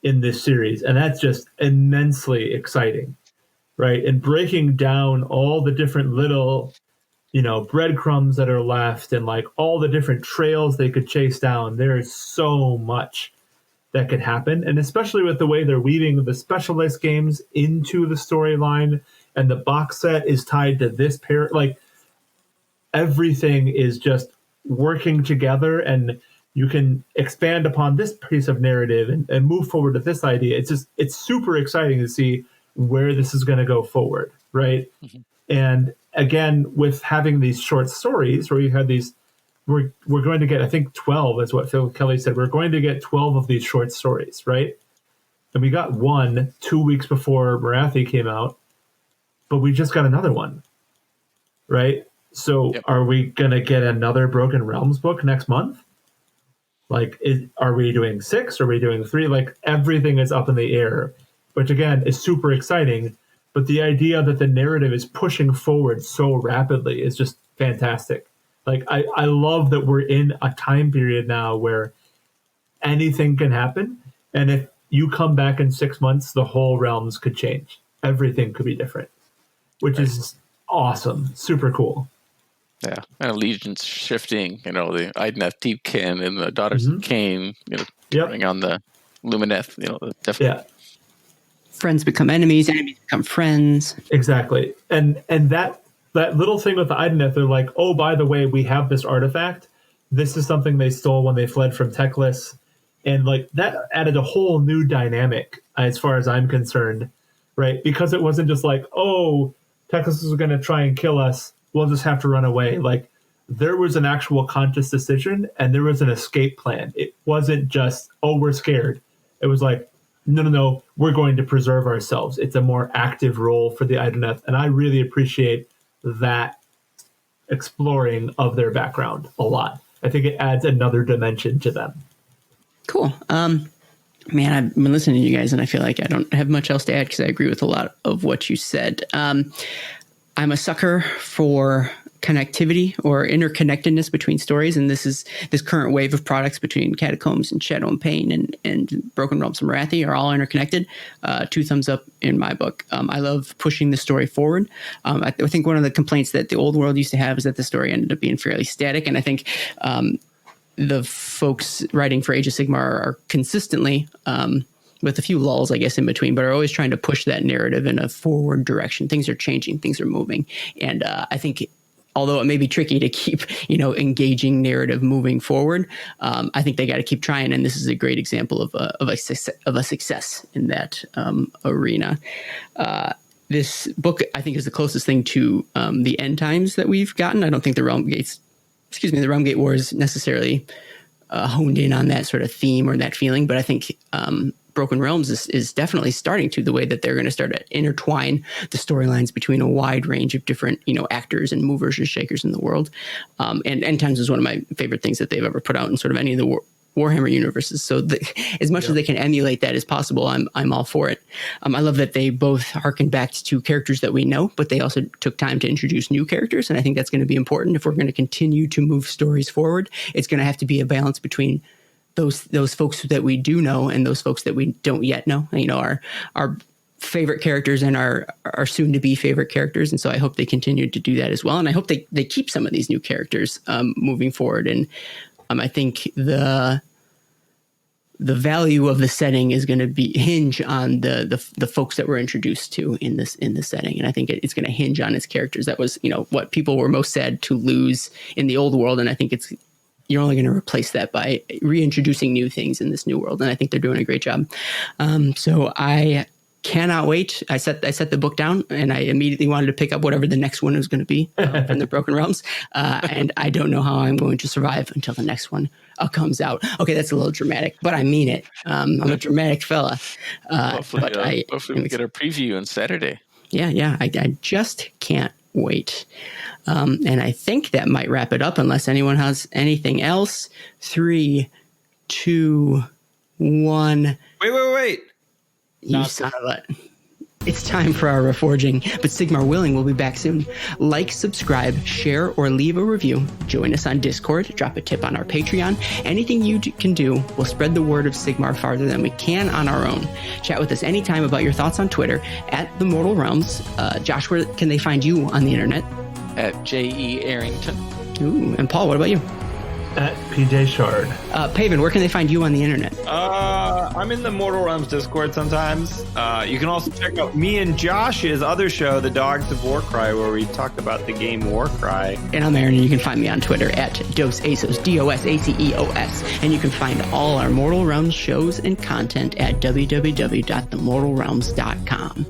in this series. And that's just immensely exciting, right? And breaking down all the different little, breadcrumbs that are left and like all the different trails they could chase down. There is so much that could happen. And especially with the way they're weaving the specialist games into the storyline, and the box set is tied to this pair. Like everything is just working together, and you can expand upon this piece of narrative and move forward with this idea. It's super exciting to see where this is going to go forward, right? Mm-hmm. And again, with having these short stories where you have these, we're going to get, I think 12 is what Phil Kelly said. We're going to get 12 of these short stories, right? And we got one 2 weeks before Morathi came out, but we just got another one, right? So Are we going to get another Broken Realms book next month? Like, are we doing 6? Are we doing 3? Like, everything is up in the air, which again is super exciting. But the idea that the narrative is pushing forward so rapidly is just fantastic. Like, I love that we're in a time period now where anything can happen. And if you come back in 6 months, the whole realms could change. Everything could be different, which is awesome. Super cool. Yeah, and allegiance shifting, the Idneth Deepkin and the Daughters of Khaine, turning on the Lumineth, definitely. Yeah. Friends become enemies, enemies become friends. Exactly. And that little thing with the Idneth, they're like, oh, by the way, we have this artifact. This is something they stole when they fled from Teclis. And like that added a whole new dynamic as far as I'm concerned, right? Because it wasn't just like, oh, Teclis is going to try and kill us. We'll just have to run away. Like there was an actual conscious decision and there was an escape plan. It wasn't just, oh, we're scared. It was like, no, we're going to preserve ourselves. It's a more active role for the Idoneth. And I really appreciate that exploring of their background a lot. I think it adds another dimension to them. Cool. Man, I've been listening to you guys and I feel like I don't have much else to add because I agree with a lot of what you said. I'm a sucker for interconnectivity or interconnectedness between stories, and this current wave of products between Catacombs and Shadow and Pain and Broken Realms and Morathi are all interconnected. 2 thumbs up in my book. I love pushing the story forward. I think one of the complaints that the old world used to have is that the story ended up being fairly static, and I think the folks writing for Age of Sigmar are consistently, with a few lulls, I guess, in between, but are always trying to push that narrative in a forward direction. Things are changing, things are moving. And I think, although it may be tricky to keep, engaging narrative moving forward, I think they got to keep trying. And this is a great example of a success in that arena. This book, I think, is the closest thing to the end times that we've gotten. I don't think the Realm Gate Wars necessarily honed in on that sort of theme or that feeling, but I think Broken Realms is definitely starting to, the way that they're going to start to intertwine the storylines between a wide range of different, actors and movers and shakers in the world. And End Times is one of my favorite things that they've ever put out in sort of any of the Warhammer universes. So as much as they can emulate that as possible, I'm all for it. I love that they both harken back to characters that we know, but they also took time to introduce new characters. And I think that's going to be important if we're going to continue to move stories forward. It's going to have to be a balance between those folks that we do know and those folks that we don't yet know. Our favorite characters and our soon to be favorite characters. And so I hope they continue to do that as well. And I hope they keep some of these new characters moving forward. And I think the value of the setting is going to hinge on the folks that we're introduced to in this setting, and I think it's going to hinge on its characters. That was what people were most sad to lose in the old world, and I think you're only going to replace that by reintroducing new things in this new world, and I think they're doing a great job. So I cannot wait. I set the book down and I immediately wanted to pick up whatever the next one was going to be from the Broken Realms. And I don't know how I'm going to survive until the next one comes out. Okay, that's a little dramatic, but I mean it. I'm a dramatic fella. Hopefully we get a preview on Saturday. Yeah. I just can't wait. And I think that might wrap it up unless anyone has anything else. 3, 2, 1. Wait. You son of a... It's time for our reforging, but Sigmar willing, we'll be back soon. Like, subscribe, share, or leave a review. Join us on Discord. Drop a tip on our Patreon. Anything you can do will spread the word of Sigmar farther than we can on our own. Chat with us anytime about your thoughts on Twitter at The Mortal Realms. Josh, where can they find you on the internet? At J.E. Arrington. Ooh, and Paul, what about you? At PJ Shard. Paven, where can they find you on the internet? I'm in the Mortal Realms Discord sometimes. You can also check out me and Josh's other show, The Daughters of Warcry, where we talk about the game Warcry. And I'm Aaron, and you can find me on Twitter at DosAceos, DOSACEOS. And you can find all our Mortal Realms shows and content at www.themortalrealms.com.